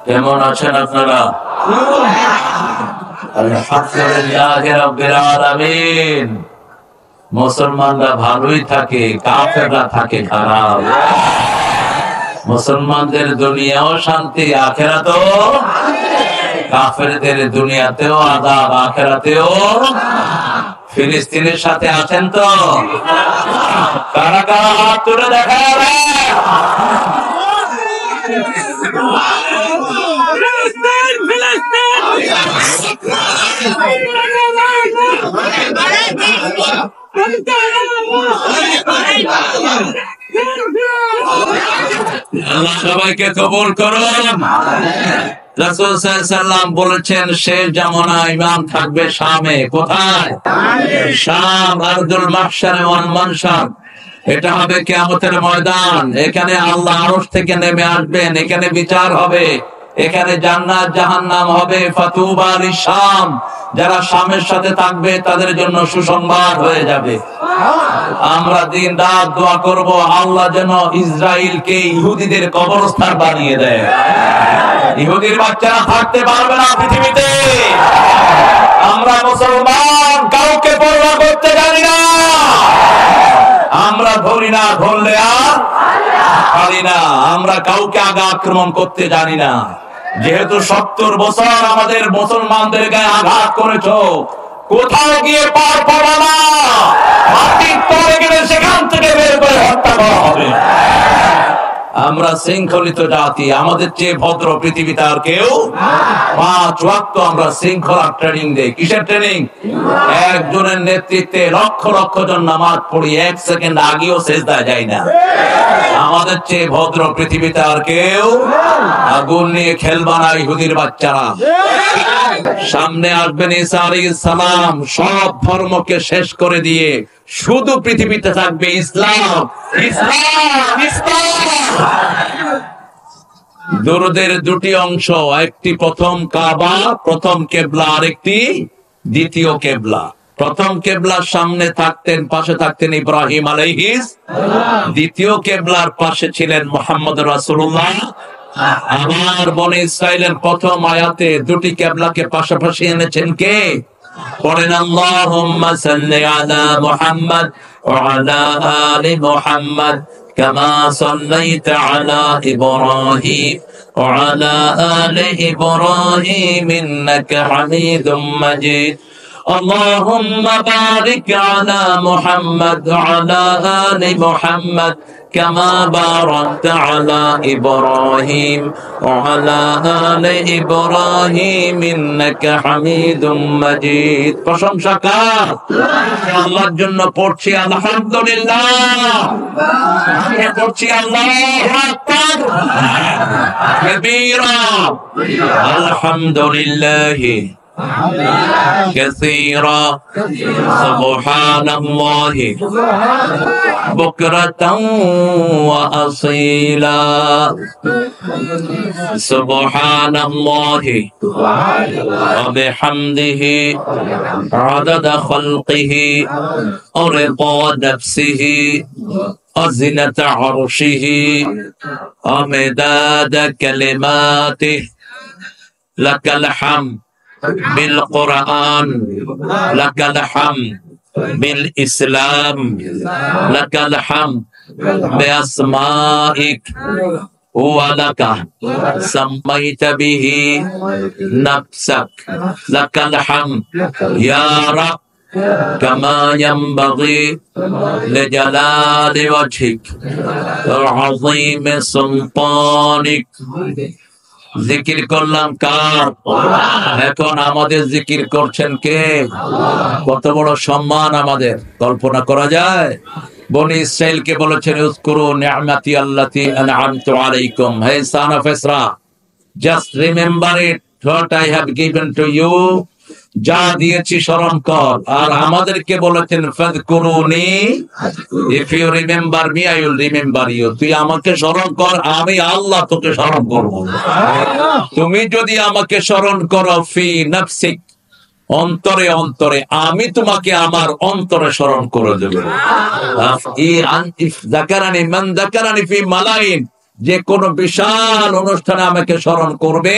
কেমন আছেন আপনারা? আলহামদুলিল্লাহি রাব্বিল আলামিন। মুসলমানরা ভালোই থাকে, কাফেররা থাকে খারাপ। মুসলমানদের দুনিয়াও শান্তি, আখিরাতেও। কাফেরদের দুনিয়াতেও আযাব, আখিরাতেও। ফিলিস্তিনের সাথে আছেন তো? কারা কারা হাত তুলে দেখায়? আল্লাহ সবাইকে কবুল করুন। রাসূল সাল্লাল্লাহু আলাইহি ওয়াসাল্লাম বলেছেন শেষ জামানায় ইমাম থাকবে শামে। কোথায়? শাম, আরদুল মাহশার ওয়াল মানশার। এটা হবে কিয়ামতের ময়দান। এখানে আল্লাহ আরশ থেকে নেমে আসবেন, এখানে বিচার হবে, এখানে জান্নাত জাহান্নাম হবে। ফাতুবা লিশাম, যারা শামের সাথে থাকবে তাদের জন্য সুসংবাদ হয়ে যাবে। আমরা দিন রাত দোয়া করব আল্লাহ যেন ইসরায়েলকে ইহুদিদের কবরস্থান বানিয়ে দেয়। ইহুদির বাচ্চারা থাকতে পারবে না পৃথিবীতে। আমরা মুসলমান কাউকে পরোয়া করতে জানি না। আমরা ধরি না, ধরলে আর পারি না। আমরা কাউকে আগে আক্রমণ করতে জানি না। যেহেতু 70 বছর আমাদের মুসলমানদের গায়ে আঘাত করেছো, কোথাও গিয়ে পার পাবা না। মাটির তলে গেলে সেখান থেকে বের করে হত্যা করা হবে। আমরা শৃঙ্খলিত জাতি, আমাদের চেয়ে ভদ্র পৃথিবীতে আর কেউ। 5 ওয়াক্ত আমরা শৃঙ্খলা ট্রেনিং দেই। কিসের ট্রেনিং? একজনের নেতৃত্বে লক্ষ লক্ষ জন নামাজ পড়ি, 1 সেকেন্ড আগেও সেজদায় যাই না। আমাদের চেয়ে ভদ্র পৃথিবীতে আর কেউ। আগুন নিয়ে খেলবা না ইহুদির বাচ্চারা। সামনে আসবেন ঈসা আলাইহিস সালাম, সব ধর্মকে শেষ করে দিয়ে শুধু পৃথিবীতে থাকবে ইসলাম, ইসলাম, ইসলাম। দুরুদের দুটি অংশ, একটি প্রথম কাবা, প্রথম কিবলা, আরেকটি দ্বিতীয় কিবলা। প্রথম কিবলার সামনে থাকতেন, পাশে থাকতেন ইব্রাহিম আলাইহিস সালাম। দ্বিতীয় কিবলার পাশে ছিলেন মুহাম্মদ রাসূলুল্লাহ। আমার বনি ইসরাইলের প্রথম আয়াতে দুটি কিবলাকে পাশাপাশি এনেছেন কে? পড়েন আল্লাহুম্মা সাল্লি আলা মুহাম্মদ ওয়া আলা আলি মুহাম্মদ কামা সাল্লাইতা আলা ইব্রাহিম ওয়া আলা আলি ইব্রাহিম ইন্নাকা হামিদুম মাজিদ। আল্লাহুম্মা বারিক আলা মুহাম্মদ ওয়া আলা আলি মুহাম্মদ কামা বারাকতা আলা ইব্রাহিম ওয়া আলা আলি ইব্রাহিম ইন্নাকা হামিদুম মাজিদ। প্রশংসা কার? আল্লাহর জন্য পড়ছি আলহামদুলিল্লাহ। আমরা পড়ছি আল্লাহু আকবার কবীরা। আলহামদুলিল্লাহ كثيرا سبحان الله بكرة وأصيلا سبحان الله وبحمده عدد خلقه ورضا نفسه وزنة عرشه ومداد كلماته لك الحمد بالقرآن لك الحمد بالإسلام لك الحمد بأسمائك ولك سميت به نفسك لك الحمد يا رب كما ينبغي لجلال وجهك وعظيم سلطانك। জিকির করলাম কার? এখন আমাদের জিকির করছেন কে? কত বড় সম্মান আমাদের, কল্পনা করা যায়? বনি ইসরাইলকে বলেছেন উযকুরু নি'মাতি আল্লাতী আন'আমতু আলাইকুম। হে son of Israel, just remember it what I have given to you. যা দিয়েছি স্মরণ কর। আর আমাদেরকে বলেছেন ফাযকুরুনি, if you remember me I will remember you. তুই আমাকে স্মরণ কর, আমি আল্লাহ তোকে স্মরণ করব। তুমি যদি আমাকে স্মরণ করো ফি নাফসিক, অন্তরে অন্তরে, আমি তোমাকে আমার অন্তরে স্মরণ করে দেব। মান যাকারানি ফি মালাইন যে কোনো বিশাল অনুষ্ঠানে আমাকে স্মরণ করবে,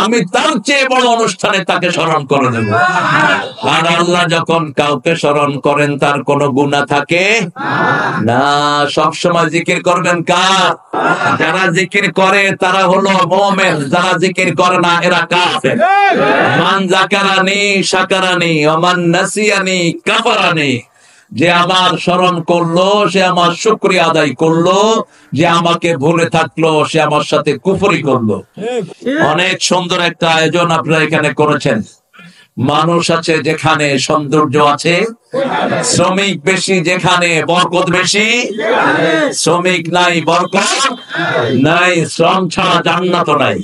আমি তার চেয়ে বড় অনুষ্ঠানে তাকে স্মরণ করে দেব। আর আল্লাহ যখন কাউকে স্মরণ করেন তার কোনো গুনাহ থাকে না। সবসময় জিকির করবেন কার? যারা জিকির করে তারা হলো মুমিন, যারা জিকির করে না এরা কাফের। মান যাকারানি শাকারানি ওয়া মান নাসিয়ানি কাফারানি। যে আমার স্মরণ করলো সে আমার শুকরিয়া আদায় করলো, যে আমাকে ভুলে থাকলো সে আমার সাথে কুফরি করলো। অনেক সুন্দর একটা আয়োজন আপনারা এখানে করেছেন। মানুষ আছে যেখানে সৌন্দর্য আছে, শ্রমিক বেশি যেখানে বরকত বেশি। শ্রমিক নাই বরকত নাই, শ্রম ছাড়া জান্নাত নাই,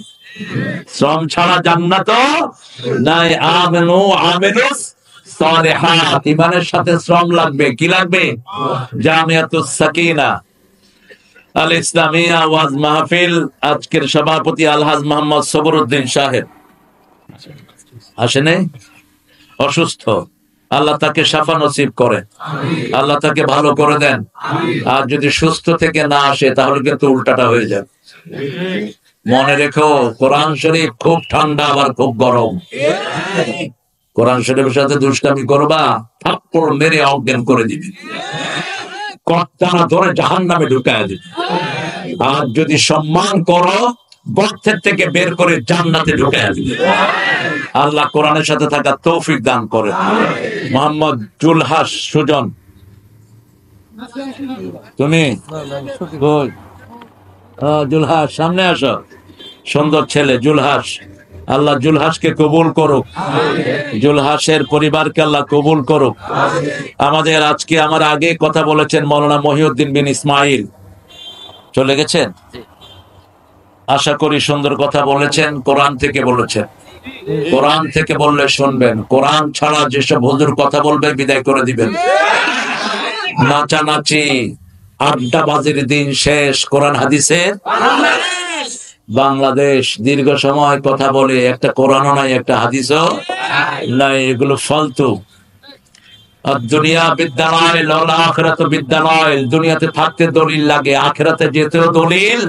শ্রম ছাড়া জান্নাত নাই। আমিনু আমিলুস সালিহাত, ইমানের সাথে শ্রম লাগবে। কি লাগবে? জামিয়াতুস সাকিনা আল ইসলামিয়া ওয়াজ মাহফিল, আজকের সভাপতি আলহাজ মোহাম্মদ সবরউদ্দিন সাহেব আসেন, অসুস্থ, আল্লাহ তাকে শাফা নসিব করেন, আল্লাহ তাকে ভালো করে দেন। আর যদি সুস্থ থেকে না আসে তাহলে কিন্তু উল্টাটা হয়ে যাবে। মনে রেখো, কোরআন শরীফ খুব ঠান্ডা আবার খুব গরম। কোরআন শরীফের সাথে দুষ্টামি করবা, থাপ্পড় মেরে অজ্ঞান করে দিবে, কর্তারা ধরে জাহান্নামে ঢুকায় দিবে। আর যদি সম্মান করো, গর্তের থেকে বের করে জান্নাতে ঢুকায় দিবে। আল্লাহ কোরআনের সাথে থাকা তৌফিক দান করে। মোহাম্মদ জুলহাস সুজন, তুমি জুলহাস সামনে আসো, সুন্দর ছেলে জুলহাস। আল্লাহ জুলহাসকে কবুল করুক, জুলহাসের পরিবারকে আল্লাহ কবুল করুক। আমাদের আজকে আমার আগে কথা বলেছেন মৌলানা মহিউদ্দিন বিন ইসমাইল, চলে গেছেন। আশা করি সুন্দর কথা বলেছেন, কোরআন থেকে বলেছেন। কোরআন থেকে বললে শুনবেন, কোরআন ছাড়া যেসব হুজুর কথা বলবে বিদায় করে দিবেন। নাচানাচি আড্ডাবাজির দিন শেষ, কোরআন হাদিসের বাংলাদেশ। দীর্ঘ সময় কথা বলে একটা কোরআনও নাই, একটা হাদিসও নাই, এগুলো ফালতু। দুনিয়া বিদ্যালয়, আখিরাত বিদ্যালয়। দুনিয়াতে থাকতে দলিল লাগে, আখিরাতে যেতেও দলিল।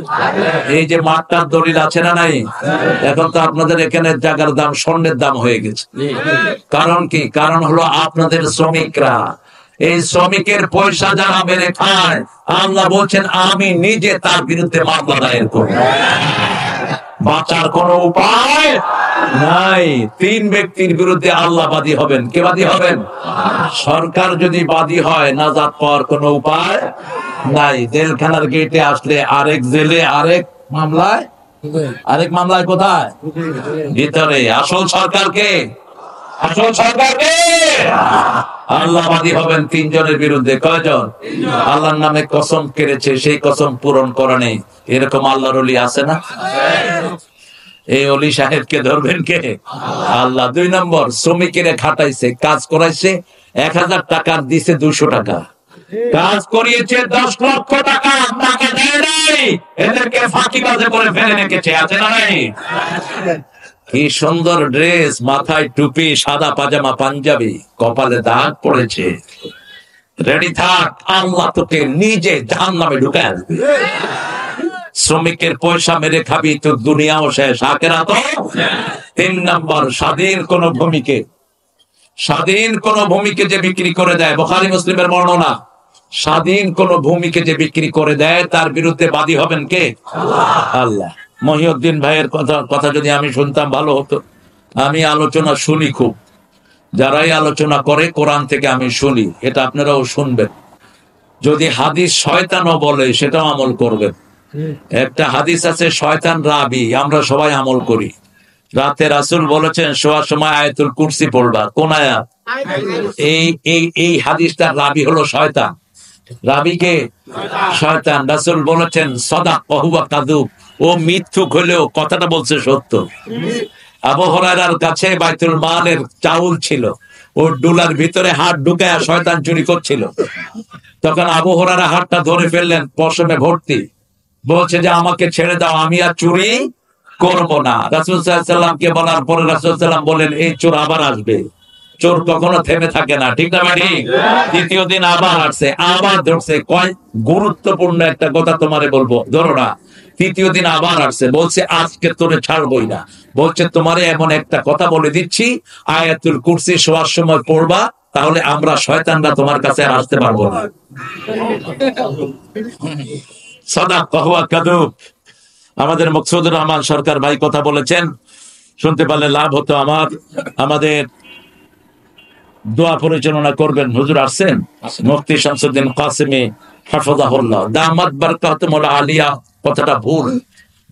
এই যে মাঠটার দলিল আছে না নাই? এখন তো আপনাদের এখানে জায়গার দাম স্বর্ণের দাম হয়ে গেছে। কারণ কি? কারণ হলো আপনাদের শ্রমিকরা, এই শ্রমিকের পয়সা যারা মেরে খায়, আল্লাহ বলছেন আমি নিজে তার বিরুদ্ধে মামলা দায়ের করব। বাঁচার কোন উপায় নাই। 3 ব্যক্তির বিরুদ্ধে আল্লাহ বাদী হবেন। কে বাদী হবেন? সরকার যদি বাদী হয়, নাজাত পাওয়ার কোন উপায় নাই। জেলখানার গেটে আসলে আরেক জেলে, আরেক মামলায়, আরেক মামলায় কোথায়? ভিতরে। আসল সরকারকে, আসল সরকারকে আল্লাহ বাদী হবেন 3 জনের বিরুদ্ধে। কয়জন? আল্লাহর নামে কসম কেড়েছে, সেই কসম পূরণ করা নেই। এরকম আল্লাহর ওলি আছে না? এই ওলি সাহেবকে ধরবেন কে? আল্লাহ। 2 নম্বর, শ্রমিকের খাটাইছে, কাজ করাইছে, 1000 টাকা দিছে 200 টাকা, কাজ করিয়েছে 10 লক্ষ টাকা, টাকা দেয় নাই। এদেরকে ফাঁকিবাজে করে ফেলে রেখেছে, আছে না নাই? কি সুন্দর ড্রেস, মাথায় টুপি, সাদা পাজামা পাঞ্জাবি, কপালে দাগ পড়েছে। রেডি থাক, আল্লাহ তোকে নিজে জাহান্নামে ঢুকায় দেবে। শ্রমিকের পয়সা মেরে খাবি তো দুনিয়াও শেষ, আখিরাতও। 3 নম্বর, স্বাধীন কোন ভূমিকে, স্বাধীন কোন ভূমিকে যে বিক্রি করে দেয়, বুখারী মুসলিমের বর্ণনা, স্বাধীন কোন ভূমিকে যে বিক্রি করে দেয় তার বিরুদ্ধে বাদী হবেন কে? আল্লাহ। মহিউদ্দিন ভাইয়ের কথা যদি আমি শুনতাম ভালো হতো। আমি আলোচনা শুনি খুব, যারাই আলোচনা করে কোরআন থেকে আমি শুনি, এটা আপনারাও শুনবেন। যদি হাদিস শয়তানও বলে সেটাও আমল করবেন। একটা হাদিস আছে শয়তান রাবি, আমরা সবাই আমল করি। রাতে রাসূল বলেছেন শোয়ার সময় আয়াতুল কুরসি পড়বা। কোন আয়াত? এই হাদিসটার রাবি হলো শয়তান। রাবিকে শয়তান। রাসূল বলেছেন সাদাক ওয়া হুয়া কাযুব, ও মিথ্যুক হলেও কথাটা বলছে সত্য। আবু হুরায়রার কাছে বাইতুল মালের চাউল ছিল, ওর ডুলার ভিতরে হাত ঢুকায় শয়তান চুরি করছিল। তখন আবু হুরায়রা হাতটা ধরে ফেললেন, পশমে ভর্তি, বলছে যে আমাকে ছেড়ে দাও, আমি আর চুরি করব না। রাসূল সাল্লাল্লাহু আলাইহি সাল্লামকে বলার পরে রাসূল সাল্লাল্লাহু আলাইহি সাল্লাম বলেন এই চোর আবার আসবে। চোর কখনো থেমে থাকে না, ঠিক না ভাই? দ্বিতীয় দিন আবার আসছে, আবার ধরছে। কয় গুরুত্বপূর্ণ একটা কথা তোমারে বলবো, ধরো না। তৃতীয় দিন আবার আসছে, বলছে আজকে তোরে ছাড়বই না। বলছে তোমারে এমন একটা কথা বলে দিচ্ছি, আয়াতুল কুরসি শোয়ার সময় পড়বা, তাহলে আমরা শয়তানরা তোমার কাছে আর আসতে পারবো না। সাদাকাহু ওয়া কাযুব। আমাদের মকসুদুর রহমান সরকার ভাই কথা বলেছেন, শুনতে পারলে লাভ হতো আমার। আমাদের দোয়া পরিচালনা করবেন, হুজুর আসছেন, মুফতি শামসুদ্দিন কাসেমি হাফিজাহুল্লাহ দামাত বারাকাতুহুল আলিয়া। কথাটা ভুল,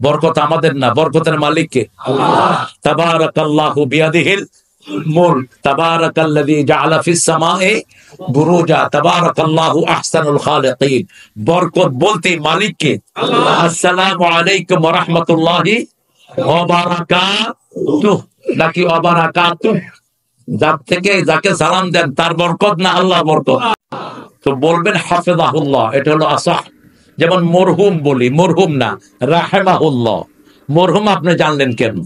বরকত আমাদের না, বরকতের মালিক কে? আল্লাহ। তাবারাকাল্লাহু বিয়াদিহিল মুলক, তাবারাকাল্লাযী জাআলা ফিস সামাই বুরুজা, তাবারাকাল্লাহু আহসানুল খালিকিন। বরকত বলতে মালিক কে? আল্লাহ। আসসালামু আলাইকুম ওয়া রাহমাতুল্লাহি ওয়া বারাকাতুহু, নাকি ওয়া বারাকাতুহু? যার থেকে যাকে সালাম দেন তার বরকত না আল্লাহ বরকত? তো বলবেন হাফিজাহুল্লাহ, এটা হলো আসাহ। যেমন মরহুম বলি, মরহুম না রাহিমাহুল্লাহ। মরহুম আপনি জানলেন কেন?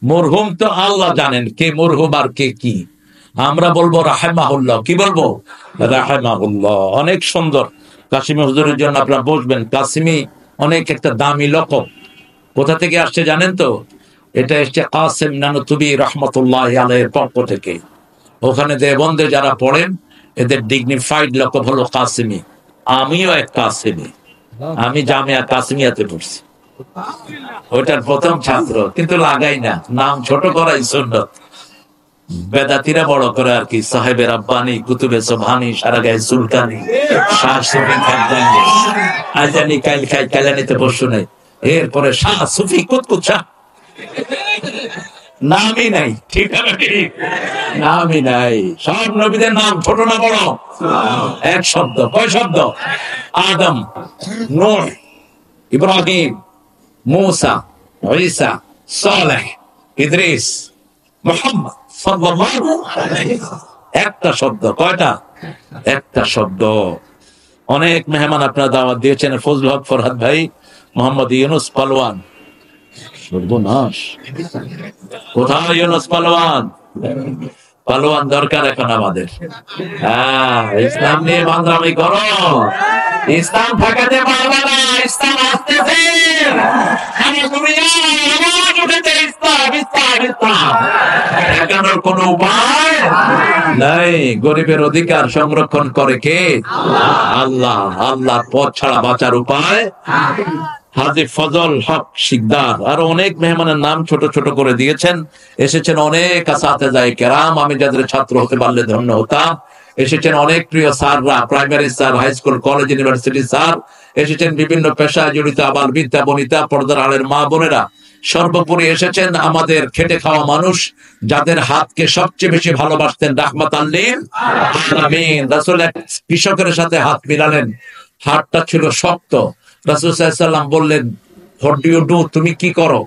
মরহুম তো আল্লাহ জানেন কে মরহুম আর কে কি। আমরা বলবো রাহিমাহুল্লাহ। কি বলবো? রাহিমাহুল্লাহ। অনেক সুন্দর। কাসিমি হুজুরের জন্য আপনারা বসবেন। কাসিমি অনেক একটা দামি লকব। কোথা থেকে আসছে জানেন তো? এটা এসছে কাসেম নানুতুবি রহমতুল্লাহ আলাইহির পক্ষ থেকে। ওখানে দেওবন্দে যারা পড়েন এদের ডিগনিফাইড লকব হলো কাসেমি। আমিও এক কাসেমি, আমি জামিয়া কাসেমিয়াতে পড়ছি, ওইটার প্রথম ছাত্র, কিন্তু লাগাই না, নাম ছোট করাই সুন্নত। বেদাতিরা বড় করে আর কি, সাহেবে রাব্বানি, কুতুবে সুবহানি, সারা গায়ে সুলতানি, শাহ সুফি কালদানি, আজানি কাইল খাই কালানিতে বসু নাই। এরপরে শাহ সুফি কুতকুত শাহ, নামই নাই। ঠিক আছে, নামই নাই। সব নবীদের নাম ছোট না বড়? এক শব্দ। কয় শব্দ? আদম, নূহ, ইব্রাহিম, মূসা, ঈসা, সালেহ, ইদ্রিস, মুহাম্মদ সাল্লাল্লাহু আলাইহি ওয়াসাল্লাম। একটা শব্দ। কয়টা? একটা শব্দ। অনেক মেহমান আপনারা দাওয়াত দিয়েছেন, ফজলুল হক ফরহাদ ভাই, মোহাম্মদ ইউনুস পালোয়ান। সর্বনাশ, কোথায় ইউনুস পালোয়ান? পালোয়ান দরকার এখন আমাদের। হ্যাঁ, ইসলাম নিয়ে বান্দরামি করো, ইসলাম ঠেকাতে পারবে না। ইসলাম আসতেছে, ঠেকানোর কোন উপায় নাই। গরিবের অধিকার সংরক্ষণ করে কে? আল্লাহ। আল্লাহর পথ ছাড়া বাঁচার উপায়। হাজী ফজল হক শিকদার, আরো অনেক মেহমানের নাম ছোট ছোট করে দিয়েছেন। এসেছেন অনেক আসাতেজায়ে কেরাম, আমি যাদের ছাত্র হতে পারলে ধন্য হতাম। এসেছেন অনেক প্রিয় স্যাররা, primary sir, high school, college, university sir. এসেছেন বিভিন্ন পেশায় জড়িত আবার বিদ্যা বনিতা, পর্দার আলের মা বোনেরা। সর্বোপরি এসেছেন আমাদের খেটে খাওয়া মানুষ, যাদের হাতকে সবচেয়ে বেশি ভালোবাসতেন রাহমাতাল লিল আলামিন। রাসূল এক কৃষকের সাথে হাত মিলালেন, হাতটা ছিল শক্ত। রাসূল সাল্লাল্লাহু আলাইহি ওয়াসাল্লাম বললেন, হোয়াট ডু ইউ ডু? তুমি কি করো?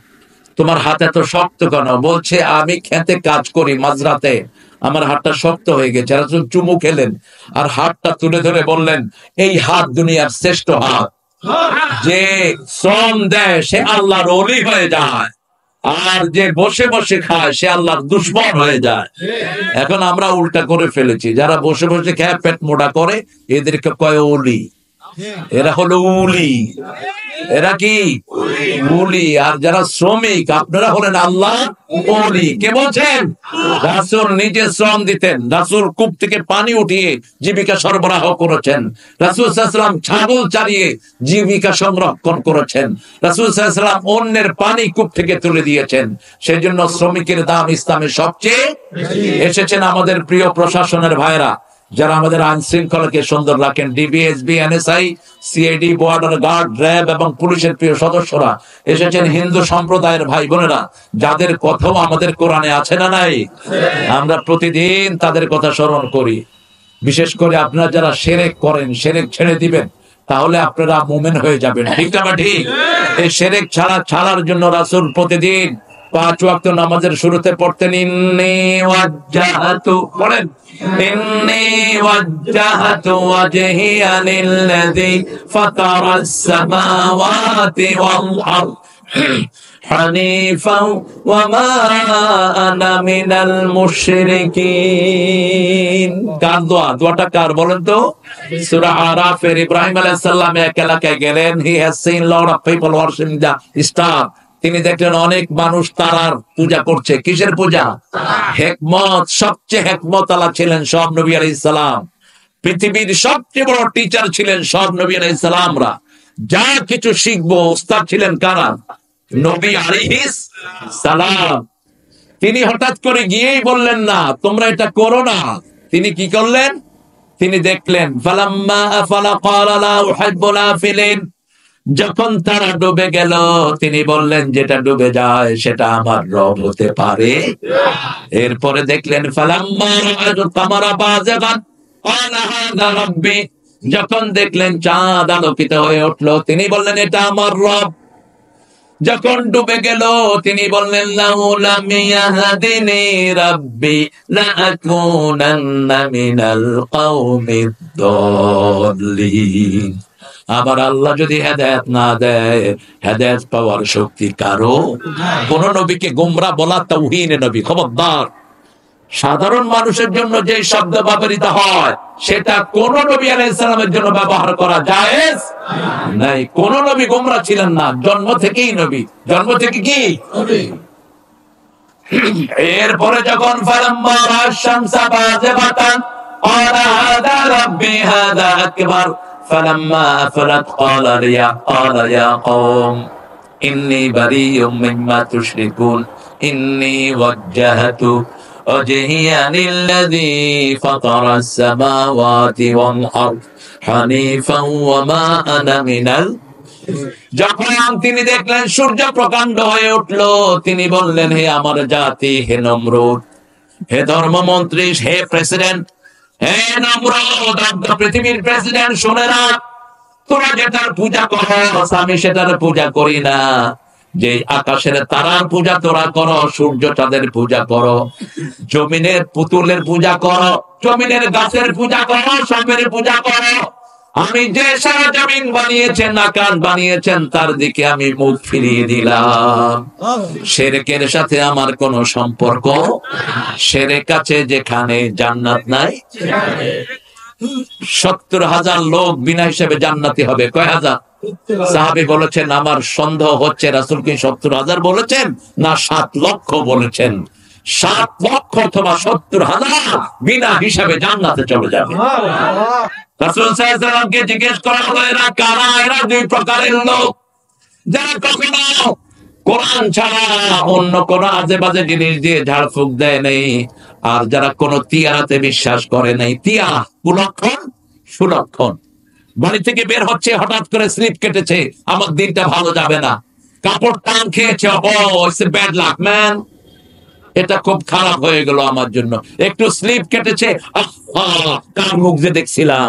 তোমার হাত এত শক্ত কেন? বলছে, আমি খেতে কাজ করি, মাঝরাতে আমার হাতটা শক্ত হয়ে গেছে। রাসূল চুমু খেলেন আর হাতটা তুলে ধরে বললেন, এই হাত দুনিয়ার শ্রেষ্ঠ হাত। যে শ্রম দেয় সে আল্লাহর ওলি হয়ে যায়, আর যে বসে বসে খায় সে আল্লাহর দুশমন হয়ে যায়। এখন আমরা উল্টা করে ফেলেছি, যারা বসে বসে খায় পেট মোটা করে এদেরকে কয় ওলি। এরা হলো উলি। এরা কি? উলি। আর যারা শ্রমিক, আপনারা হলেন আল্লাহ ওলি। কে বলছেন? রাসূল নিজে শ্রম দিতেন। রাসূল কূপ থেকে পানি উঠিয়ে জীবিকা সরবরাহ করেছেন। রাসূল সাল্লাল্লাহু আলাইহি ওয়াসাল্লাম ছাগল চারিয়ে জীবিকা সংরক্ষণ করেছেন। রাসূল সাল্লাল্লাহু আলাইহি ওয়াসাল্লাম অন্যের পানি কূপ থেকে তুলে দিয়েছেন। সেজন্য শ্রমিকের দাম ইসলামের সবচেয়ে এসেছেন আমাদের প্রিয় প্রশাসনের ভাইরা, যারা আমাদের আইন শৃঙ্খলাকে সুন্দর রাখেন। DBSB, NSI, CID, border guard, RAB এবং পুলিশের প্রিয় সদস্যরা এসেছেন। হিন্দু সম্প্রদায়ের ভাই বোনেরা, যাদের কথাও আমাদের কোরআনে আছে না নাই? আমরা প্রতিদিন তাদের কথা স্মরণ করি। বিশেষ করে আপনারা যারা শিরক করেন, শিরক ছেড়ে দিবেন, তাহলে আপনারা মুমিন হয়ে যাবেন। ঠিক না? ঠিক। এই শিরক ছাড়ার জন্য রাসূল প্রতিদিন 5 ওয়াক্ত নামাজের শুরুতে পড়তেন, ইন্নী ওয়াজ্জাহতু, পড়েন, ইন্নী ওয়াজ্জাহতু ওয়াজহিয়া লিল্লাযী ফাতারাস সামাওয়াতি ওয়াল আরদ হানিফাও ওয়া মা আনা মিনাল মুশরিকিন। কার দোয়া? দোয়াটা কার বলেন তো? সূরা আরাফের। ইব্রাহিম আলাইহিস সালাম এক এলাকায় গেলেন, he has seen lot of people worshipping the star. তিনি দেখলেন অনেক মানুষ তারার পূজা করছে। কিসের পূজা? হিকমত। সবচেয়ে হিকমত আলা ছিলেন সব নবী আলাইহিস সালাম। পৃথিবীর সবচেয়ে বড় টিচার ছিলেন সব নবী আলাইহিস সালামরা। যা কিছু শিখবো ওস্তাদ ছিলেন কারা? নবী আলাইহিস সালাম। তিনি হঠাৎ করে গিয়েই বললেন না তোমরা এটা করো না। তিনি কি করলেন? তিনি দেখলেন ফালাম্মা আফালা ক্বালা লা উহিব্বুল আফিলিন। যখন তারা ডুবে গেল তিনি বললেন যেটা ডুবে যায় সেটা আমার রব হতে পারে। এরপরে দেখলেন ফালাম্মা রাআতুল কামারা বাযিগান ক্বালা হাযা রাব্বি। যখন দেখলেন চাঁদ আলোকিত হয়ে উঠলো তিনি বললেন এটা আমার রব। যখন ডুবে গেল তিনি বললেন লাউ লাম ইয়াহদিনি রাব্বি লাআকুনান্না মিনাল কওমিদ দাল্লিন। আবার আল্লাহ যদি হেদায়েত না দেয়, হেদায়েত পাওয়ার শক্তি কারো? কোন নবীকে গোমরাহ বলা তাওহীন নবী। খবরদার, সাধারণ মানুষের জন্য যে শব্দ ব্যবহৃত হয় সেটা কোন নবী আলাইহিস সালামের জন্য ব্যবহার করা জায়েজ নাই। কোন নবী গোমরাহ ছিলেন না, জন্ম থেকেই নবী। জন্ম থেকে কি নবী। এরপরে যখন ফালাম্মা রা'আশ-শামসা বাযিগাতান ক্বালা হাযা রাব্বি হাযা আকবার ফালাম্মা আফলাত ক্বালা ইয়া কওম ইন্নী বারিয়্যুম মিম্মা তুশরিকুন ইন্নী ওয়াজ্জাহতু ওয়াজহিয়া লিল্লাযী ফাতারাস সামাওয়াতি ওয়াল আরদ হানিফাও ওয়া মা আনা মিনাল। যখন তিনি দেখলেন সূর্য প্রকাণ্ড হয়ে উঠলো তিনি বললেন হে আমার জাতি, হে নমরুদ, হে ধর্মমন্ত্রী, হে প্রেসিডেন্ট, হে নমরুদ, পৃথিবীর প্রেসিডেন্ট, শুনে না, তোরা যেটার পূজা করো আমি সেটার পূজা করি না। যে আকাশের তারার পূজা তোরা করো, সূর্য চাঁদের পূজা করো, জমিনের পুতুলের পূজা করো, জমিনের গাছের পূজা করো, সবের পূজা করো। আমি যে সারা জমিন বানিয়েছেন, আকাশ বানিয়েছেন, তার দিকে আমি মুখ ফিরিয়ে দিলাম। শিরকের সাথে আমার কোনো সম্পর্ক। শিরক আছে যেখানে জান্নাত নাই। 70,000 লোক বিনা হিসেবে জান্নাতি হবে। কয় হাজার? সাহাবী বলেছেন আমার সন্দেহ হচ্ছে রাসূল কি 70,000 বলেছেন না 7 লক্ষ বলেছেন। 7 লক্ষ অথবা 70,000 বিনা হিসাবে জান্নাতে চলে যাবে। রাসূল সাল্লাল্লাহু আলাইহি ওয়াসাল্লামকে জিজ্ঞেস করা হলো এরা কারা? এরা 2 প্রকারের লোক, যারা কখনো কোরআন ছাড়া অন্য কোন আজে বাজে জিনিস দিয়ে ঝাড়ফুঁক দেয় নেই, আর যারা কোন তিয়ারাতে বিশ্বাস করে নাই। তিয়ারা কুলক্ষণ সুলক্ষণ। বাড়ি থেকে বের হচ্ছে, হঠাৎ করে স্লিপ কেটেছে, আমার দিনটা ভালো যাবে না। কাপড় টান খেয়েছে, oh it's a bad luck man, এটা খুব খারাপ হয়ে গেল আমার জন্য। একটু স্লিপ কেটেছে, কার মুখ যে দেখছিলাম,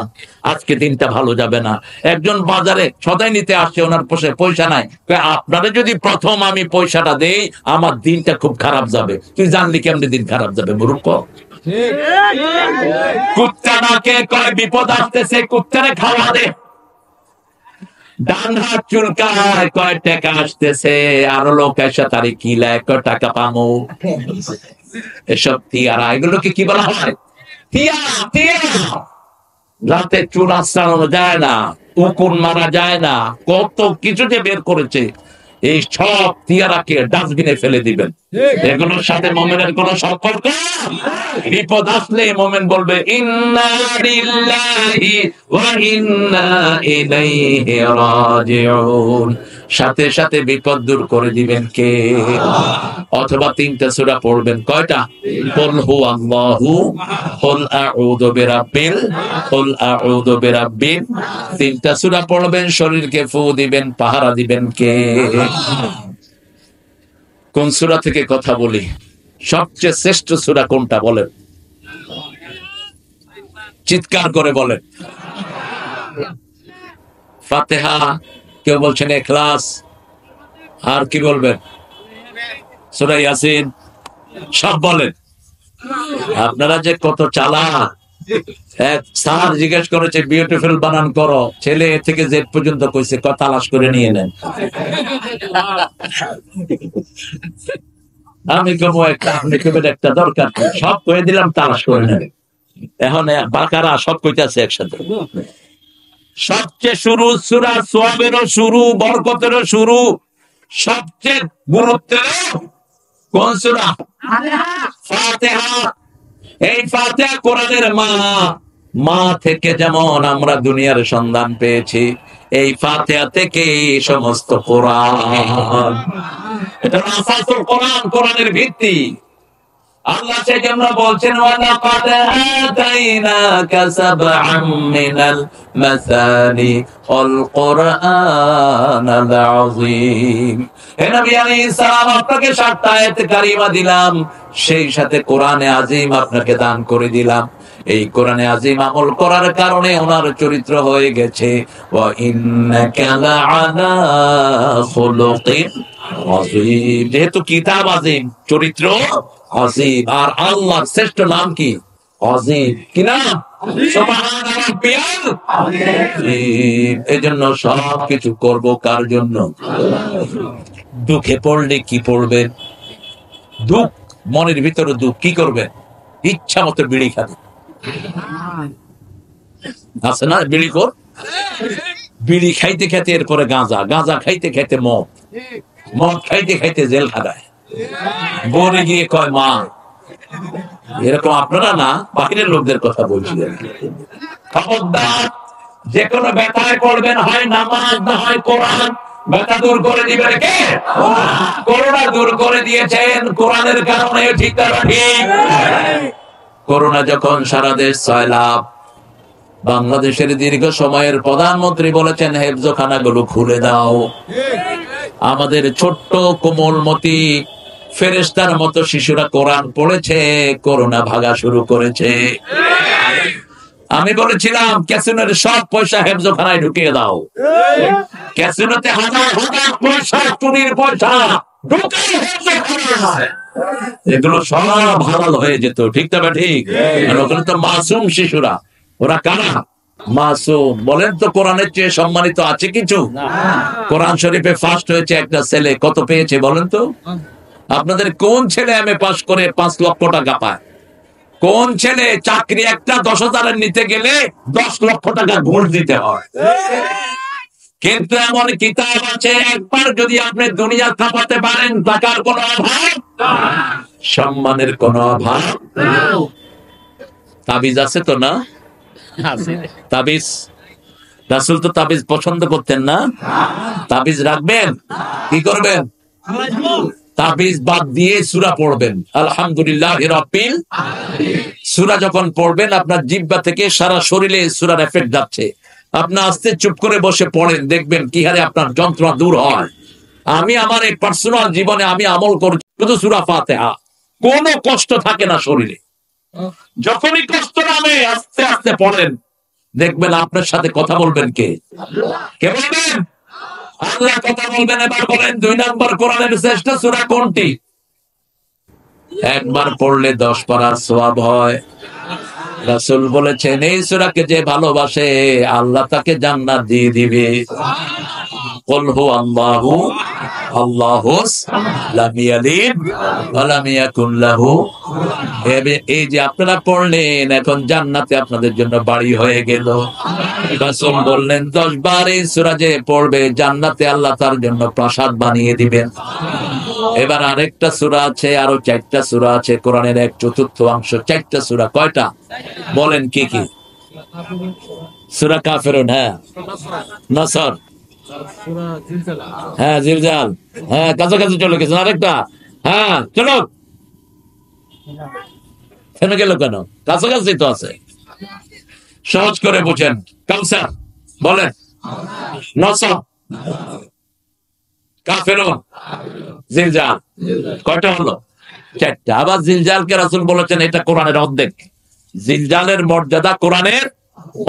আজকে দিনটা ভালো যাবে না। একজন বাজারে সদাই নিতে আসছে, ওনার পয়সা নাই। আপনারে যদি প্রথম আমি পয়সাটা দেই আমার দিনটা খুব খারাপ যাবে। তুই জানলি কেমনি দিন খারাপ যাবে মূর্খ? কুত্তা নাকে কয় বিপদ আসতেছে, কুত্তারে খাওয়া দে। ডান হাত চুলকায় কয় টাকা আসতেছে, আরো লোক এসে তারে কিলায় কয় টাকা পামো। এসব তিয়ারা, এগুলোকে কি বলা হয়? তিয়ারা। রাতে চুল আঁচড়ানো যায় না, উকুন মারা যায় না, কত কিছু যে বের করেছে। এই সব তিয়ারাকে ডাস্টবিনে ফেলে দিবেন। এগুলোর সাথে মুমিনের কোনো সম্পর্ক। বিপদ আসলে মুমিন বলবে ইন্না লিল্লাহি ওয়া ইন্না ইলাইহি রাজিউন। সাথে সাথে বিপদ দূর করে দিবেন কে? অথবা 3টা সূরা পড়বেন। কয়টা? কুল হুয়াল্লাহু, কুল আউযু বিরাব্বিল, কুল আউযু বিরাব্বিন। 3টা সূরা পড়বেন, শরীরকে ফু দিবেন, পাহারা দিবেন কে? কোন সূরা থেকে কথা বলি? সবচেয়ে শ্রেষ্ঠ সূরা কোনটা বলেন? চিৎকার করে বলেন। ফাতিহা, কেউ বলছেন ইখলাস, আর কি বলবেন? সূরা ইয়াসিন, সব বলেন। আপনারা যে কত চালাক, এক স্যার জিজ্ঞেস করেছে বিউটিফুল বানান করো, ছেলে এ থেকে জেড পর্যন্ত কইছে তালাশ করে নিয়ে নেন। আমি কব একটা, আপনি কবেন একটা দরকার সব কয়ে দিলাম, তালাশ করে নেন। এখন বাকারা সব কইতাছে একসাথে। সবচেয়ে শুরু সূরা সোয়াবেরও শুরু, বরকতেরও শুরু, সবচেয়ে গুরুত্বের কোন সূরা? ফাতিহা। এই ফাতিহা কোরআনের মা। মা থেকে যেমন আমরা দুনিয়ার সন্ধান পেয়েছি, এই ফাতিহা থেকে সমস্ত কোরআন। এটা আসাসুল কোরআন, কোরআনের ভিত্তি। আল্লাহ সেই জন্য বলছেন ওয়ালাকাদ আতাইনাকা সাবআম মিনাল মাসানি ওয়াল কুরআনাল আযীম। হে নবী আলাইহিস সালাম, আপনাকে 7টা আয়াত কারিমা দিলাম, সেই সাথে কোরআনে আযীম আপনাকে দান করে দিলাম। এই কোরআনে আযীম আমল করার কারণে ওনার চরিত্র হয়ে গেছে ওয়া ইন্নাকা লাআলা খুলুকিন আযীম। যেহেতু কিতাব আযীম, চরিত্র আযীম, আর আল্লাহর শ্রেষ্ঠ নাম কি? আযীম। কি নাম? সুবহান রাব্বিয়াল আযীম। এজন্য সব কিছু করব কার জন্য? দুঃখে পড়লে কি পড়বেন? দুঃখ, মনের ভিতরে দুঃখ, কি করবেন? ইচ্ছা মতো বিড়ি খাবেন। আছে না বিড়ি কর? বিড়ি খাইতে খাইতে এরপরে গাঁজা, গাঁজা খাইতে খাইতে মদ, মদ খাইতে খাইতে জেল খাটায়, বনে গিয়ে কয় মা। এরকম আপনারা না, বাহিরের লোকদের কথা বলছিলেন। খবরদার, যে কোনো ব্যথায় পড়বেন, হয় নামাজ না হয় কোরআন। ব্যথা দূর করে দিবেন কে? করোনা দূর করে দিয়েছেন কোরআনের কারণে, ঠিক না ঠিক? করোনা যখন সারা দেশ সয়লাব, বাংলাদেশের দীর্ঘ সময়ের প্রধানমন্ত্রী বলেছেন হেফজখানাগুলো খুলে দাও। আমাদের ছোট্ট কোমলমতি ফেরেশতার মতো শিশুরা কোরআন পড়েছে, করোনা ভাগা শুরু করেছে। আমি বলেছিলাম ক্যাসিনোর সব পয়সা হেফজখানায় ঢুকিয়ে দাও। ক্যাসিনোতে হাজার হাজার পয়সা, চুরির পয়সা ঢুকিয়ে হেফজখানায়, এগুলো সব হালাল হয়ে যেত, ঠিক তবে ঠিক? আর ওখানে তো মাসুম শিশুরা, ওরা কারা? মাসুম। বলেন তো কোরআনের চেয়ে সম্মানিত আছে কিছু? কোরআন শরীফে ফার্স্ট হয়েছে একটা ছেলে, কত পেয়েছে বলেন তো? আপনাদের কোন ছেলে এমএ পাস করে 5 লক্ষ টাকা পায়? কোন ছেলে চাকরি একটা 10,000 নিতে গেলে 10 লক্ষ টাকা ঘুষ দিতে হয়? কিন্তু এমন কিতাব আছে, একবার যদি আপনি দুনিয়া কাঁপাতে পারেন, টাকার কোনো অভাব, সম্মানের কোনো অভাব। তাবিজ আছে তো না? তাবিজ, রাসূল তো তাবিজ পছন্দ করতেন না? তাবিজ রাখবেন, কি করবেন? তাবিজ বাদ দিয়ে সূরা পড়বেন, আলহামদুলিল্লাহি রাব্বিল আলামিন। সূরা যখন পড়বেন, আপনার জিহ্বা থেকে সারা শরীরে সূরার এফেক্ট যাচ্ছে। আপনি আস্তে চুপ করে বসে পড়েন, দেখবেন কি হারে আপনার যন্ত্রণা দূর হয়। আমি আমার এই পার্সোনাল জীবনে আমি আমল করছি, শুধু সূরা ফাতিহা, কোনো কষ্ট থাকে না শরীরে। যখনই কষ্ট নামে আস্তে আস্তে পড়েন, দেখবেন আপনার সাথে কথা বলবেন কে? কে বলবেন? আল্লাহ কথা বলবেন। এবার বলেন 2 নম্বর কোরআনের শ্রেষ্ঠ সূরা কোনটি? একবার পড়লে 10 পারা সওয়াব হয়। রাসূল বলেছেন এই সূরাকে যে ভালোবাসে আল্লাহ তাকে জান্নাত দিয়ে দিবে। কুল হুয়াল্লাহু আল্লাহুস লাম ইয়ালিদ ওয়া লাম ইয়াকুল লাহু। এই যে আপনারা পড়লেন, এখন জান্নাতে আপনাদের জন্য বাড়ি হয়ে গেল। রাসূল বললেন 10 বার এই সূরা যে পড়বে, জান্নাতে আল্লাহ তার জন্য প্রাসাদ বানিয়ে দিবেন। এবার আরেকটা সূরা আছে, আরো 4টা সূরা আছে কোরআনের 1/4 4টা সূরা। কয়টা বলেন? কি কি? সূরা কাফিরুন, হ্যাঁ, নাসর, হ্যাঁ, জিলজাল, হ্যাঁ, কাছাকাছি চলে গেছেন। আরেকটা, হ্যাঁ, চলো, কেন গেল কেন? কাছাকাছি তো আছে। সহজ করে বুঝেন। কাউসার বলেন, নাসর, কাফিরুন, জিলজাল। কয়টা হলো? 4টা। আবার জিলজালকে রাসূল বলেছেন এটা কোরআনের অর্ধেক। জিলজালের মর্যাদা কোরআনের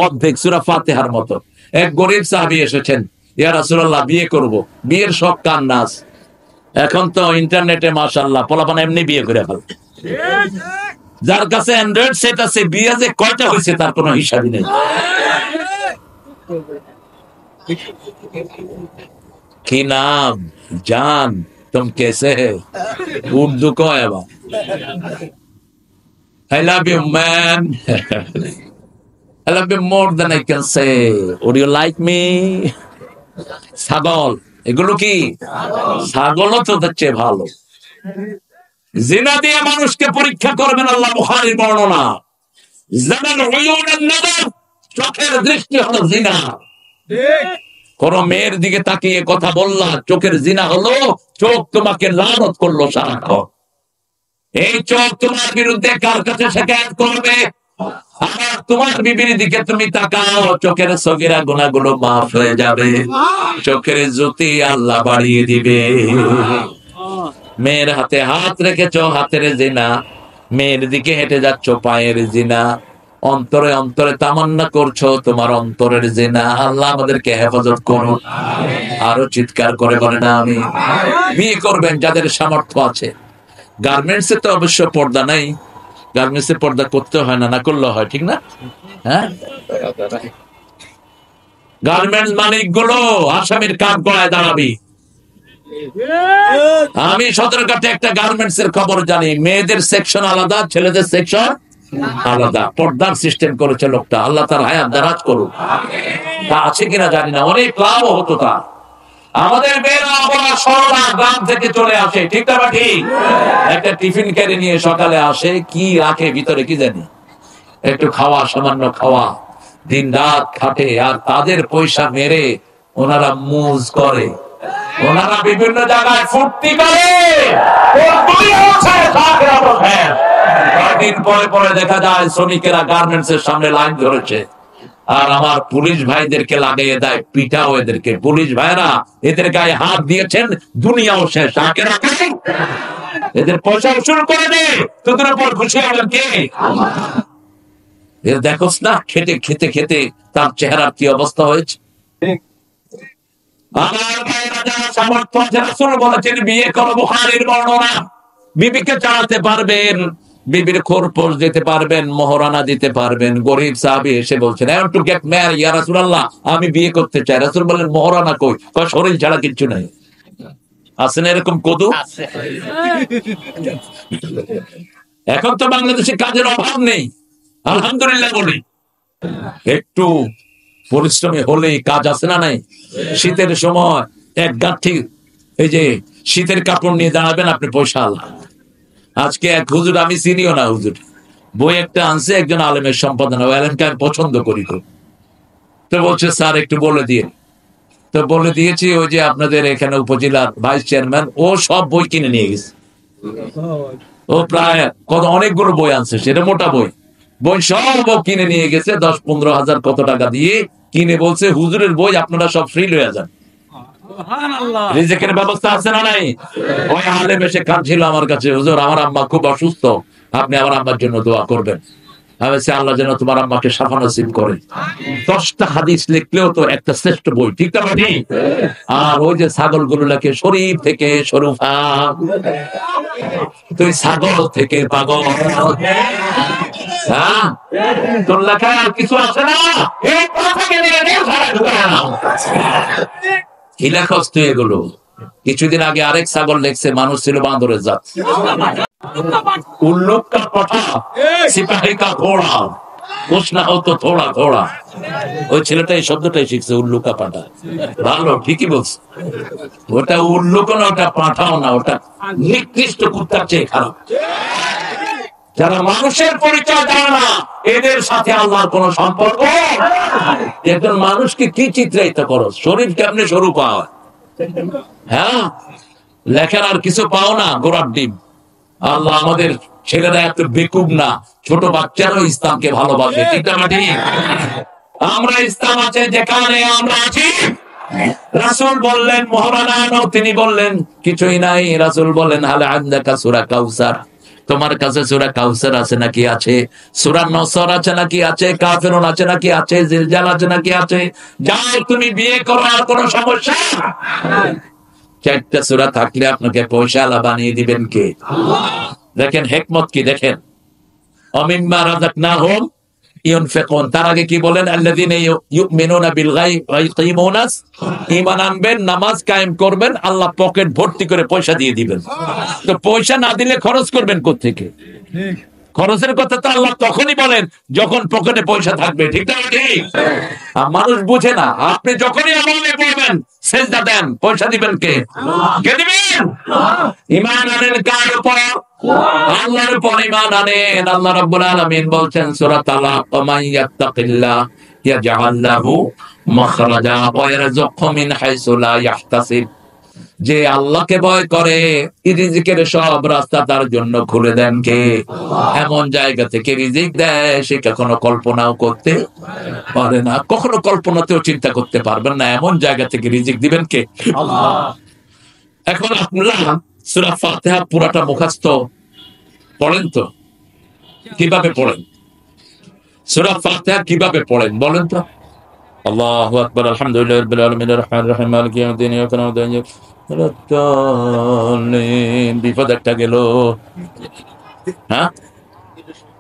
অর্ধেক, সূরা ফাতিহার মতো। এক গরীব সাহাবী এসেছেন, ইয়া রাসূলুল্লাহ বিয়ে করব। বিয়ের শখ কার নাস? এখন তো ইন্টারনেটে মাশাআল্লাহ পোলাপান এমনি বিয়ে করে ফেলে। যার কাছে অ্যান্ড্রয়েড সেট আছে, বিয়ে যে কয়টা হয়েছে তার কোনো হিসাবই নেই। কি নাম জান, तुम कैसे है? उर्दू को है बा। I love you man. I love you more than I can say. Would you like me? ছাগল, এগুলো কি ছাগলও তো হচ্ছে ভালো। জিনা দিয়ে মানুষকে পরীক্ষা করবেন আল্লাহ, বুখারীর বর্ণনা। জানাল উয়ুনান নাদার, চোখের দৃষ্টি হলো জিনা। কোন মেয়ের দিকে তাকিয়ে কথা বললা, চোখের জিনা হলো, চোখ তোমাকে লানত করলো সারাক্ষণ। এই চোখ তোমার বিরুদ্ধে কার কাছে শিকায়ত করবে? আর তোমার বিবির দিকে তুমি তাকাও, চোখের সগীরা গুনাহগুলো মাফ হয়ে যাবে, চোখের জ্যোতি আল্লাহ বাড়িয়ে দিবে। মেয়ের হাতে হাত রেখেছ, হাতের জিনা। মেয়ের দিকে হেঁটে যাচ্ছ, পায়ের জিনা। অন্তরে অন্তরে তামান্না করছো, তোমার অন্তরের জিনা। আল্লাহ আমাদেরকে হেফাজত করুন। আরো চিৎকার করে বলেন আমি। বিয়ে করবেন যাদের সামর্থ্য আছে। গার্মেন্টস এ তো অবশ্য পর্দা নাই, গার্মেন্টস এ পর্দা করতে হয় না, না করলে হয়, ঠিক না? হ্যাঁ, গার্মেন্টস মালিক গুলো আসামির কাঠ গড়ায় দাঁড়াবি। আমি সদরঘাটে একটা গার্মেন্টস এর খবর জানি, মেয়েদের সেকশন আলাদা, ছেলেদের সেকশন আলাদা। পর্দার সিস্টেম করেছে লোকটা, আল্লাহ তার হায়াত দারাজ করুন। তা আছে কিনা জানি না, অনেক লাভ হতো তা। আমাদের মেয়েরা আমরা সরলা গ্রাম থেকে চলে আসে, ঠিক না ঠিক? একটা টিফিন ক্যারি নিয়ে সকালে আসে, কি রাখে ভিতরে কি জানি, একটু খাওয়া, সামান্য খাওয়া। দিন রাত খাটে, আর তাদের পয়সা মেরে ওনারা মুজ করে, ওনারা বিভিন্ন জায়গায় ফুর্তি করে। কয়েকদিন পরে পরে দেখা যায় শ্রমিকেরা গার্মেন্টস এর সামনে লাইন ধরেছে, আর আমার পুলিশ ভাইদেরকে লাগিয়ে দেয় পিটাও এদেরকে। পুলিশ ভাইরা এদের গায়ে হাত দিয়েছেন, দুনিয়াও শেষ, এদের পয়সা উসুল করে দে, তোদের উপর খুশি হলেন কে? দেখোস না, খেতে খেতে খেতে তার চেহারার কি অবস্থা হয়েছে। আমার ভাইরা যারা সামর্থ্য আছে, রাসূল বলেছেন বিয়ে করো, বুখারীর বর্ণনা। বিবিকে চালাতে পারবেন, বিবির খোরপোশ দিতে পারবেন, মোহরানা দিতে পারবেন। গরিব সাহাবী এসে বলছেন, I want to get married ইয়া রাসূলুল্লাহ, আমি বিয়ে করতে চাই। রাসূল বলেন, মোহরানা কই? কয় শরীর ছাড়া কিচ্ছু নাই। আছেন এরকম কদু? এখন তো বাংলাদেশে কাজের অভাব নেই, আলহামদুলিল্লাহ বলি। একটু পরিশ্রমী হলেই কাজ আছে না নাই? শীতের সময় এক গাঁঠি এই যে শীতের কাপড় নিয়ে দাঁড়াবেন আপনি, পয়সা আল্লাহ। আজকে এক হুজুর, আমি চিনিও না হুজুর, বই একটা আনছে, একজন আলেমের সম্পাদনা, ওই আলেমকে আমি পছন্দ করি খুব। তো বলছে স্যার একটু বলে দিয়ে। তো বলে দিয়েছি, ওই যে আপনাদের এখানে উপজেলার ভাইস চেয়ারম্যান, ও সব বই কিনে নিয়ে গেছে। ও প্রায় অনেকগুলো বই আনছে, সেটা মোটা বই, বই সব ও কিনে নিয়ে গেছে 10-15 হাজার কত টাকা দিয়ে কিনে। বলছে হুজুরের বই আপনারা সব ফ্রি লয়ে যান, রিজিকের ব্যবস্থা আছে না নাই? ওই আলেম এসে কাঁদছিল আমার কাছে, হুজুর আমার আম্মা খুব অসুস্থ, আপনি আমার আম্মার জন্য দোয়া করবেন। আমি বলছি আল্লাহ যেন তোমার আম্মাকে শাফা নসিব করে। 10টা হাদিস লিখলেও তো একটা শ্রেষ্ঠ বই, ঠিক না ঠিক? আর ওই যে ছাগল গুলো লেখে, শরীফ থেকে শরুফা, তুই ছাগল থেকে পাগল। হ্যাঁ, তোর লেখা আর কিছু আছে না? কি লেখস তুই এগুলো? কিছুদিন আগে আরেক ছাগল লেখছে, মানুষ ছিল বাঁদরের জাত। উল্লুক কা পাঠা, সিপাহী কা ঘোড়া, কুছ না হো তো থোড়া থোড়া। ওই ছেলেটা এই শব্দটাই শিখছে, উল্লুকা পাঠা। ভালো, ঠিকই বলছে। ওটা উল্লুক না, ওটা পাঠাও না, ওটা নিকৃষ্ট কুত্তার চেয়ে খারাপ। যারা মানুষের পরিচয় দেয় না, এদের সাথে আল্লাহর কোন সম্পর্ক। একজন মানুষকে কি চিত্রায়িত করো? শরীফ কেমনে সরু পাওয়া? হ্যাঁ, লেখার আর কিছু পাও না, গোড়ার ডিম। আল্লাহ আমাদের ছেলেরা এত বেকুব না, ছোট বাচ্চারাও ইসলামকে ভালোবাসে, ঠিক না ঠিক? আমরা ইসলাম আছে যেখানে আমরা আছি। রাসূল বললেন মোহরানা আনো, তিনি বললেন কিছুই নাই। রাসূল বলেন হাল আনদাকা সূরা কাউসার, তোমার কাছে সূরা কাউসার আছে নাকি? আছে। সূরা নসর আছে নাকি? আছে। কাফিরুন আছে নাকি? আছে। জিলজাল আছে নাকি? আছে। যাও তুমি বিয়ে করো, আর কোনো সমস্যা? 4টা সূরা থাকলে আপনাকে পয়সাওয়ালা বানিয়ে দিবেন কে? আল্লাহ। দেখেন হেকমত কি, দেখেন অমিম্মা রাযাকনাহুম ইউনফিকুন। তার আগে কি বলেন? আল্লাযীনা ইউমিনুনা বিল গায়ব ওয়া ইউকিমুনাস, ঈমান আনবেন, নামাজ কায়েম করবেন, আল্লাহ পকেট ভর্তি করে পয়সা দিয়ে দিবেন। তো পয়সা না দিলে খরচ করবেন কোত্থেকে? খরচের কথা তো আল্লাহ তখনই বলেন যখন পকেটে পয়সা থাকবে, ঠিক না? ঠিক। মানুষ বুঝে না। আপনি যখনই আল্লাহকে বলবেন সেজদা দেন, পয়সা দিবেন কে? কে দিবেন? ঈমান আনেন কার উপর? আল্লাহর উপর ঈমান আনেন। আল্লাহ রাব্বুল আলামিন বলছেন সূরা তালাক, ওয়া মান ইয়াত্তাকিল্লাহ ইয়াজআল লাহু মাখরাজা ওয়া ইয়ারযুকহু মিন হাইসু লা ইয়াহতাসিব। যে আল্লাহকে ভয় করে, রিজিকের সব রাস্তা তার জন্য খুলে দেন কে? এমন জায়গা থেকে রিজিক দেয় সে কখনো কল্পনাও করতে পারে না, কখনো কল্পনাতেও চিন্তা করতে পারবেন না। এমন জায়গা থেকে রিজিক দিবেন কে? আল্লাহ। এখন আপনারা সূরা ফাতিহা পুরাটা মুখস্থ পড়েন তো? কিভাবে পড়েন সূরা ফাতিহা? কিভাবে পড়েন বলেন তো? আল্লাহু আকবার, আলহামদুলিল্লাহি রাব্বিল আলামিন, আর রহমানির রহিম, মালিকি ইয়াউমিদ্দিন, ইয়াকা না'বুদু ওয়া ইয়াকা নাস্তাইন। বিপদ একটা গেল। হ্যাঁ,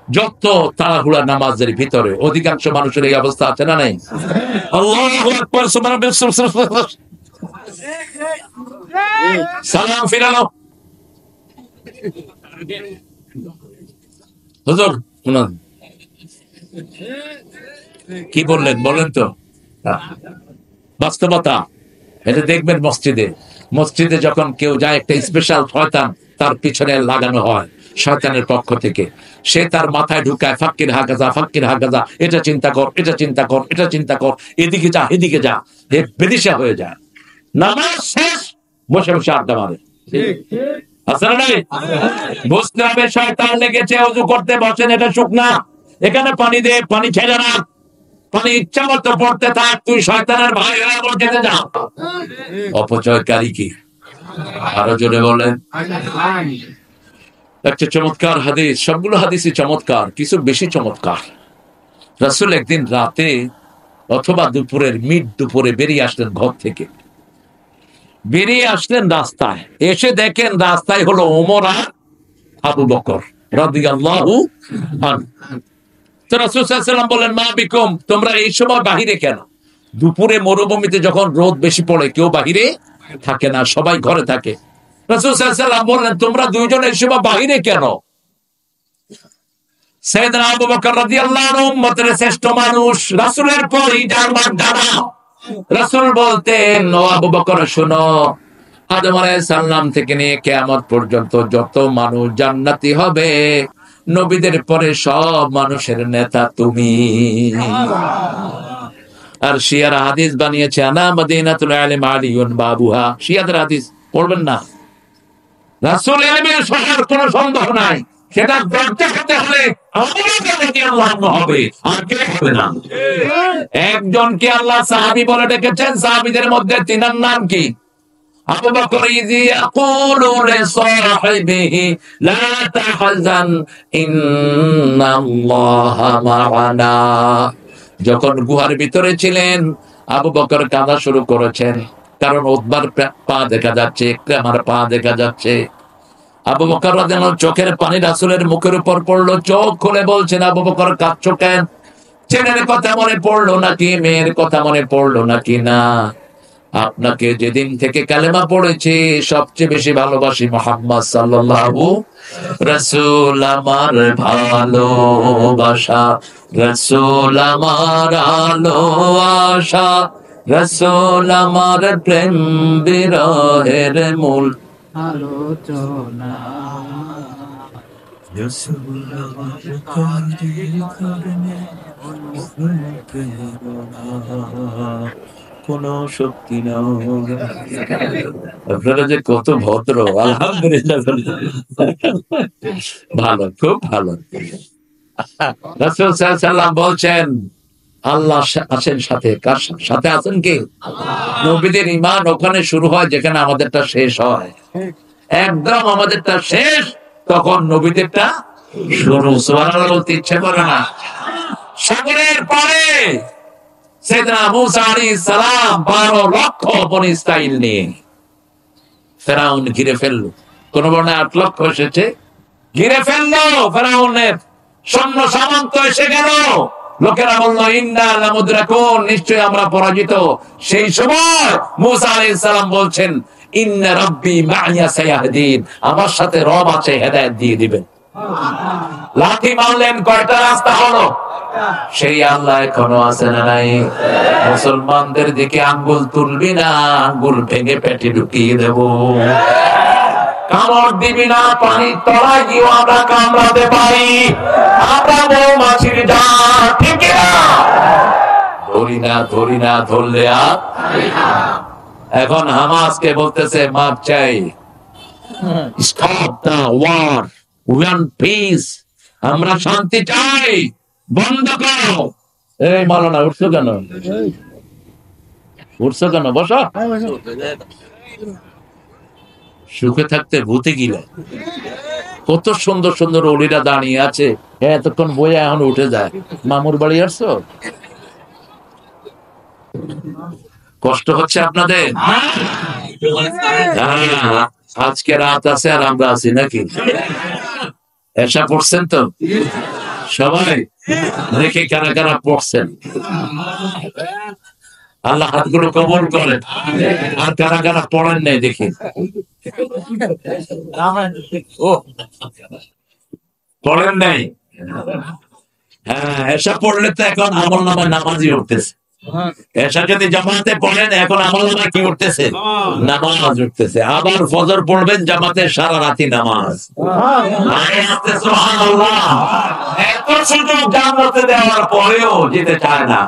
যত তাড়াহুড়া নামাজের ভিতরে অধিকাংশ মানুষের এই অবস্থা আছে না নাই? আল্লাহু আকবার, সুবহানাল্লাহ, সালাম ফিরানো। হুজুর শুনুন, কি বললেন বলেন তো? বাস্তবতা এটা দেখবেন মসজিদে। মসজিদে যখন কেউ যায়, একটা স্পেশাল শয়তান তার পিছনে লাগানো হয় শয়তানের পক্ষ থেকে। সে তার মাথায় ঢুকায় ফাক্কির হাকাজা, ফাক্কির হাকাজা, এটা চিন্তা কর, এটা চিন্তা কর, এটা চিন্তা কর, এদিকে যা, এদিকে যা। এ বেদিশা হয়ে যায়। নামাজ শেষ, বসে বসে আড্ডা মারে। আসলে নাই বুঝতে হবে শয়তান লেগেছে। ওযু করতে বসেন, এটা শুকনা, এখানে পানি দে, পানি ছেড়ে না, পানি ইচ্ছা মতো পড়তে থাক, তুই শয়তানের ভাই হয়ে মসজিদে যা। অপচয়কারী কি? আরো জোরে বলেন। একটা চমৎকার হাদিস, সবগুলো হাদিসই চমৎকার, কিছু বেশি চমৎকার। রাসূল একদিন রাতে অথবা দুপুরের মিড দুপুরে বেরিয়ে আসলেন ঘর থেকে। বেরিয়ে আসলেন রাস্তায়, এসে দেখেন রাস্তায় হলো ওমর আর আবু বকর রাদিয়াল্লাহু আনহু। তো রাসূল সাল্লাল্লাহু আলাইহি ওয়াসাল্লাম বলেন, মা বিকুম, তোমরা এই সময় বাহিরে কেন? দুপুরে মরুভূমিতে যখন রোদ বেশি পড়ে কেউ বাহিরে থাকে না, সবাই ঘরে থাকে। রাসূল সাল্লাল্লাহু আলাইহি ওয়াসাল্লাম বললেন, তোমরা দুইজন এই সময় বাহিরে কেন? সাইয়েদনা আবু বকর রাদিয়াল্লাহু আনহু উম্মতের শ্রেষ্ঠ মানুষ, রাসূলের পরই যার মর্যাদা। রাসূল বলতেন, ও আবু বকর শোনো, আদম আলাইহিস সালাম থেকে নিয়ে কিয়ামত পর্যন্ত যত মানুষ জান্নাতি হবে, নবীদের পরে সব মানুষের নেতা তুমি। আর শিয়ারা হাদিস বানিয়েছে, আনা মদিনাতুল ইলম আলিয়ুন বাবুহা। শিয়াদের হাদিস পড়বেন না। রাসূল ইলমের শহর, কোনো সন্দেহ নাই। সেটা দরজা খেতে হলে আবু বকর রাদিয়াল্লাহু আনহু হবে, আর কে হবে না? একজনকে আল্লাহ সাহাবী বলে ডেকেছেন, সাহাবীদের মধ্যে তিনার নাম কি? আবু বকর ইযি ইয়াকুলু লিসাহিবিহি লা তাহজান ইন্নাল্লাহা মা'ানা। যখন গুহার ভিতরে ছিলেন, আবু বকর কাঁদা শুরু করেছেন, কারণ উতবার পা দেখা যাচ্ছে, ইকরামার পা দেখা যাচ্ছে। আবু বকর রাদিয়াল্লাহু আনহু চোখের পানি রাসূলের মুখের উপর পড়লো। চোখ খুলে বলছেন, আবু বকর কাঁদছো কেন? ছেলের কথা মনে পড়লো নাকি, মেয়ের কথা মনে পড়লো নাকি? না, আপনাকে যেদিন থেকে কালেমা পড়েছি সবচেয়ে বেশি ভালোবাসি মুহাম্মদ সাল্লাল্লাহু। রাসূল আমার ভালোবাসা, রাসূল আমার আলো আশা, রাসূল আমার প্রেম বিরহের মূল আলোচনা। রাসূল আমার কাজের কারণে কোন শক্তি না। আপনারা যে কত ভদ্র, আলহামদুলিল্লাহ, ভালো, খুব ভালো। রাসূল সাল্লাল্লাহু আলাইহি ওয়াসাল্লাম বলছেন, আল্লাহ আছেন সাথে। কার সাথে আছেন? কি? নবীদের ঈমান ওখানে শুরু হয় যেখানে আমাদেরটা শেষ হয়। একদম আমাদেরটা শেষ, তখন নবীদেরটা শুরু। সুবহানাল্লাহ বলতে ইচ্ছে করে না। সাগরের পারে সাইয়েদনা মুসা আলাইহিস সালাম 12 লক্ষ বনী ইসরাইল নিয়ে ফেরাউন ঘিরে ফেললো। কোন বর্ণায় 8 লক্ষ এসেছে, ঘিরে ফেললো ফেরাউনের সৈন্য সামন্ত এসে গেল, লোকেরা বলল ইন্না লামুদরাকুন, নিশ্চয়ই আমরা পরাজিত। সেই সময় মুসা আলাইহিস সালাম বলছেন ইন্না রাব্বি মা'ইয়া সায়াহদিন, আমার সাথে রব আছে, হেদায়েত দিয়ে দিবেন। লাঠি মারলেন, কয়টা রাস্তা হলো? সেই আল্লাহ এখনো আছে না নাই? মুসলমানদের দিকে আঙ্গুল তুলবি না, আঙ্গুল ভেঙে পেটে ঢুকিয়ে দেব। কামড় দিবি না, পানির তলায় গিয়ে আমরা কামড়াতে পারি, আমরা মৌমাছির জাত, ঠিক না? ধরি না, ধরলে আর। এখন হামাসকে বলতেছে মাপ চাই, stop the war, we want peace, আমরা শান্তি চাই, বন্ধ করো। এই মাওলানা উঠছো কেন? বসো। সুখে থাকতে ভূতে গিলে। কত সুন্দর সুন্দর অলিরা দাঁড়িয়ে আছে, এতক্ষণ বইয়া এখন উঠে যায়। মামুর বাড়ি আসছো? কষ্ট হচ্ছে আপনাদের? আজকে রাত আছে আর আমরা আছি নাকি? এসা পড়ছেন তো সবাই? দেখে কারা কারা পড়ছেন। আল্লাহ হাতগুলো কবুল করেন। আর কারা কারা পড়েন নাই দেখি। পড়েন নাই? হ্যাঁ, এসা পড়লে তো এখন আমল নামায় নামাজি উঠতেছে। এসা যদি জামাতে পড়েন, এখন আমল নামায় কি উঠতেছে? নামাজ উঠতেছে। আবার ফজর পড়বেন জামাতে, সারা রাতি নামাজ। এত সুযোগ জান্নাতে দেওয়ার পরেও যেতে চায় না।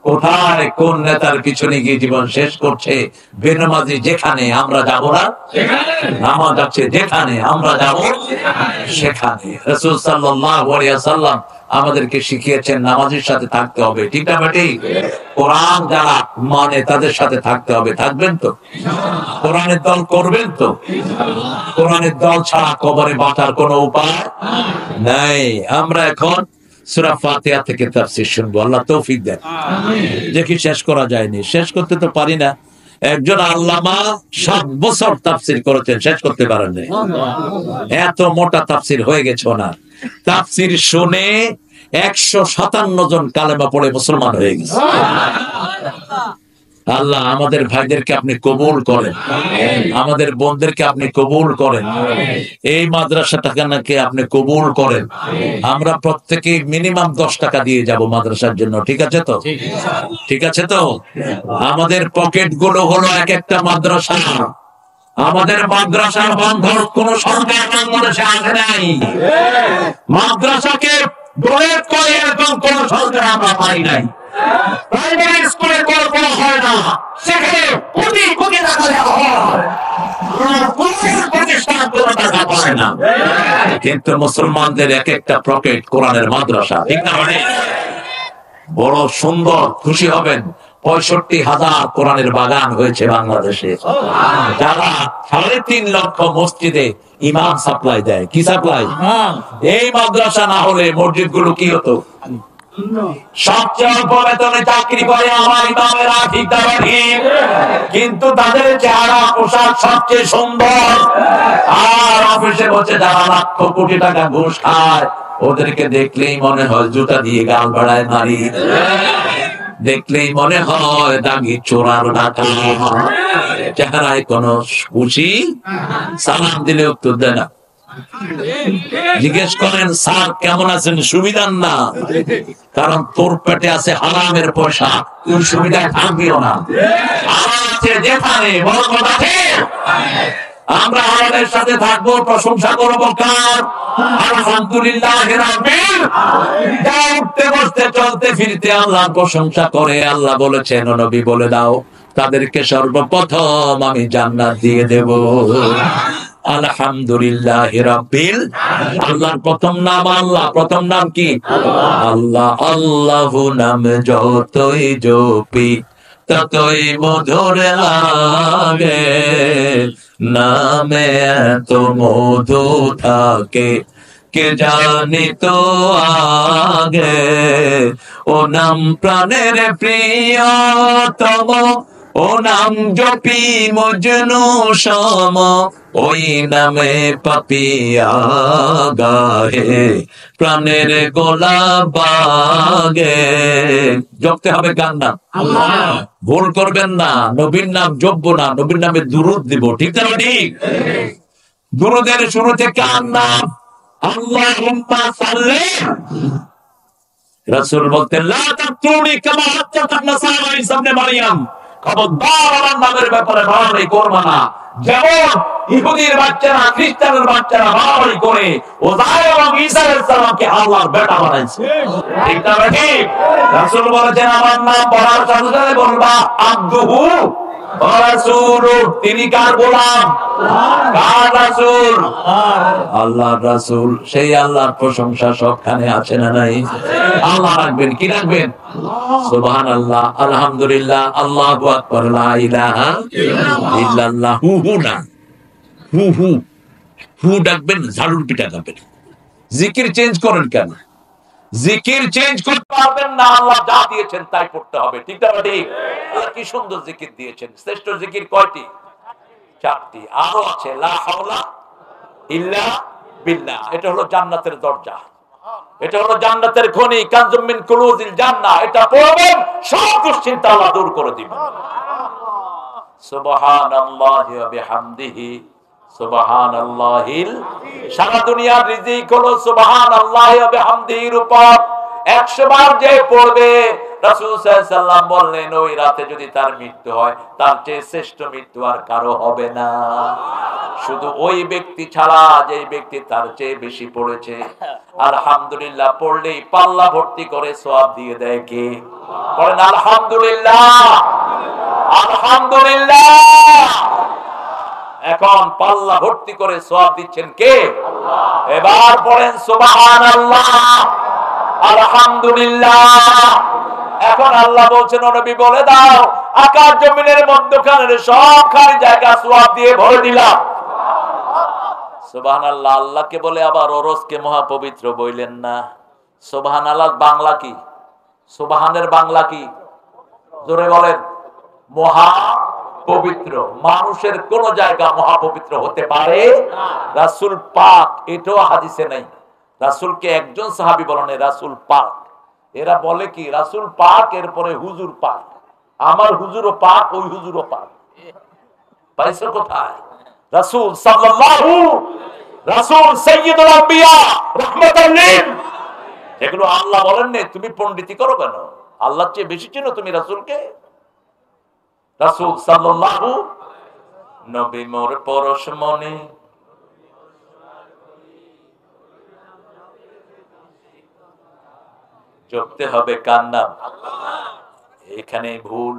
কোথায় কোন নেতার পিছনে গিয়ে জীবন শেষ করছে? বেনামাজি যেখানে আমরা যাব না, নামাজ আছে যেখানে আমরা যাব সেখানে। রাসূল সাল্লাল্লাহু আলাইহি ওয়াসাল্লাম আমাদেরকে শিখিয়েছেন নামাজের সাথে থাকতে হবে, ঠিক না বেটি? কোরআন যারা মানে তাদের সাথে থাকতে হবে। থাকবেন তো? কোরআনের দল করবেন তো? কোরআনের দল ছাড়া কবরে বাঁচার কোনো উপায় নাই। আমরা এখন সূরা ফাতিহা থেকে তাফসীর শুনবো, আল্লাহ তৌফিক দেন। দেখি শেষ করা যায়নি, শেষ করতে তো পারি না। একজন আল্লামা 7 বছর তাফসীর করেছেন, শেষ করতে পারেন নাই। এত মোটা তাফসীর হয়ে গেছে ওনার। তাফসীর শুনে 157 জন কালেমা পড়ে মুসলমান হয়ে গেছে। আল্লাহ আমাদের ভাইদেরকে আপনি কবুল করেন, আমাদের বোনদেরকে আপনি কবুল করেন, এই মাদ্রাসাটাকে আপনি কবুল করেন। আমরা প্রত্যেকে মিনিমাম 10 টাকা দিয়ে যাব মাদ্রাসার জন্য, ঠিক আছে তো? ঠিক আছে তো? আমাদের পকেট গুলো হলো এক একটা মাদ্রাসা। আমাদের মাদ্রাসার বন্ধন কোন সরকার বাংলাদেশে আসে নাই। মাদ্রাসাকে ডোনেট করে এরকম কোন সরকার আমরা পাই নাই। প্রাইমারি স্কুলে কোনো হয় না, সেখানে কোটি কোটি টাকা দেওয়া হয়, প্রতিষ্ঠান কোনো টাকা পায় না। কিন্তু মুসলমানদের এক একটা পকেট কোরআনের মাদ্রাসা, ঠিক না? মানে বড় সুন্দর, খুশি হবেন। 65,000 কোরআনের বাগান হয়েছে বাংলাদেশে, যারা 3.5 লক্ষ মসজিদে ইমাম সাপ্লাই দেয়। কি সাপ্লাই? এই মাদ্রাসা না হলে মসজিদ গুলো কি হতো? সবচেয়ে অল্প বেতনে চাকরি করে আমার ইমামেরা, ঠিক না? কিন্তু তাদের চেহারা পোশাক সবচেয়ে সুন্দর। আর অফিসে বসে যারা লাখ কোটি টাকা ঘুষ খায়, ওদেরকে দেখলেই মনে হয় জুতা দিয়ে গাল বাড়ায় মারি, দেখলেই মনে হয় দাগি চোরার ডাকা। চেহারায় কোন খুশি, সালাম দিলে উত্তর দেয় না। জিজ্ঞেস করেন স্যার কেমন আছেন, সুবিধার না, কারণ তোর পেটে আছে হারামের পয়সা, তুই সুবিধায় থাকবিও না। আছে যেখানে বড় কথা, আমরা আমাদের সাথে থাকবো, প্রশংসা করবো কার? আলহামদুলিল্লাহ রাব্বিল আলামিন। উঠতে বসতে চলতে ফিরতে আল্লাহ প্রশংসা করে। আল্লাহ বলেছেন, নবী বলে দাও তাদেরকে সর্বপ্রথম আমি জান্নাত দিয়ে দেব। আলহামদুলিল্লাহ রাব্বিল আলামিন। আল্লাহর প্রথম নাম আল্লাহ। প্রথম নাম কি? আল্লাহ। আল্লাহু নাম যতই জপি ততই মধুর লাগে, নামে এত মধু থাকে কে জানি তো আগে। ও নাম প্রাণের প্রিয়তম, ও ও নাম জপি মজনু সম, ওই নামে পাপিয়া গাহে, প্রাণের গোলা বাগে। জপতে হবে কার নাম? ভুল করবেন না, নবীর নাম জপবো না, নবীর নামে দুরূদ দিব। ঠিক না? ঠিক। দুরূদের শুরুতে কার নাম? আল্লাহুম্মা সাল্লি। রাসূল বলতেন, লা তাকতুনি কামা হাত্তাতান নাসারা ঈসা ইবনে মারইয়াম, খবরদার আমার নামের ব্যাপারে বাড়াবাড়ি করবে না, যেমন ইহুদির বাচ্চারা খ্রিস্টানের বাচ্চারা বাড়াবাড়ি করে ওযায়ের এবং ঈসা আলাইহিস সালামকে আল্লাহর বেটা বানাইছে। ঠিক না ঠিক? রাসূল বলেছেন, আমার নাম বলার সাথে সাথে বলবা আব্দুহু ওয়া রাসূলু। তিনি কার গোলাম? কার রাসূল? আল্লাহর রাসূল। সেই আল্লাহর প্রশংসা সবখানে আছে না নাই? আল্লাহ রাখবেন, কি রাখবেন? সুবহানাল্লাহ, আলহামদুলিল্লাহ, আল্লাহু আকবার, লা ইলাহা ইল্লাল্লাহ। হু হু না, হু হু হু ডাকবেন, ঝাড়ুর পিটা খাবেন। জিকির চেঞ্জ করেন কেন? জিকির চেঞ্জ করতে পারবেন না, আল্লাহ যা দিয়েছেন তাই পড়তে হবে। ঠিক না ঠিক? আল্লাহ কি সুন্দর জিকির দিয়েছেন। শ্রেষ্ঠ জিকির কয়টি? 4টি। আরো আছে, লা হাওলা ইল্লা বিল্লাহ। এটা হলো জান্নাতের দরজা, এটা হলো জান্নাতের খনি, কানজুম মিন কুনুজিল জান্নাহ। এটা পড়বেন, সব দুশ্চিন্তা আল্লাহ দূর করে দিবেন। সুবহানাল্লাহি ওয়া বিহামদিহি সুবহানাল্লাহিল। সারা দুনিয়ার রিজিক হলো সুবহানাল্লাহি ওয়া বিহামদিহির উপর। 100 বার যে পড়বে, রাসূল সাল্লাল্লাহু আলাইহি ওয়াসাল্লাম বললেন, ওই রাতে যদি তার মৃত্যু হয়, তার চেয়ে শ্রেষ্ঠ মৃত্যু আর কারো হবে না, শুধু ওই ব্যক্তি ছাড়া যে ব্যক্তি তার চেয়ে বেশি পড়েছে। আলহামদুলিল্লাহ পড়লেই পাল্লা ভর্তি করে সওয়াব দিয়ে দেয় কে? পড়েন আলহামদুলিল্লাহ, আলহামদুলিল্লাহ। এখন পাল্লা ভর্তি করে সওয়াব দিচ্ছেন কে? এবার পড়েন সুবহানাল্লাহ, আলহামদুলিল্লাহ। এখন আল্লাহ বলছেন, ও নবী বলে দাও, আকাশ জমিনের মধ্যখানের সবখানি জায়গা সওয়াব দিয়ে ভরে দিলাম। সুবহানাল্লাহ। আল্লাহকে বলে আবার ওরসকে মহাপবিত্র বইলেন না। সুবহানাল্লাহ বাংলা কি? সুবহানের বাংলা কি? জোরে বলেন। মহা পবিত্র। মানুষের কোন জায়গা মহাপবিত্র হতে পারে? রাসূল পাক, এটাও হাদিসে নাই। রাসূলকে একজন সাহাবী বলেন রাসূল পাক। এরা বলে কি রাসূল পাক, এরপরে হুজুর পাক। আমার হুজুরও পাক, ওই হুজুরও পাক। পাইছো কোথায়? রাসূল সাল্লাল্লাহু, রাসূল সাইয়্যিদুল আম্বিয়া রাহমাতাল লিল। এগুলো আল্লাহ বলেন না, তুমি পণ্ডিতি করো কেন? আল্লাহর চেয়ে বেশি চিনো তুমি রাসূলকে? রাসূল সাল্লাল্লাহু। নবী মোর পরশমণি, জপতে হবে কার নাম? এখানে ভুল।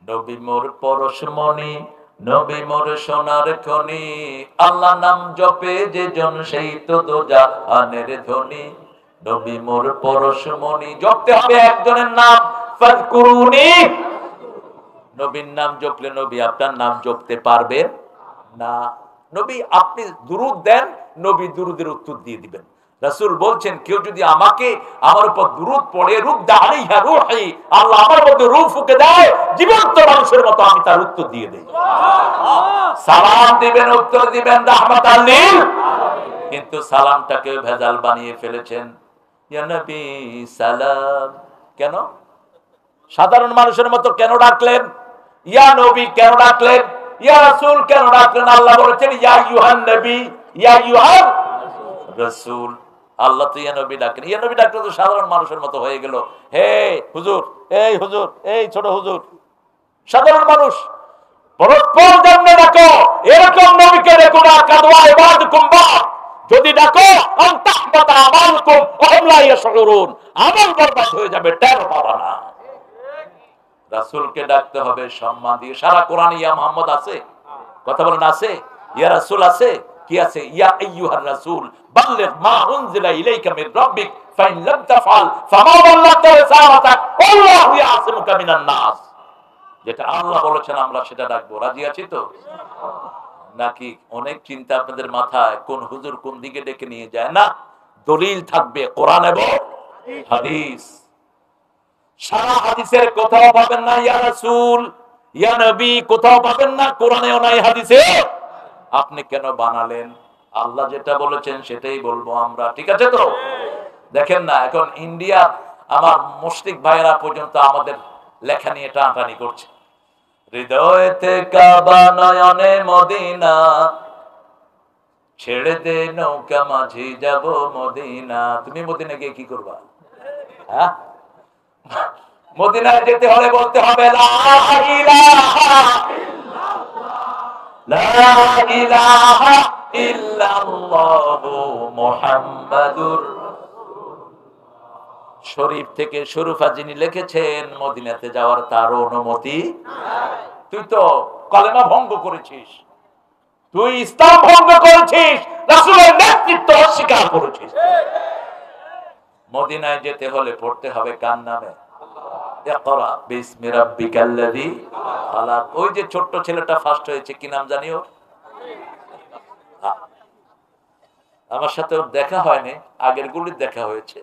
নবী মোর পরশমণি, নবী মোর সোনার খনি, আল্লাহ নাম জপে যে জন সেই তো দোজাহানের ধনী। নবী মোর পরশমণি, জপতে হবে একজনের নাম, ফাযকুরুনি। নবীর নাম জপলে নবী আপনার নাম জপতে পারবেন না। নবী আপনি দুরূদ দেন, নবী দুরূদের উত্তর দিয়ে দিবেন। রাসূল বলছেন, কেউ যদি আমাকে আমার উপর দুরূদ পড়ে, রুদ্দা আলাইহা রূহি, আল্লাহ আমার মধ্যে রূহ ফুঁকে দেয়, জীবন্ত মানুষের মতো আমি তার উত্তর দিয়ে দেই। সালাম দিবেন, উত্তর দিবেন রাহমাতাল লিল। কিন্তু সালামটাকে ভেজাল বানিয়ে ফেলেছেন। ইয়া নবী সালাম। কেন? সাধারণ মানুষের মতো কেন ডাকলেন? ইয়া নবী কেন ডাকলেন? ইয়া রাসূল কেন ডাকলেন? আল্লাহ বলেছেন ইয়া আইয়ুহান নবী, ইয়া আইয়ুহার রাসূল। আল্লাহ তো ইয়া নবী ডাকেন। ইয়া নবী ডাকলে তো সাধারণ মানুষের মতো হয়ে গেল। হে হুজুর, এই হুজুর, এই ছোট হুজুর। সাধারণ মানুষ। পরস্পর জন্য ডাকো, এরকম নবীকে দেখো না। কাদওয়া ইবাদুকুম বা, যদি ডাকো আনতাহবাতা আমালুকুম ওয়া হুম লা ইয়াশউরুন, আমল বরবাদ হয়ে যাবে, টের পাবা না। রাসূলকে ডাকতে হবে সম্মান দিয়ে। সারা কোরআনে ইয়া মুহাম্মদ আছে, কথা বলেন আছে? ইয়া রাসূল আছে? কি আছে? ইয়া আইয়ুহার রাসূল বাল্লিগ মা উনজিলা ইলাইকা মির রাব্বিক ফাইন লাম তাফআল ফামা বাল্লাগতা রিসালাতাক আল্লাহু ইয়াসিমুকা মিনান নাস। যেটা আল্লাহ বলেছেন আমরা সেটা ডাকবো। রাজি আছি তো? নাকি অনেক চিন্তা আপনাদের মাথায়, কোন হুজুর কোন দিকে ডেকে নিয়ে যায়? না, দলিল থাকবে কোরআন এবং হাদিস। সারা হাদিসের কোথাও পাবেন না ইয়া রাসূল, ইয়া নবী কোথাও পাবেন না, কোরআনেও নাই, হাদিসে আপনি কেন বানালেন? আল্লাহ যেটা বলেছেন সেটাই বলবো আমরা, ঠিক আছে তো? দেখেন না, এখন ইন্ডিয়া আমার মুশরিক ভাইয়েরা পর্যন্ত আমাদের লেখা নিয়ে টানাটানি করছে। হৃদয়েতে কাবা নয়নে মদিনা, ছেড়ে দে নৌকা মাঝি যাব মদিনা। তুমি মদিনা গিয়ে কি করবা? হ্যাঁ, মদিনায় যেতে হলে বলতে হবে লা ইলাহা লা ইলাহা ইল্লাল্লাহু মুহাম্মাদুর। শরীফ থেকে শরুফা যিনি লিখেছেন, মদিনাতে যাওয়ার তার অনুমতি নাই। তুই তো কলেমা ভঙ্গ করেছিস, তুই ইসলাম ভঙ্গ করেছিস, রাসূলের নেতৃত্ব অস্বীকার করেছিস। মদিনায় যেতে হলে পড়তে হবে কার নামে? ইকরা বিসমি রাব্বিকাল্লাযী খালাক। ওই যে ছোট্ট ছেলেটা ফার্স্ট হয়েছে, কি নাম জানিও? আমার সাথে ওর দেখা হয়নি, আগের গুলির দেখা হয়েছে।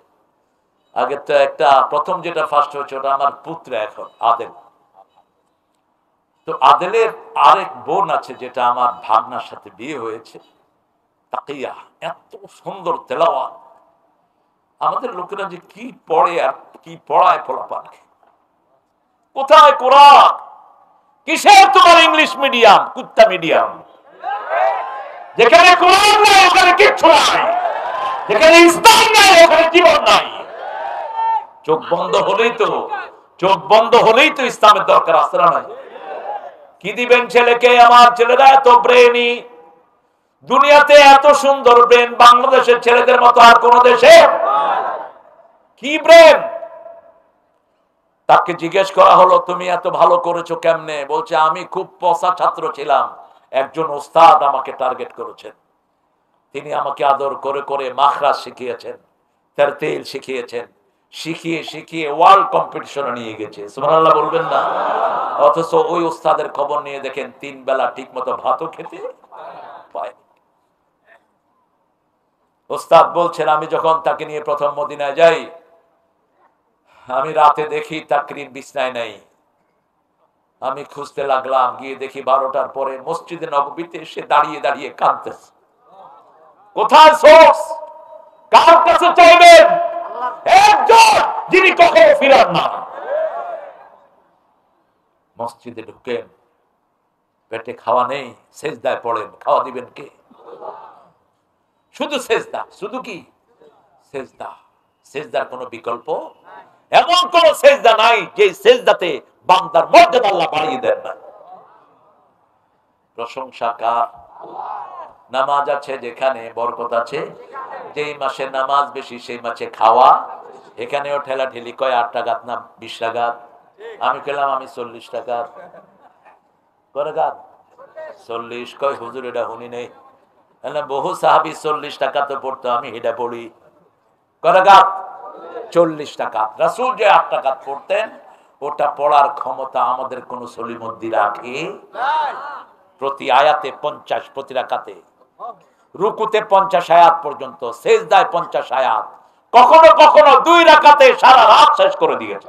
আগে তো একটা প্রথম যেটা ফার্স্ট হয়েছে ওটা আমার পুত্র, এখন আদেল। তো আদেলের আরেক বোন আছে যেটা আমার ভাগনার সাথে বিয়ে হয়েছে, তাকিয়া। এত সুন্দর তেলাওয়াত। আমাদের লোকেরা যে কি পড়ে আর কি পড়ায় পোলাপানকে, কোথায় কোরআন? কিসের তোমার ইংলিশ মিডিয়াম, কুত্তা মিডিয়াম? যেখানে কোরআন নাই ওখানে কিচ্ছু নাই, যেখানে ইসলাম নাই ওখানে জীবন নাই। চোখ বন্ধ হলেই তো ইসলামের দরকার আছে না নাই? কি দিবেন ছেলেকে? আমার ছেলেরা এত ব্রেনি, দুনিয়াতে এত সুন্দর ব্রেন বাংলাদেশের ছেলেদের মতো আর কোন দেশে কি ব্রেন? তাকে জিজ্ঞেস করা হলো তুমি এত ভালো করেছো কেমনে? বলছে আমি খুব পচা ছাত্র ছিলাম, একজন ওস্তাদ আমাকে টার্গেট করেছেন, তিনি আমাকে আদর করে করে মাখরাজ শিখিয়েছেন, তারতিল শিখিয়েছেন, শিখিয়ে শিখিয়ে ওয়ার্ল্ড কম্পিটিশনে নিয়ে গেছে। সুবহানাল্লাহ বলবেন না? অথচ ওই ওস্তাদের খবর নিয়ে দেখেন 3 বেলা ঠিক মতো ভাতও খেতে পায়। ওস্তাদ বলছেন আমি যখন তাকে নিয়ে প্রথম মদিনায় যাই, আমি রাতে দেখি তাকরির বিছনায় নাই। আমি খুঁজতে লাগলাম, গিয়ে দেখি 12টার পরে মসজিদে নববীতে এসে দাঁড়িয়ে দাঁড়িয়ে কাঁদতেছে। কোথায় সোর্স? কার কাছে চাইবেন? একজন যিনি কখনো ফিরান না। মসজিদে ঢুকেন, পেটে খাওয়া নেই, সেজদায় পড়েন, খাওয়া দিবেন কে? শুধু সেজদা, শুধু কি সেজদা? সেজদার কোনো বিকল্প? এমন কোন সেজদা নাই যে সেজদাতে বান্দার মর্যাদা আল্লাহ বাড়িয়ে দেন না। প্রশংসা কার? নামাজ আছে যেখানে বরকত আছে, যেই মাসে নামাজ বেশি সেই মাসে খাওয়া। এখানেও ঠেলা ঠেলি, কয় 8 টাকা না 20 টাকা? আমি খেলাম আমি 40 টাকা। করে গান 40, কয় হুজুর এটা শুনি নেই। বহু সাহাবী 40 টাকা তো পড়তো, আমি এটা পড়ি। করে গান 40 টাকা। রাসূল যে 8 টাকা পড়তেন, ওটা পড়ার ক্ষমতা আমাদের কোন সলিমদ্দি রাখে নাই। প্রতি আয়াতে 50, প্রতি রাকাতে, রুকুতে 50 আয়াত পর্যন্ত, সেজদায় 50 আয়াত, কখনো কখনো 2 রাকাতে সারা রাত শেষ করে দিয়েছে।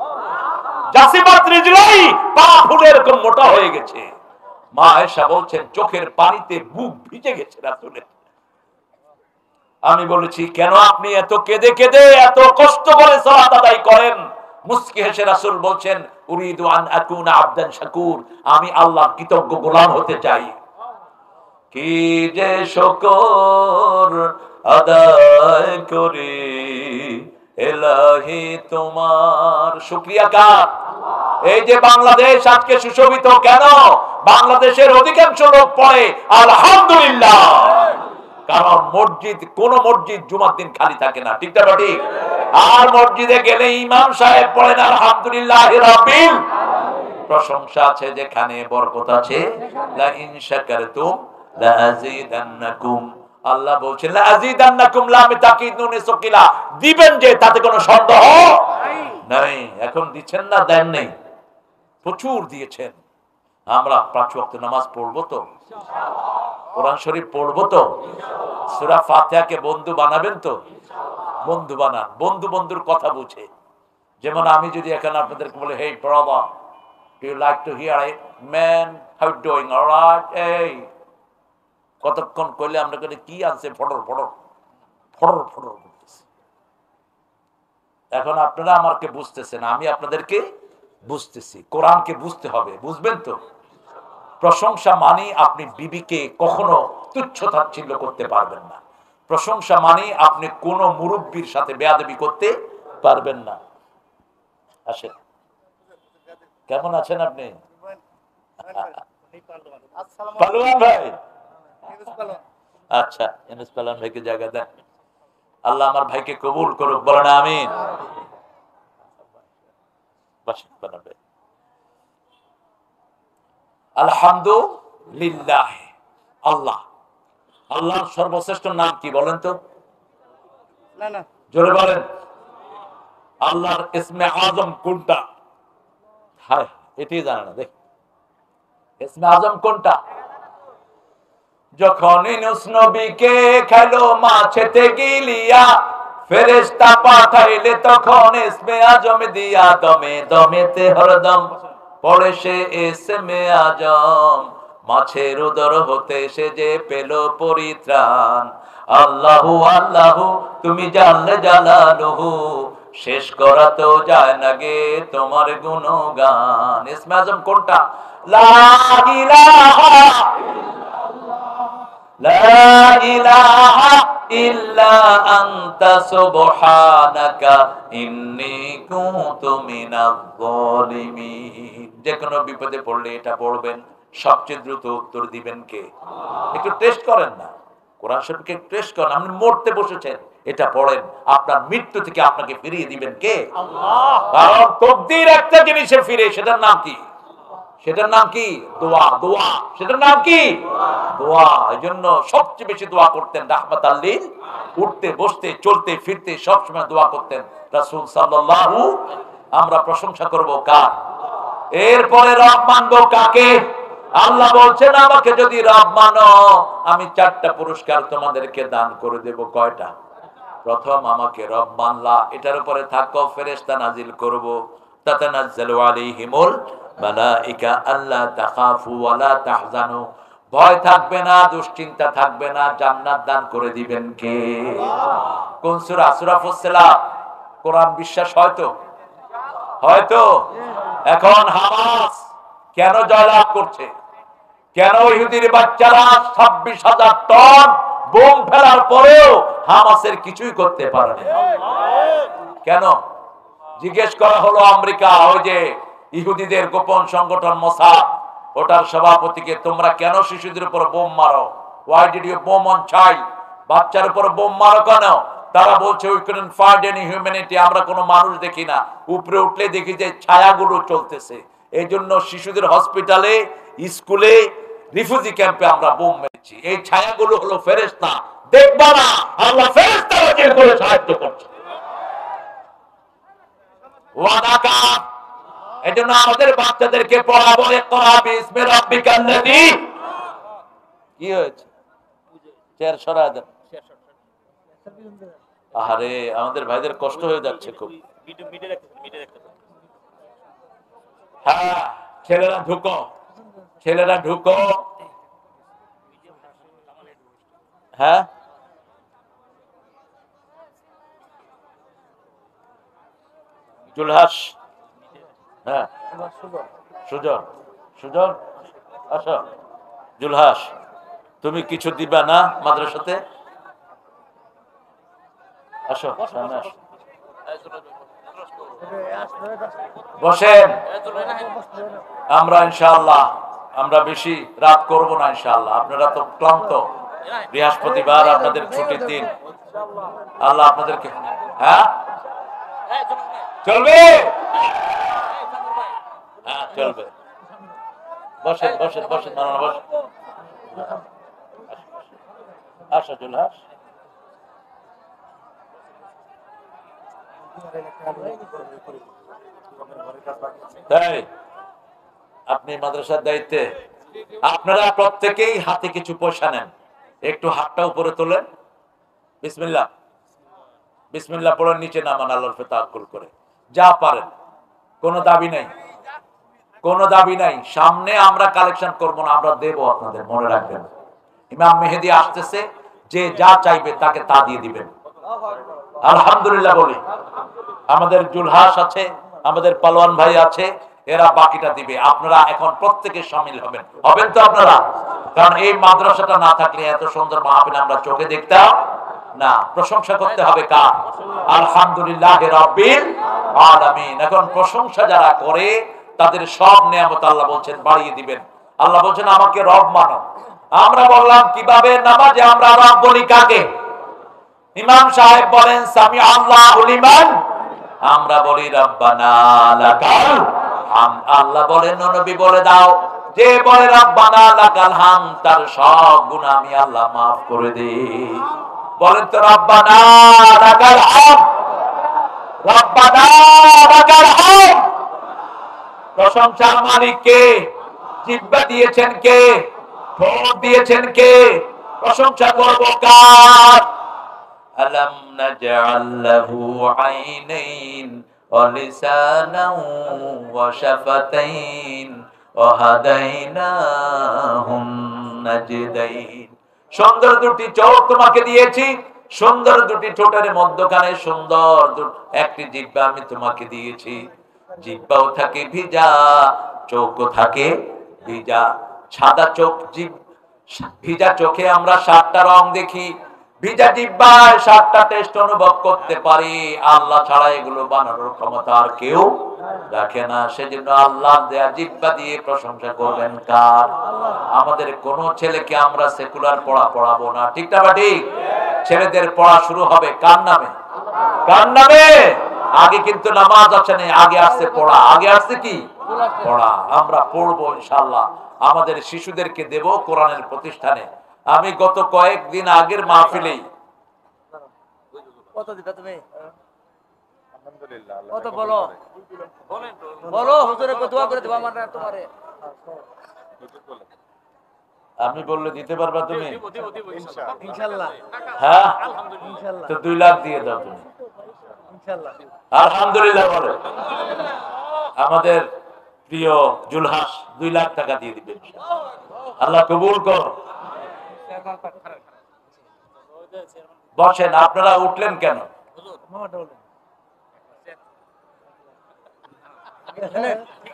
জাসিমাত রিজলাই, পা ফুলে এরকম মোটা হয়ে গেছে। মা আয়েশা বলছেন চোখের পানিতে বুক ভিজে গেছে রাসূলের। আমি বলেছি কেন আপনি এত কেঁদে কেঁদে এত কষ্ট করে সালাত আদায় করেন? মুস্কি হেসে রাসূল বলছেন উরিদু আন আকুনা আবদান শাকুর, আমি আল্লাহর কৃতজ্ঞ গোলাম হতে চাই। কি যে শুকর আদায় করি ইলাহি তোমার। শুকরিয়া কার? এই যে বাংলাদেশ আজকে সুশোভিত কেন? বাংলাদেশের অধিকাংশ লোক পড়ে আলহামদুলিল্লাহ। কারণ মসজিদ, কোন মসজিদ জুমার দিন খালি থাকে না, ঠিক না ঠিক? আর মসজিদে গেলে ইমাম সাহেব পড়েন আলহামদুলিল্লাহি রাব্বিল। প্রশংসা আছে যেখানে বরকত আছে, লা ইন শাকারতুম লা আযীদান্নাকুম। আল্লাহ বলছেন লা আযীদান্নাকুম, লা তাকিদ নুনে সাকিলা, দিবেন যে তাতে কোনো সন্দেহ নাই। এখন দিচ্ছেন না, দেন নেই, প্রচুর দিয়েছেন। আমরা 5 ওয়াক্ত নামাজ পড়বো তো? কোরআন শরীফ পড়বো তো? সূরা ফাতিহাকে বন্ধু বানাবেন তো? বন্ধু বানান, বন্ধু বন্ধুর কথা বুঝে। যেমন আমি যদি এখন আপনাদেরকে বলি hey brother Do you like to hear it? Man, how you doing? All right? Hey. কতক্ষণ কইলে আমরা করে কি আনছে ফটর ফটর ফটর ফটর করতেছি। এখন আপনারা আমাকে বুঝতেছেন, আমি আপনাদেরকে বুঝতেছি। কোরআনকে বুঝতে হবে, বুঝবেন তো? প্রশংসা মানে আপনি বিবিকে কখনো তুচ্ছ তাচ্ছিল্য করতে পারবেন না। প্রশংসা মানে আপনি কোন মুরব্বীর সাথে বেয়াদবি করতে পারবেন না। আসেন, কেমন আছেন আপনি? পালোয়ান ভাই, আচ্ছা, ইউনুস পালোয়ান ভাইকে জায়গা দেন। আল্লাহ আমার ভাইকে কবুল করুক, বলেন আমিন। আলহামদুলিল্লাহ। আল্লাহ, আল্লাহর সর্বশ্রেষ্ঠ নাম কি বলেন তো? জোরে বলেন। আল্লাহর ইসমে আজম কোনটা? হ্যাঁ, এটাই জানে না। দেখ, ইসমে আজম কোনটা? যখন ইউনুস নবীকে খেলো মাছেতে গিলিয়া, ফেরেশতা পাঠাইলে তখন ইসমে আজম দিয়া, দমে দমেতে হরদম পড়ে সে ইসমে আজম। মাছের উদর হতে সে যে পেল পরিত্রাণ। আল্লাহু আল্লাহু তুমি জানলে জালালুহু, শেষ করা তো যায় না গে তোমার গুণগান। ইসমে আজম কোনটা? লা ইলাহা লা ইলাহা ইল্লা আনতা সুবহানাকা ইন্নী কুনতু মিনাজ জালিমিন। যে কোনো বিপদে পড়লে এটা পড়বেন, সবচেয়ে দ্রুত উত্তর দিবেন কে? একটু টেস্ট করেন না, কোরআন শরীফকে টেস্ট করেন। আপনি মরতে বসেছেন, এটা পড়েন, আপনার মৃত্যু থেকে আপনাকে ফিরিয়ে দিবেন কে? আল্লাহ। কারণ তকদির একটা জিনিসে ফিরে, সেটার নাম কি? সেটার নাম কি? দোয়া। দোয়া, সেটার নাম কি? দোয়া। এই জন্য সবচেয়ে বেশি দোয়া করতেন রাহমাতাল লিল, উঠতে বসতে চলতে ফিরতে সবসময় দোয়া করতেন রাসূল সাল্লাল্লাহু। আমরা প্রশংসা করব কার? এরপরে রব মানবো কাকে? আল্লাহ বলছেন আমাকে যদি রব মানো, আমি 4টা পুরস্কার তোমাদেরকে দান করে দেব। কয়টা? প্রথম, আমাকে রব মানলা, এটার উপরে থাকো, ফেরেশতা নাজিল করব। তাতানাজ্জালু আলাইহিমুল মালাইকা আল্লা তাখাফু ওয়া লা তাহজানু, ভয় থাকবে না, দুশ্চিন্তা থাকবে না, জান্নাত দান করে দিবেন কে? কোন সূরা? সূরা ফুসসিলাত। কোরআন বিশ্বাস হয়তো? হয়তো। এখন হামাস কেন জয়লাভ করছে? কেন ইহুদির বাচ্চারা 26,000 টন বোম ফেলার পরেও হামাসের কিছুই করতে পারেনি? কেন? জিজ্ঞেস করা হলো আমেরিকা, ওই যে ইহুদিদের গোপন সংগঠন মোসাদ, ওটার সভাপতিকে, তোমরা কেন শিশুদের উপর বোম মারো? Why did you bomb on child? বাচ্চার উপর বোম মারো কেন? তারা বলছে we couldn't find any humanity, আমরা কোনো মানুষ দেখি না, উপরে উঠলে দেখি যে ছায়াগুলো চলতেছে। এই জন্য শিশুদের হসপিটালে, স্কুলে, রিফিউজি ক্যাম্পে আমরা বোম মেরেছি। এই ছায়াগুলো হলো ফেরেশতা, দেখবা না আল্লাহ ফেরেশতাকে করে সাহায্য করছে। ওয়াদাকা। এই জন্য আমাদের বাচ্চাদেরকে পড়াবো ইকরা বিসমি রাব্বিকাল্লাযী। কি হয়েছে? চেয়ার সরা দেন। আরে আমাদের ভাইদের কষ্ট হয়ে যাচ্ছে খুব। হ্যাঁ, ছেলেরা ঢুকো, ছেলেরা ঢুকো। হ্যাঁ, জুলহাস। হ্যাঁ, সুজন, সুজন আসো। জুলহাস, তুমি কিছু দিবা না মাদ্রাসাতে? আসো, সামনে আসো। বসেন। আমরা ইনশাআল্লাহ, আমরা বেশি রাত করব না ইনশাআল্লাহ। আপনারা তো ক্লান্ত, বৃহস্পতিবার আপনাদের ছুটির দিন। আল্লাহ আপনাদেরকে, হ্যাঁ চলবে, হ্যাঁ চলবে। বসেন বসেন বসেন, মাওলানা বসেন। আসো জুলহাস। তাই আপনি মাদ্রাসার দায়িত্বে, আপনারা প্রত্যেকেই হাতে কিছু পয়সা নেন, একটু হাতটা উপরে তোলেন। বিসমিল্লাহ, বিসমিল্লাহ পড়েন, নিচে নামান আল্লাহর উপরে তাওয়াক্কুল করে। যা পারেন, কোনো দাবি নাই। কোনো দাবি নাই, সামনে আমরা কালেকশন করব না, আমরা দেব আপনাদের, মনে রাখবেন। ইমাম মেহেদী আসতেছে, যে যা চাইবে তাকে তা দিয়ে দিবেন। আলহামদুলিল্লাহ বলি। আমাদের জুলহাস আছে, আমাদের পালোয়ান ভাই আছে, এরা বাকিটা দিবে। আপনারা এখন প্রত্যেকে শামিল হবেন, হবেন তো আপনারা? কারণ এই মাদ্রাসাটা না থাকলে এত সুন্দর মাহফিল আমরা চোখে দেখতাম না। প্রশংসা করতে হবে কার? আলহামদুলিল্লাহ রাব্বিল আলামিন। এখন প্রশংসা যারা করে তাদের সব নিয়ামত আল্লাহ বলছেন বাড়িয়ে দিবেন। আল্লাহ বলছেন আমাকে রব মানো। আমরা বললাম কিভাবে নামাজে আমরা রব বলি কাকে? ইমাম সাহেব বলেন সামি আল্লাহু লিমান, আমরা বলি রব্বানা লাকাল হামদ। আল্লাহ বলেন নবী বলে দাও, যে বলে রব্বানা লাকাল হামদ তার সব গুনাহ আমি আল্লাহ maaf করে দেই। বলেন তো রব্বানা লাকাল হামদ, রব্বানা লাকাল হামদ। প্রশংসার মালিক কে? জিহ্বা দিয়েছেন কে? ঠোঁট দিয়েছেন কে? প্রশংসা করব কার? আলাম নাজআল লাহু আইনাইন ওয়া লিসানান ওয়া শাফাতাইন ওয়া হাদাইনাহুন নাজদাইন। সুন্দর দুটি চোখ তোমাকে দিয়েছি, সুন্দর দুটি ঠোঁটের মধ্যখানে সুন্দর একটি জিহ্বা আমি তোমাকে দিয়েছি। জিহ্বাও থাকে ভিজা, চোখও থাকে ভিজা। সাদা চোখ, ভিজা চোখে আমরা 7টা রং দেখি, ভিজা জিহ্বায় 7টা টেস্ট অনুভব করতে পারি। আল্লাহ ছাড়া এগুলো বানানোর ক্ষমতা আর কেউ রাখে না। সেজন্য আল্লাহ দেয়া জিহ্বা দিয়ে প্রশংসা করবেন কার? আমাদের কোন ছেলেকে আমরা সেকুলার পড়া পড়াবো না, ঠিক না? ঠিক। ছেলেদের পড়া শুরু হবে কার নামে? কার নামে? আগে কিন্তু নামাজ আছে না, আগে আসছে পড়া। আগে আসছে কি? পড়া। আমরা পড়বো ইনশাআল্লাহ। আমাদের শিশুদেরকে দেব কোরআনের প্রতিষ্ঠানে। আমি গত কয়েকদিন আগের মাহফিলেই কত দিবা তুমি? আলহামদুলিল্লাহ। কত বলো? বলো হুজুরে কত দোয়া করে দেব আমার তোমারে। আমি বললে দিতে পারবা তুমি? ইনশাআল্লাহ। হ্যাঁ ইনশাআল্লাহ। তো 2 লাখ দিয়ে দাও তুমি। ইনশাআল্লাহ। আলহামদুলিল্লাহ বলে। আমাদের প্রিয় জুলহাস 2 লাখ টাকা দিয়ে দিবেন। আল্লাহ কবুল করো। বসেন, আপনারা উঠলেন কেন?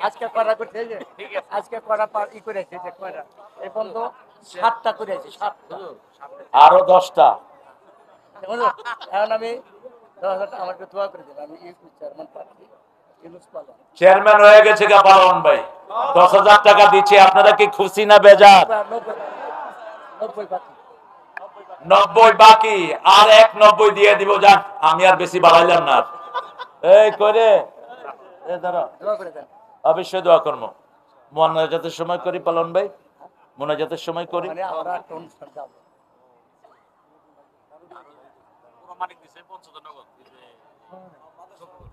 আজকে করা করতে যে আজকে করা ই করেছে যে করা এখন তো 7টা করেছে, 7টা আরো 10টা। এখন আমি 10,000 টাকা আমাকে দোয়া করে দেব। আমি ইউনিট চেয়ারম্যান প্রার্থী ইউনুস পালন। চেয়ারম্যান হয়ে গেছে গা পালন ভাই। 10,000 টাকা দিচ্ছে, আপনারা কি খুশি না বেজার? 90 বাকি। 90 বাকি, আর 190 দিয়ে দিব। যান, আমি আর বেশি বাড়াইলাম না। এই করে দোয়া করে দেন। অবশ্যই দোয়া করবো। মোনাজাতের সময় করি পালন ভাই, মোনাজাতের সময় করি। মানে আমরা একটা অনুষ্ঠান যাব।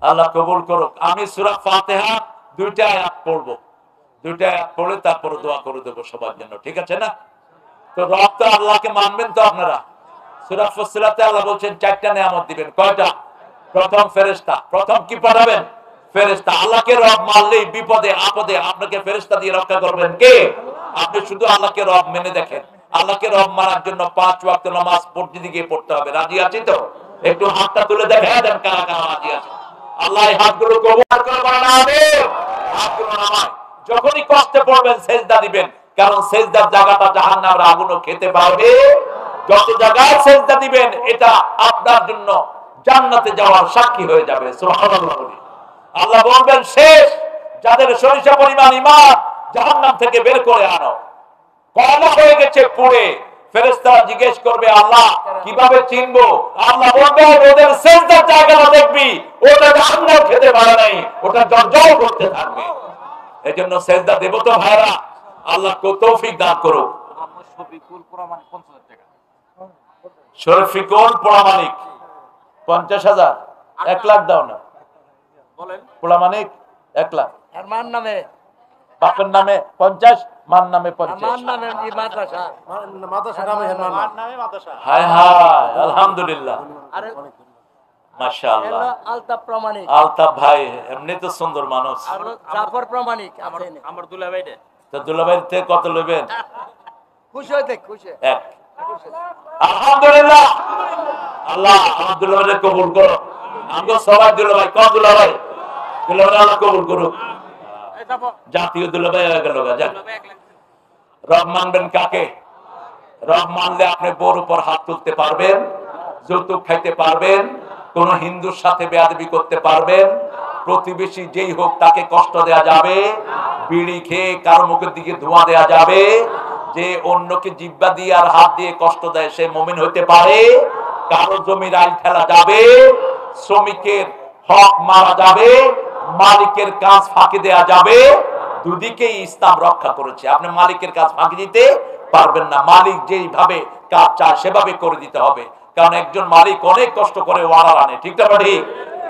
আল্লাহ কবুল করুক। আমি সূরা ফাতিহা 2টা আয়াত পড়বো, 2টা আয়াত পড়ে তারপর দোয়া করে দেবো সবার জন্য, ঠিক আছে না? তো রব তো আল্লাহকে মানবেন তো আপনারা? সূরা ফুসসিলাতে আল্লাহ বলছেন 4টা নিয়ামত দিবেন। কয়টা? প্রথম ফেরেশতা। প্রথম কি পাঠাবেন? ফেরেশতা। আল্লাহকে রব মানলেই বিপদে আপদে আপনাকে ফেরেশতা দিয়ে রক্ষা করবেন কে? আপনি শুধু আল্লাহকে রব মেনে দেখেন। আল্লাহকে রব মানার জন্য 5 ওয়াক্ত নামাজ প্রতিদিন গিয়ে পড়তে হবে। রাজি আছি তো? একটু হাতটা তুলে দেখা দেন কারা কারা রাজি আছে। আল্লাহ এই হাতগুলো কবুল করে বলেন আমিন। হাতগুলো নামায়। যখনই কষ্টে পড়বেন সেজদা দিবেন, কারণ সেজদার জায়গাটা জাহান্নামের আগুনও খেতে পারবে। যত জায়গায় সেজদা দিবেন এটা আপনার জন্য জান্নাতে যাওয়ার সাক্ষী হয়ে যাবে। সুবহানাল্লাহ। আল্লাহ বলবেন শেষ, যাদের সরিষা পরিমাণ ঈমান জাহান্নাম থেকে বের করে আনো। কয়লা হয়ে গেছে পুড়ে। ফেরেশতারা জিজ্ঞেস করবে আল্লাহ কিভাবে চিনবো? আল্লাহ বলবে ওদের সেজদার জায়গাটা দেখবি, ওটা জাহান্নাম খেতে পারে নাই, ওটা জর্জর করতে থাকবে। এজন্য সেজদা দেব তো ভাইরা, আল্লাহ তৌফিক দান করুক। শফিকুল পোড়ামানিক 50,000, 1 লাখ দাও না বলেন। পোড়ামানিক 1 লাখ। আর মান নামে বাপের নামে 50, মান নামে 50। মান নামে কি মাদ্রাসা? মাদ্রাসা নামে মান নামে মাদ্রাসা। হায় হায়, আলহামদুলিল্লাহ। আরে মাশাআল্লাহ। আলতাফ প্রামাণিক। আলতাফ ভাই এমনি তো সুন্দর মানুষ। আর জাফর প্রামাণিক। আমার দুলাভাই রে। তো দুলাভাই থেকে কত লইবেন? খুশি হইতে খুশি। এক। আলহামদুলিল্লাহ। আল্লাহ আমার দুলাভাইকে কবুল করো। আমগো সবাই দুলাভাই, কোন দুলাভাই? দুলাভাই আল্লাহ কবুল করুক। জাতীয় দুলাভাই হয়ে গেল। রব মানবেন কাকে? রব মানলে আপনি বউর উপর হাত তুলতে পারবেন, যৌতুক খাইতে পারবেন, কোন হিন্দুর সাথে বেয়াদবি করতে পারবেন, প্রতিবেশী যেই হোক তাকে কষ্ট দেয়া যাবে, বিড়ি খেয়ে কারো মুখের দিকে ধোঁয়া দেয়া যাবে, যে অন্যকে জিহ্বা দিয়ে আর হাত দিয়ে কষ্ট দেয় সে মুমিন হতে পারে, কারো জমির আইল খেলা যাবে, শ্রমিকের হক মারা যাবে, মালিকের কাজ ফাঁকি দেয়া যাবে। দুদিকেই ইসলাম রক্ষা করেছে। আপনি মালিকের কাজ ফাঁকি দিতে পারবেন না। মালিক যেইভাবে কাজ চায় সেভাবে করে দিতে হবে, কারণ একজন মালিক অনেক কষ্ট করে ওয়ারার আনে, ঠিক না? ঠিক।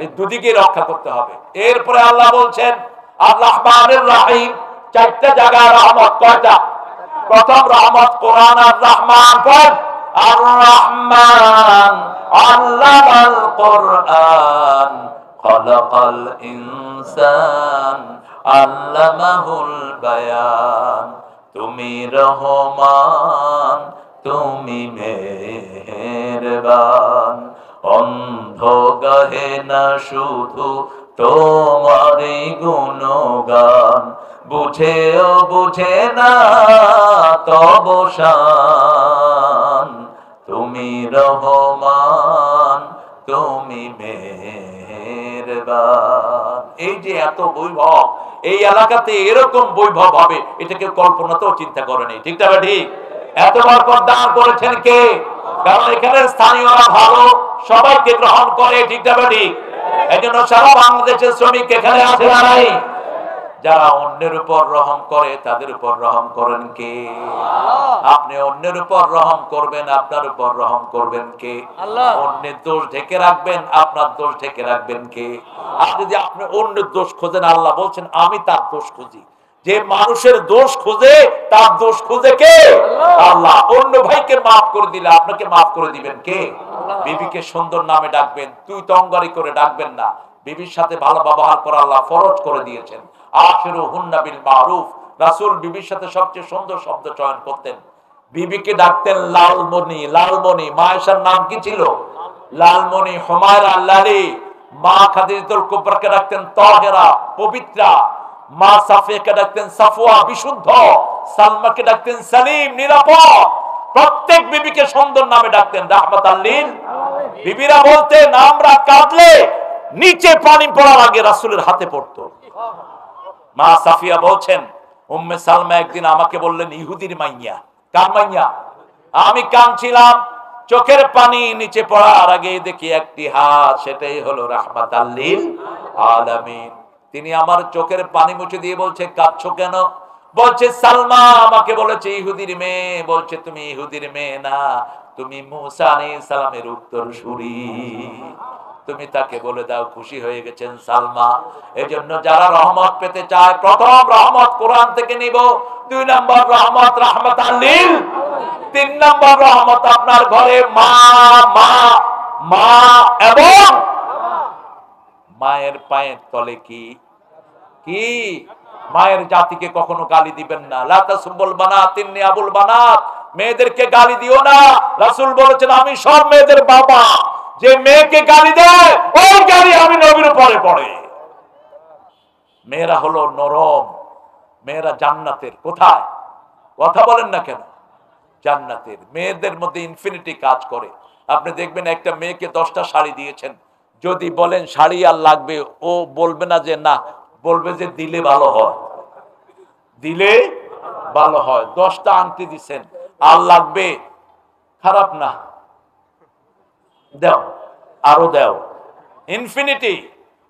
এই দুদিকে রক্ষা করতে হবে। এরপরে আল্লাহ বলছেন আর রহমানুর রহিম, চারটা জায়গায় রহমত। কয়টা? প্রথম রহমত কোরআন আর রহমান। পর আর রহমান আল্লামাল কোরআন খালাকাল ইনসান আল্লামাহুল বায়ান। তুমি রহমান, তুমি মেহেরবান, অন্ধ গাহে না শুধু তোমারই গুণগান, বুঝেও বুঝে না তব শান। তুমি রহমান, তুমি মেহেরবান। এই যে এত বৈভব, এই এলাকাতে এরকম বৈভব হবে এটা কেউ কল্পনাতেও চিন্তা করেনি, ঠিক না? ঠিক। এত বরকত দান করেছেন কে? কারণ এখানে স্থানীয়রা ভালো, সবাইকে গ্রহণ করে, ঠিক না? ঠিক। এজন্য সারা বাংলাদেশের শ্রমিক এখানে আছে না নাই? যারা অন্যের উপর রহম করে তাদের উপর রহম করেন কে? আপনি অন্যের উপর রহম করবেন, আপনার উপর রহম করবেন কে? আল্লাহ। অন্যের দোষ ঢেকে রাখবেন, আপনার দোষ ঢেকে রাখবেন কে? আর যদি আপনি অন্যের দোষ খোঁজেন, আল্লাহ বলছেন আমি তার দোষ খুঁজি। যে মানুষের দোষ খুঁজে তার দোষ খুঁজে কে? আল্লাহ। অন্য ভাইকে মাফ করে দিলে আপনাকে মাফ করে দিবেন কে? বিবিকে সুন্দর নামে ডাকবেন, তুই তঙ্গারি করে ডাকবেন না। বিবির সাথে ভালো ব্যবহার করা আল্লাহ ফরজ করে দিয়েছেন। আখিরুহুন্না বিল মারুফ। রাসূল বিবির সাথে সবচেয়ে সুন্দর শব্দ চয়ন করতেন। বিবিকে ডাকতেন লালমণি। লালমণি। মা আয়েশার নাম কি ছিল? লালমণি। হুমায়রা লালি। মা খাদিজাতুল কুবরাকে ডাকতেন তাহেরা, পবিত্রা। মা সাফিয়াকে ডাকতেন সাফওয়া, বিশুদ্ধ। সালমাকে ডাকতেন সালিম, নিরাপদ। প্রত্যেক বিবিকে সুন্দর নামে ডাকতেন রাহমাতাল লিল। বিবিরা বলতেন আমরা কাঁদলে নিচে পানি পড়ার আগে রাসূলের হাতে পড়তো। মা সাফিয়া বলছেন উম্মে সালমা একদিন আমাকে বললেন ইহুদির মাইয়া। কার মাইয়া? আমি কাঁদছিলাম, চোখের পানি নিচে পড়ার আগে দেখি একটি হাত, সেটাই হলো রাহমাতাল লিল আলামিন। তিনি আমার চোখের পানি মুছে দিয়ে বলছে কাঁদছো কেন? বলছে সালমা আমাকে বলেছে ইহুদির মেয়ে। বলছে তুমি ইহুদির মেয়ে না, তুমি মুসা আলাইহিস সালামের উত্তরসূরি। তুমি তাকে বলে দাও খুশি হয়ে গেছেন সালমা। এজন্য যারা রহমত পেতে চায় প্রথম রহমত কোরআন থেকে নিব, 2 নম্বর রহমত রাহমাতাল লিল, 3 নম্বর রহমত আপনার ঘরে মা মা মা এবং মায়ের পায়ের তলে কি কি? মায়ের জাতিকে কখনো গালি দিবেন না। লা তাসুবুল বানাত ইন্নী আবুল বানাত। মেয়েদেরকে গালি দিও না। রাসূল বলেছেন আমি সব মেয়েদের বাবা। যে মেয়েকে গালি দেয় ওই গালি আমি নবীর উপরে পড়ে। মেয়েরা হলো নরম, মেয়েরা জান্নাতের। কোথায়? কথা বলেন না কেন? জান্নাতের। মেয়েদের মধ্যে ইনফিনিটি কাজ করে। আপনি দেখবেন একটা মেয়েকে 10টা শাড়ি দিয়েছেন, যদি বলেন শাড়ি আর লাগবে, ও বলবে না যে না, বলবে যে দিলে ভালো হয়, দিলে ভালো হয়। 10টা আংটি দিচ্ছেন, আর লাগবে, খারাপ না, দাও, আরো দাও। ইনফিনিটি।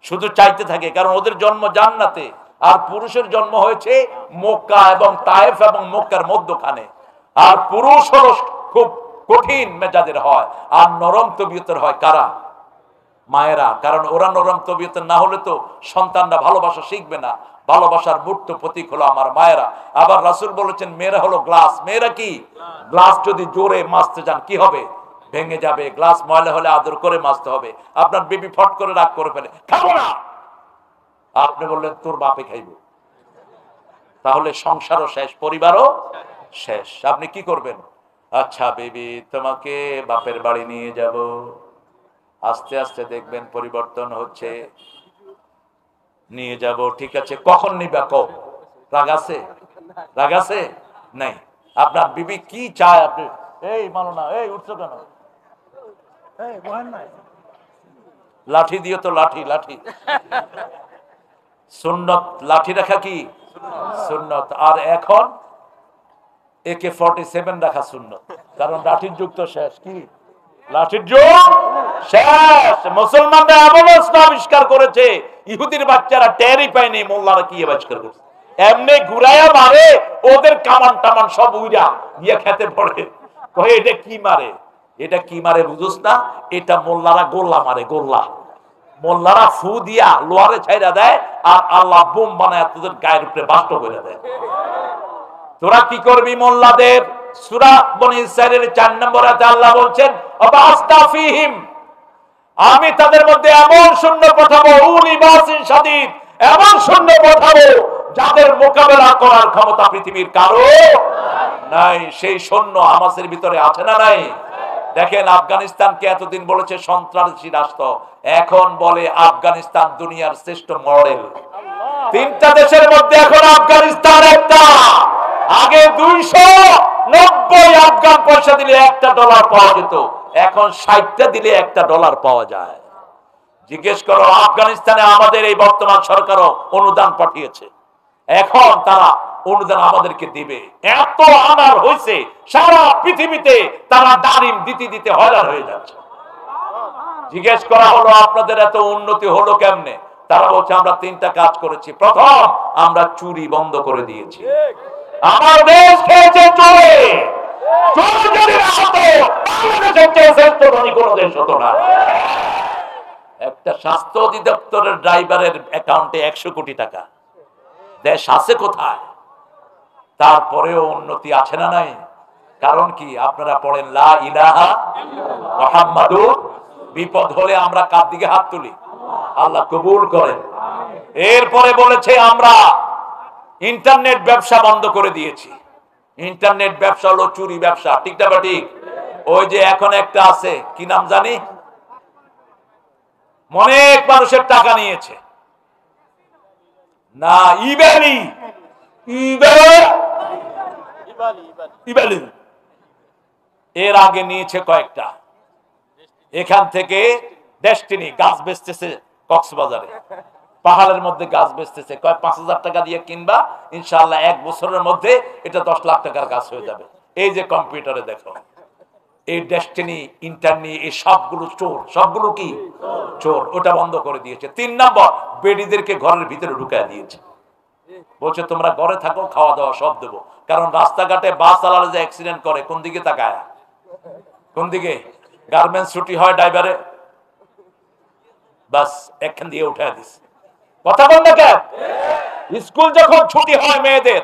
শুধু চাইতে থাকে, কারণ ওদের জন্ম জান্নাতে। আর পুরুষের জন্ম হয়েছে মক্কা এবং তায়েফ এবং মক্কার মধ্যখানে। আর পুরুষ হলো খুব কঠিন মেজাজের হয়, আর নরম তবিয়তের হয় কারা? মায়েরা। কারণ ওরা নরম তবিয়তের না হলে তো সন্তানরা ভালোবাসা শিখবে না। ভালোবাসার মূর্ত প্রতীক হলো আমার মায়েরা। আবার রাসূল বলেছেন মেয়েরা হলো গ্লাস। মেয়েরা কি? গ্লাস যদি জোরে মাজতে যান কি হবে? ভেঙে যাবে, গ্লাস ময়লা হলে আদর করে মাজতে হবে। আপনার বেবি ফট করে রাগ করে ফেলে, খাবো না, আপনি বললেন তোর বাপে খাইব, তাহলে সংসারও শেষ, পরিবারও শেষ। আপনি কি করবেন? আচ্ছা বেবি, তোমাকে বাপের বাড়ি নিয়ে যাব, আস্তে আস্তে দেখবেন পরিবর্তন হচ্ছে, নিয়ে যাব, ঠিক আছে, কখন নিবা কও? রাগ আছে? রাগ আছে? নাই। আপনার বিবি কি চায় আপনি, এই মানো না, এই উঠছো কেন, লাঠি দিও তো, লাঠি লাঠি সুন্নত, লাঠি রাখা কি সুন্নত। আর এখন AK-47 রাখা সুন্নত, কারণ লাঠির যুগ তো শেষ। কি লাঠির যুগ শেষ? মুসলমানরা এমন অস্ত্র আবিষ্কার করেছে, ইহুদির বাচ্চারা টেরই পায়নি মোল্লারা কি আবিষ্কার করছে। এমনি ঘুরাইয়া মারে, ওদের কামান টামান সব উইরা গিয়ে খেতে পড়ে, কয়ে এটা কি মারে, এটা কি মারে বুঝুস না, এটা মোল্লারা গোল্লা মারে, গোল্লা। মোল্লারা ফু দিয়া লোহারে ছাইরা দেয়, আর আল্লাহ বোম বানায় তোদের গায়ের উপরে বাস্ত করে দেয়। তোরা কি করবি মোল্লাদের? সূরা বনী ইসরাঈলের 4 নম্বর আয়াতে আল্লাহ বলছেন, আবাস্তাফিহিম, আমি তাদের মধ্যে এমন সৈন্য পাঠাবো, উলি বাসিন শাদীদ, এমন সৈন্য পাঠাবো যাদের মোকাবেলা করার ক্ষমতা পৃথিবীর কারো নাই। সেই সৈন্য হামাসের ভিতরে আছে না নাই? দেখেন, আফগানিস্তানকে এতদিন বলেছে সন্ত্রাসী রাষ্ট্র, এখন বলে আফগানিস্তান দুনিয়ার শ্রেষ্ঠ মডেল। 3টা দেশের মধ্যে এখন আফগানিস্তান একটা। আগে 290 আফগান পয়সা দিলে $1 পাওয়া যেত, এখন 60টা দিলে $1 পাওয়া যায়। জিজ্ঞেস করো, আফগানিস্তানে আমাদের এই বর্তমান সরকারও অনুদান পাঠিয়েছে, এখন তারা অনুদান আমাদেরকে দিবে। এত আনার হয়েছে সারা পৃথিবীতে, তারা দারিম দিতে দিতে হয়রান হয়ে যাচ্ছে। জিজ্ঞেস করা হলো, আপনাদের এত উন্নতি হলো কেমনে? তারা বলছে, আমরা 3টা কাজ করেছি। প্রথম, আমরা চুরি বন্ধ করে দিয়েছি। আমার দেশ খেয়েছে চোরে, চোর যদি না হতো বাংলাদেশের চেয়ে শ্রেষ্ঠ ধনী কোনো দেশ হতো না। একটা স্বাস্থ্য অধিদপ্তরের ড্রাইভারের অ্যাকাউন্টে 100 কোটি টাকা, দেশ আছে কোথায়? তারপরেও উন্নতি আছে না নাই? কারণ কি? আপনারা পড়েন লা ইলাহা মুহাম্মাদুর, বিপদ হলে আমরা কার দিকে হাত তুলি? আল্লাহ কবুল করেন। এরপরে বলেছে, আমরা ইন্টারনেট ব্যবসা বন্ধ করে দিয়েছি। ইন্টারনেট ব্যবসা হলো চুরি ব্যবসা, ঠিক না ঠিক? ওই যে এখন একটা আছে, কি নাম জানি, অনেক মানুষের টাকা নিয়েছে না, ইবালি ইবালি, এর আগে নিয়েছে কয়েকটা। এখান থেকে ডেস্টিনি গাছ বেচতেছে কক্সবাজারে, পাহাড়ের মধ্যে গাছ বেচতেছে, কয় 5,000 টাকা দিয়ে কিনবা, ইনশাআল্লাহ 1 বছরের মধ্যে এটা 10 লাখ টাকার গাছ হয়ে যাবে। এই যে কম্পিউটারে দেখো, এই ডেস্টিনি, ইন্টারনি, এই সবগুলো চোর, সবগুলো কি চোর। ওটা বন্ধ করে দিয়েছে। 3 নম্বর, বেডিদেরকে ঘরের ভিতরে ঢুকায় দিয়েছে, বলছে তোমরা ঘরে থাকো, খাওয়া দাওয়া সব দেবো। কারণ রাস্তাঘাটে বাস চালালে যে অ্যাক্সিডেন্ট করে, কোন দিকে তাকায়? কোন দিকে? গার্মেন্টস ছুটি হয় ড্রাইভারে, বাস একখান দিয়ে উঠে দিস। কথা বল না কেন? স্কুল যখন ছুটি হয় মেয়েদের,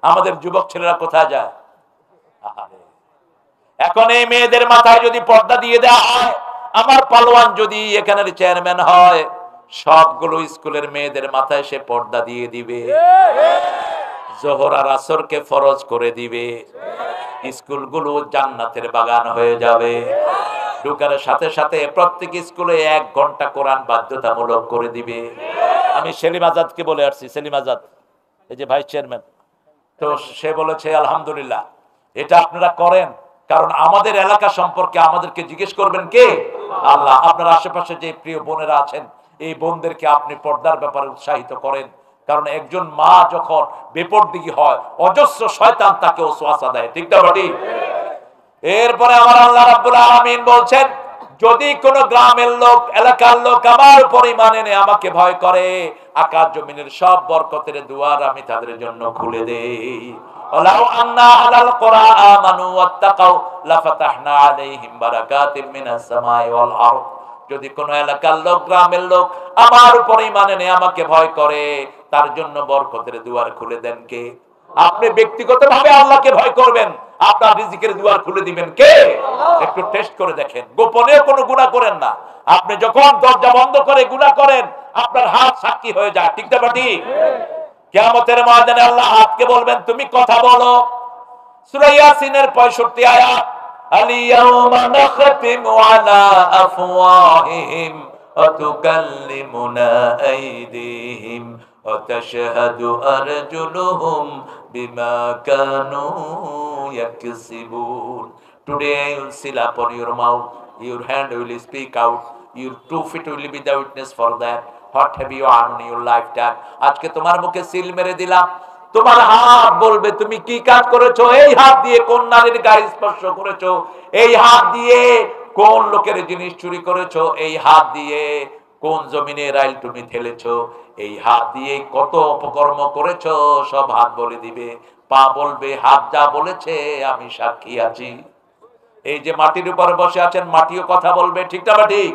আমাদের যুবক ছেলেরা কোথায় যায়? এখন এই মেয়েদের মাথায় যদি পর্দা দিয়ে দেওয়া হয়, আমার পালোয়ান যদি এখানের চেয়ারম্যান হয়, সবগুলো স্কুলের মেয়েদের মাথায় সে পর্দা দিয়ে দিবে, জোহর আর আসরকে ফরজ করে দিবে, স্কুলগুলো জান্নাতের বাগান হয়ে যাবে। ঢুকার সাথে সাথে প্রত্যেক স্কুলে 1 ঘন্টা কোরআন বাধ্যতামূলক করে দিবে। আমি সেলিম আজাদকে বলে আসছি, সেলিম আজাদ এই যে ভাইস চেয়ারম্যান, তো সে বলেছে আলহামদুলিল্লাহ এটা আপনারা করেন, কারণ আমাদের এলাকা সম্পর্কে আমাদেরকে জিজ্ঞেস করবেন কে? আল্লাহ। আপনার আশেপাশে যে প্রিয় বোনেরা আছেন, এই বোনদেরকে আপনি পর্দার ব্যাপারে উৎসাহিত করেন, কারণ একজন মা যখন বেপরদিগী হয়, অজস্র শয়তান তাকে ওয়াসওয়াসা দেয়, ঠিক না ঠিক? এরপরে আমার আল্লাহ রাব্বুল আলামিন বলছেন, যদি কোন গ্রামের লোক, এলাকার লোক আমার উপর ঈমান এনে আমাকে ভয় করে, আকাশ জমিনের সব বরকতের দুয়ার আমি তাদের জন্য খুলে দেই। ওয়ালাউ আন্না আলাল কুরআ আমানু ওয়াত্তাকাউ লাফাতাহনা আলাইহিম বারাকাতিম মিনাস সামাই ওয়াল আরদ। যদি কোন এলাকার লোক, গ্রামের লোক আমার উপর ঈমান এনে আমাকে ভয় করে, তার জন্য বরকতের দুয়ার খুলে দেন কে? আপনি ব্যক্তিগতভাবে আল্লাহকে ভয় করবেন, আপনার রিজিকের দুয়ার খুলে দিবেন কে? একটু টেস্ট করে দেখেন। গোপনে কোনো গুনাহ করেন না। আপনি যখন দরজা বন্ধ করে গুনাহ করেন, আপনার হাত সাক্ষী হয়ে যায়, ঠিক না ঠিক? কিয়ামতের ময়দানে আল্লাহ হাতকে বলবেন তুমি কথা বলো। সূরা ইয়াসিনের 65 আয়াত, আল-ইয়াওমা নাখতিমু আলা আফওয়াহিহিম ওয়া তুকাল্লিমুনা আইদিহিম ওয়া তাশহাদু আরজুলুহুম বিমা Kanu ইয়াকসিবুন। Today I will seal upon your mouth, your hand will speak out, your 2 feet will be the witness for that. What have you done in your lifetime? আজকে তোমার মুখে সিল মেরে দিলাম। তোমার হাত বলবে তুমি কি কাজ করেছো। এই হাত দিয়ে কোন নারীর গায়ে স্পর্শ করেছো, এই হাত দিয়ে কোন লোকের জিনিস চুরি করেছো, এই হাত দিয়ে কোন জমিনে রাইল তুমি ঠেলেছো, এই হাত দিয়ে কত অপকর্ম করেছো, সব হাত বলে দিবে। পা বলবে হাত যা বলেছে আমি সাক্ষী আছি। এই যে মাটির উপরে বসে আছেন, মাটিও কথা বলবে, ঠিক না ঠিক?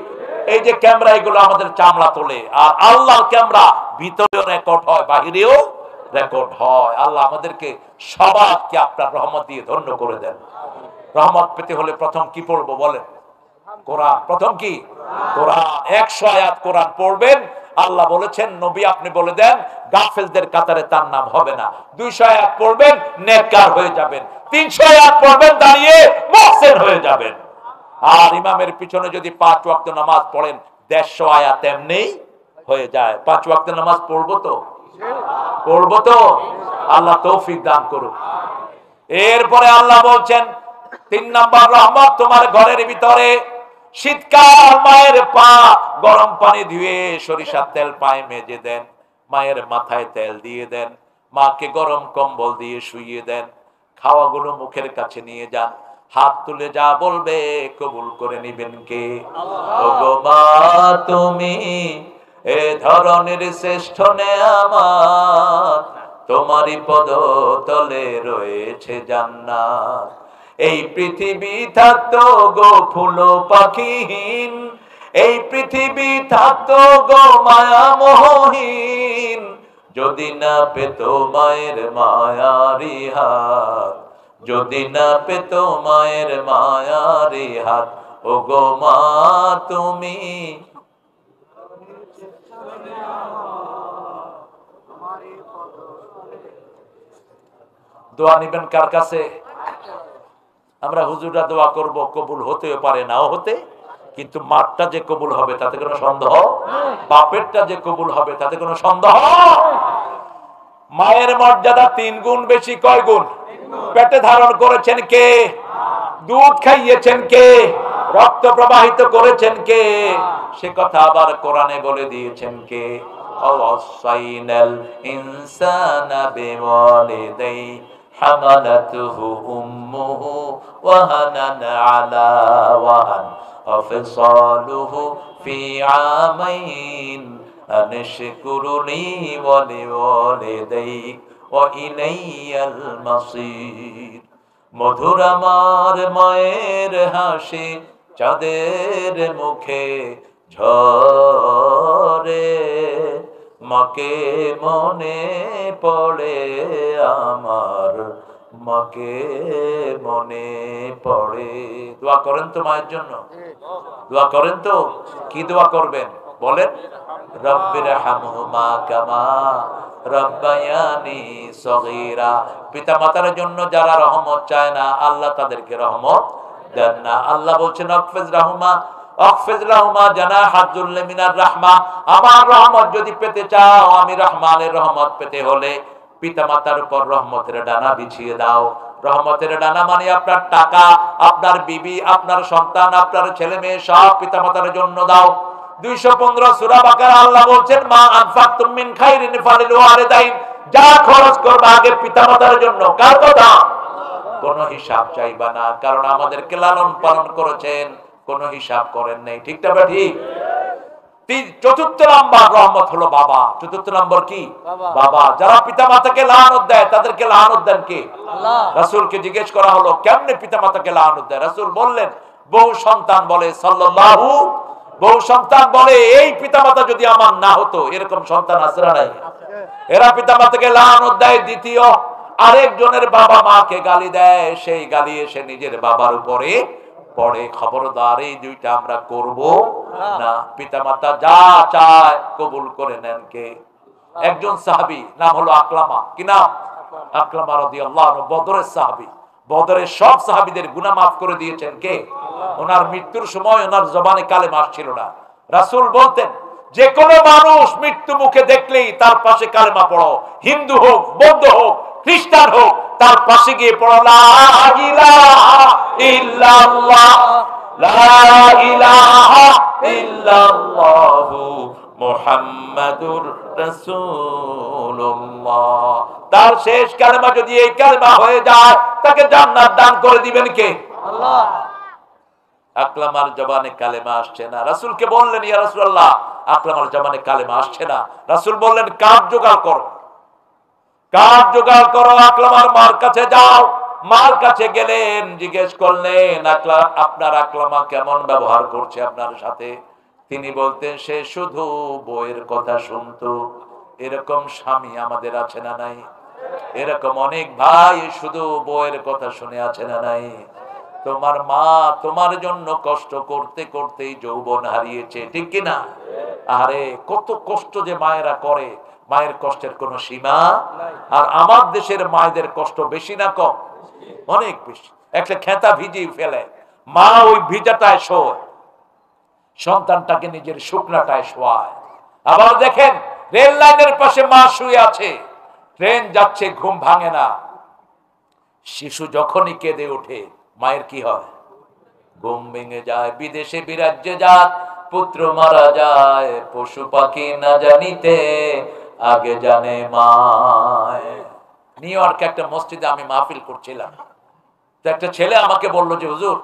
এই যে ক্যামেরা, এগুলো আমাদের চামড়া তোলে, আর আল্লাহর ক্যামেরা ভিতরেও রেকর্ড হয়, বাহিরেও রেকর্ড হয়। আল্লাহ আমাদেরকে সবাইকে আপনার রহমত দিয়ে ধন্য করে দেন। রহমত পেতে হলে প্রথম কি পড়বো বলেন? কোরআন। প্রথম কি? কোরআন। 100 আয়াত কোরআন পড়বেন। আল্লাহ বলেছেন নবী আপনি বলে দেন গাফেলদের কাতারে তার নাম হবে না। 200 আয়াত পড়বেন নেককার হয়ে যাবেন। 300 আয়াত পড়বেন দাঁড়িয়ে মুহসিন হয়ে যাবেন। আর ইমামের পিছনে যদি 5 ওয়াক্ত নামাজ পড়েন 150 আয়াত এমনি হয়ে যায়। 5 ওয়াক্ত নামাজ পড়বো তো? পড়বো তো? আল্লাহ তৌফিক দান করুন। এরপরে আল্লাহ বলছেন 3 নাম্বার রহমত তোমার ঘরের ভিতরে। শীতকাল মায়ের পা গরম পানি ধুয়ে সরিষার তেল পায়ে মেজে দেন, মায়ের মাথায় তেল দিয়ে দেন, মাকে গরম কম্বল দিয়ে শুইয়ে দেন, খাওয়াগুলো মুখের কাছে নিয়ে যান, হাত তুলে যা বলবে কবুল করে নিবেন কে? ওগো মা তুমি এ ধরনের শ্রেষ্ঠ নেয়ামত, তোমারই পদ তলে রয়েছে জান্নাত। এই পৃথিবী থাকতো গো ফুল পাখিহীন, এই পৃথিবী থাকতো গো মায়া মোহহীন, যদি না পেত মায়ের মায়ারি হাত, যদি না পেত মায়ের মায়ারি হাত। ও গো মা তুমি দোয়া নিবেন কার কাছে? আমরা হুজুররা দোয়া করব, কবুল হতেও পারে নাও হতে, কিন্তু মারটা যে কবুল হবে তাতে কোনো সন্দেহ, বাপেরটা যে কবুল হবে তাতে কোনো সন্দেহ। মায়ের মর্যাদা 3 গুণ বেশি। কয় গুণ? পেটে ধারণ করেছেন কে? দুধ খাইয়েছেন কে? রক্ত প্রবাহিত করেছেন কে? সে কথা আবার কোরআনে বলে দিয়েছেন কে? ওয়াসাইনাল ইনসানা বিওয়ালিদাই হামালাতুহু উম্মুহু ওয়াহানান আলা ওয়াহান ওয়াফিসালুহু ফি আমাইন আনশকুরুনি ওয়া লিওয়ালিদাইক ওয়া ইলাইয়াল মাসির। মধুর আমার মায়ের হাসি চাঁদের মুখে ঝরে, মাকে মনে পড়ে আমার, মাকে মনে পড়ে। দোয়া করেন তো মায়ের জন্য? দোয়া করেন তো? কি দোয়া করবেন বলেন? রব্বিরহামহুমা কামা রব্বায়ানি সগীরা। পিতা মাতার জন্য যারা রহমত চায় না আল্লাহ তাদেরকে রহমত দেন না। আল্লাহ বলছেন আফিজ রাহমা আফিজ রাহমা জানাহাজ যুল্লি মিনার রাহমা। আমার রহমত যদি পেতে চাও, আমি রহমানের রহমত পেতে হলে পিতা মাতার উপর রহমতের ডানা বিছিয়ে দাও। রহমতের ডানা মানে আপনার টাকা, আপনার বিবি, আপনার সন্তান, আপনার ছেলে মেয়ে সব পিতা মাতার জন্য দাও। 215 সূরা বাকারা আল্লাহ বলছেন মা আনফাকতুম মিন খাইরিন ফালিল ওয়ালিদাইন। যা খরচ করবে আগে পিতামাতার জন্য। কার কথা? কোনো হিসাব চাইবা না, কারণ আমাদেরকে লালন পালন করেছেন, কোনো হিসাব করেন নাই, ঠিক না ঠিক? চতুর্থ নাম্বার রহমত হলো বাবা। চতুর্থ নম্বর কি? বাবা। যারা পিতামাতাকে লানত দেয় তাদেরকে লানত দেন কে? আল্লাহ। রাসূলকে জিজ্ঞেস করা হলো কেমনে পিতামাতাকে লানত দেয়? রাসূল বললেন বহু সন্তান বলে সাল্লাল্লাহু, বহু সন্তান বলে এই পিতামাতা যদি আমার না হতো। এরকম সন্তান আছে না নাই? এরা পিতামাতাকে লানত দেয়। দ্বিতীয় আরেকজনের বাবা মাকে গালি দেয়, সেই গালি এসে নিজের বাবার উপরে পড়ে। খবরদার, এই দুইটা আমরা করব না। পিতামাতা যা চায় কবুল করে নেন কে? একজন সাহাবী, নাম হলো আকলামা। কি নাম? আকলামা রাদিয়াল্লাহু আনহু, বদরের সাহাবী। বদরের সব সাহাবীদের গুনাহ মাফ করে দিয়েছেন কে? ওনার মৃত্যুর সময় ওনার জবানে কালেমা আসছিল না। রাসূল বলতেন, যে কোনো মানুষ মৃত্যু মুখে দেখলেই তার পাশে কালেমা পড়ো, হিন্দু হোক, বৌদ্ধ হোক, খ্রিস্টান হোক, তার পাশে গিয়ে পড়ো লা ইলাহা ইল্লাল্লাহ, লা ইলাহা ইল্লাল্লাহু মুহাম্মাদুর রাসূলুল্লাহ। তার শেষ কালেমা যদি এই কালেমা হয়ে যায়, তাকে জান্নাত দান করে দিবেন কে? আল্লাহ। আকলামার জবানে কালেমা আসছে না। রাসূলকে বললেন, ইয়া রাসূলুল্লাহ, আকলামার জবানে কালেমা আসছে না। রাসূল বললেন, কাঠ জোগাড় করো, কাঠ জোগাড় করো, আকলামার মার কাছে যাও। মার কাছে গেলেন, জিজ্ঞেস করলেন, আপনার আকলামা কেমন ব্যবহার করছে আপনার সাথে? তিনি বলতেন, সে শুধু বউয়ের কথা শুনতো। এরকম স্বামী আমাদের আছে না নাই? এরকম অনেক ভাই শুধু বউয়ের কথা শুনে আছে না নাই? তোমার মা তোমার জন্য কষ্ট করতে করতেই যৌবন হারিয়েছে, ঠিক কিনা? আরে কত কষ্ট যে মায়েরা করে, মায়ের কষ্টের কোনো সীমা। আর আমার দেশের মায়েদের কষ্ট বেশি না কম? অনেক বেশি। একটা খেতা ভিজিয়ে ফেলে, মা ওই ভিজাটায় শোয়, সন্তানটাকে নিজের শুকনাটায় শোয়ায়। আবার দেখেন, রেল লাইনের পাশে মা শুয়ে আছে, ট্রেন যাচ্ছে, ঘুম ভাঙে না। শিশু যখনই কেঁদে ওঠে, মায়ের কি হয়? ঘুম ভেঙে যায়। বিদেশে বিরাজ্যে যাত পুত্র মারা যায়, পশু পাখি না জানিতে আগে জানে মায়। নিউ ইয়র্কে একটা মসজিদে আমি মাহফিল করছিলাম, তো একটা ছেলে আমাকে বলল যে হুজুর,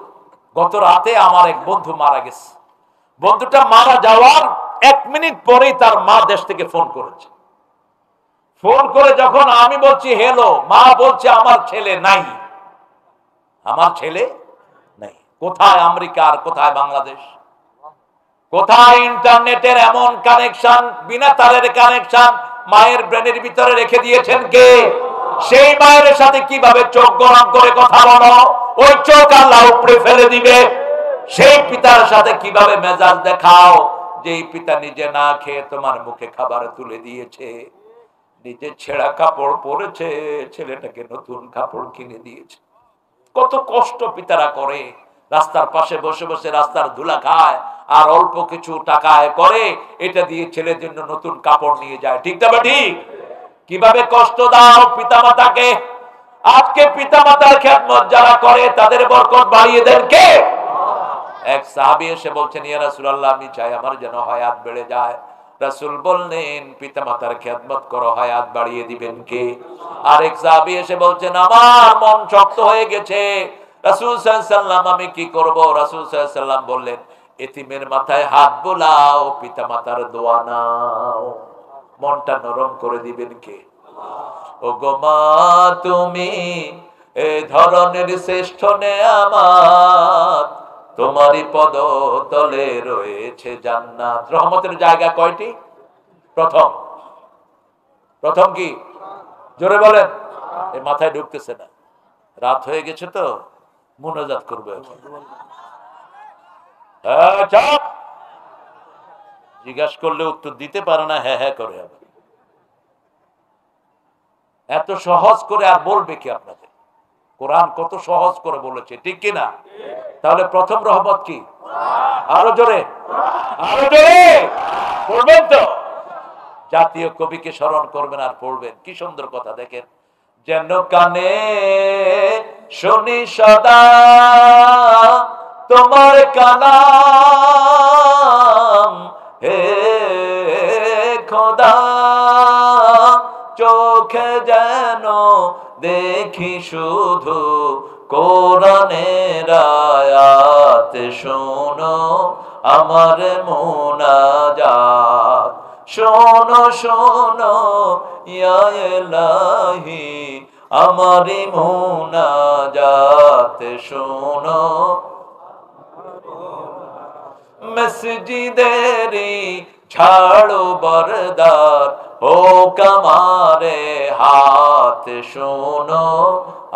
গত রাতে আমার এক বন্ধু মারা গেছে। বন্ধুটা মারা যাওয়ার 1 মিনিট পরেই তার মা দেশ থেকে ফোন করেছে। ফোন করে যখন আমি বলছি হ্যালো, মা বলছে আমার ছেলে নাই। আমার ছেলে নাই। কোথায় আমেরিকা আর কোথায় বাংলাদেশ? কোথায় ইন্টারনেটের এমন কানেকশন, বিনা তারের কানেকশন মায়ের ব্রেনের ভিতরে রেখে দিয়েছেন কে? সেই মায়ের সাথে কিভাবে চোখ গরম করে কথা বলো, ওই চোখ আল্লাহ উপরে ফেলে দিবে। সেই পিতার সাথে কিভাবে মেজাজ দেখাও, যেই পিতা নিজে না খেয়ে তোমার মুখে খাবার তুলে দিয়েছে, নিজে ছেঁড়া কাপড় পরেছে, ছেলেটাকে নতুন কাপড় কিনে দিয়েছে। কত কষ্ট পিতারা করে, রাস্তার পাশে বসে বসে রাস্তার ধুলা খায়, আর অল্প কিছু টাকায় করে এটা দিয়ে ছেলের জন্য নতুন কাপড় নিয়ে যায়, ঠিক না? ঠিক। কিভাবে কষ্ট দাও পিতামাতাকে। আজকে পিতামাতার খেদমত যারা করে তাদের বরকত বাড়িয়ে দেন কে? এক সাহাবী এসে বলছেন, ইয়া রাসূলুল্লাহ, আমি চাই আমার যেন হায়াত বেড়ে যায়। রাসূল বললেন, পিতামাতার খেদমত করো, হায়াত বাড়িয়ে দিবেন কে? আরেক সাহাবী এসে বলছেন, আমার মন শক্ত হয়ে গেছে, রাসূল সাল্লাল্লাহু আলাইহি ওয়াসাল্লাম, আমি কি করব? রাসূল সাল্লাল্লাহু আলাইহি ওয়াসাল্লাম বললেন, এতিমের মাথায় হাত বোলাও, পিতামাতার দোয়া নাও, মনটা নরম করে দিবেন কে? ও গো মা, তুমি এই ধরনের শ্রেষ্ঠ নেয়ামত, তোমারই পদ তলে রয়েছে জান্নাত। রহমতের জায়গা কয়টি? প্রথম কি? জোরে বলেন। এই মাথায় ঢুকতেছে না, রাত হয়ে গেছে তো মুনাজাত করবে এখন। জিজ্ঞাসা করলে উত্তর দিতে পারে না, হ্যাঁ হ্যাঁ করে। এত সহজ করে আর বলবে কি আপনাদের? কোরআন কত সহজ করে বলেছে, ঠিক কিনা? তাহলে প্রথম রহমত কি? আরো জোরে, আরো জোরে পড়বেন তো। জাতীয় কবিকে স্মরণ করবেন আর পড়বেন। কি সুন্দর কথা দেখেন, যেন কানে শুনি সদা তোমার কালাম, হে খোদা, চোখে যেন দেখি শুধু কোরআনের আয়াত, শোনো আমার মুনাজাত, শোনো শোনো ইয়া ইলাহি আমার মুনাজাত, শোনো। মসজিদেরি ছাড়ো বরদার ও কামারে হাত, শোনো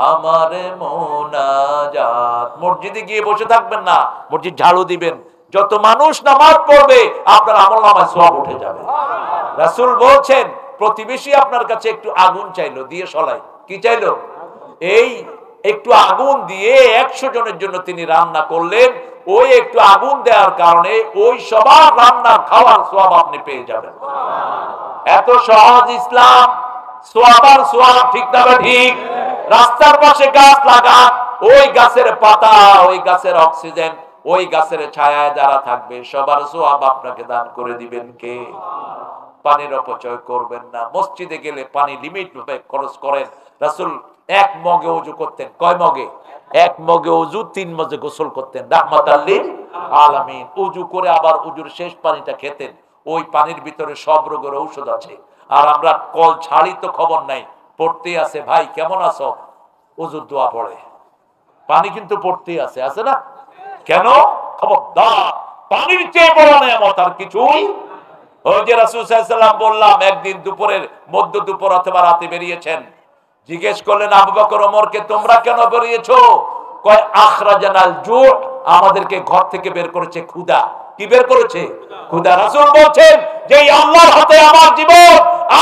আমার মোনাজাত। মসজিদে গিয়ে বসে থাকবেন না, মসজিদ ঝাড়ু দিবেন। যত মানুষ নামাজ পড়বে আপনার আমলনামায় সওয়াব উঠে যাবে। রাসূল বলছেন, প্রতিবেশী আপনার কাছে একটু আগুন চাইলো, দিয়ে সলাই, কি চাইলো? এই একটু আগুন দিয়ে 100 জনের জন্য তিনি রান্না করলেন। ওই একটু আগুন দেওয়ার কারণে ওই সবার রান্না খাওয়ার সওয়াব আপনি পেয়ে যাবেন। এত সহজ ইসলাম, সওয়াব আর সওয়াব, ঠিক না ঠিক? রাস্তার পাশে গাছ লাগান, ওই গাছের পাতা, ওই গাছের অক্সিজেন, ওই গাছের ছায়ায় যারা থাকবে সবার সওয়াব আপনাকে দান করে দিবেন কে? পানির অপচয় করবেন না। মসজিদে গেলে পানি লিমিট ভাবে খরচ করেন। রাসূল 1 মগে ওযু করতেন। কয় মগে? 1 মগে ওযু, 3 মগে গোসল করতেন, রাহমাতাল লিল আলামিন। ওযু করে আবার ওযুর শেষ পানিটা খেতেন। ওই পানির ভিতরে সব রোগের ঔষধ আছে। আর আমরা কল ছাড়ি তো খবর নাই, পড়তেই আছে। ভাই কেমন আছো? ওযুর দোয়া পড়ে, পানি কিন্তু পড়তেই আছে, আছে না? কেন? খবরদার, পানির চেয়ে বড় নিয়ামত আর কিছুই। ওই যে রাসূল সাল্লাল্লাহু আলাইহি ওয়াসাল্লাম বললাম, একদিন দুপুরের মধ্য দুপুর অথবা রাতে বেরিয়েছেন। জিজ্ঞেস করলেন আবু বকর ওমরকে, তোমরা কেন বেরিয়েছো? কয় আখরাজানাল জু', আমাদেরকে ঘর থেকে বের করেছে ক্ষুধা। কি বের করেছে? ক্ষুধা। রাসূল বলছেন যে আল্লাহর হাতে আমার জীবন,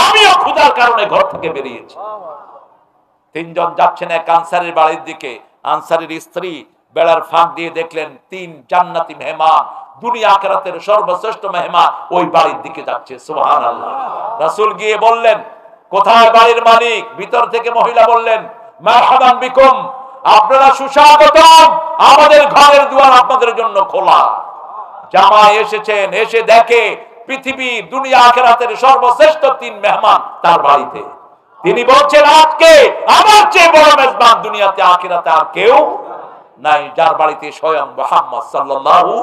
আমিও ক্ষুধার কারণে ঘর থেকে বেরিয়েছি। 3 জন যাচ্ছেন এক আনসারীর বাড়ির দিকে। আনসারীর স্ত্রী বেড়ার ফাঁক দিয়ে দেখলেন 3 জান্নাতি মেহমান, দুনিয়া আখিরাতের সর্বশ্রেষ্ঠ মেহমান ওই বাড়ির দিকে যাচ্ছে। সুবহানাল্লাহ। রাসূল গিয়ে বললেন, কোথায় বাড়ির মালিক? ভিতর থেকে মহিলা বললেন, মারহাবান বিকুম, আপনারা সুস্বাগতম, আমাদের ঘরের দুয়ার আপনাদের জন্য খোলা। জামাই এসেছেন, এসে দেখে পৃথিবী দুনিয়া আখিরাতের সর্বশ্রেষ্ঠ 3 মেহমান তার বাড়িতে। তিনি বলছেন, আজকে আমার চেয়ে বড় মেজবান দুনিয়াতে আখিরাতে আর কেউ নাই। যার বাড়িতে স্বয়ং মুহাম্মদ সাল্লাল্লাহু,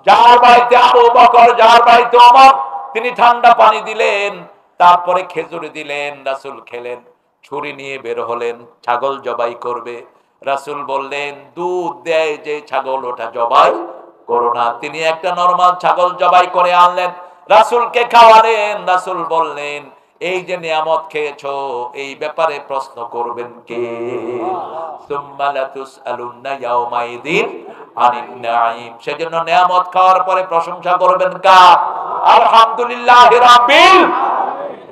যার বাড়িতে আবু বকর, যার বাড়িতে ওমর। তিনি ঠান্ডা পানি দিলেন, তারপরে খেজুর দিলেন। রাসূল খেলেন, ছুরি নিয়ে বের হলেন, ছাগল জবাই করবে। রাসূল বললেন, দুধ দেয় যে ছাগল, ওটা জবাই করো না। তিনি একটা নরমাল ছাগল জবাই করে আনলেন, রাসূলকে খাওয়ালেন। রাসূল বললেন, এই যে নিয়ামত খেয়েছো, এই ব্যাপারে প্রশ্ন করবেন কে? সুম্মা লাতুসআলুন্না ইয়াউমাইদিন আনিন নাঈম। সেজন্য নিয়ামত খাওয়ার পরে প্রশংসা করবেন কার? আলহামদুলিল্লাহি রাব্বিল আলামিন।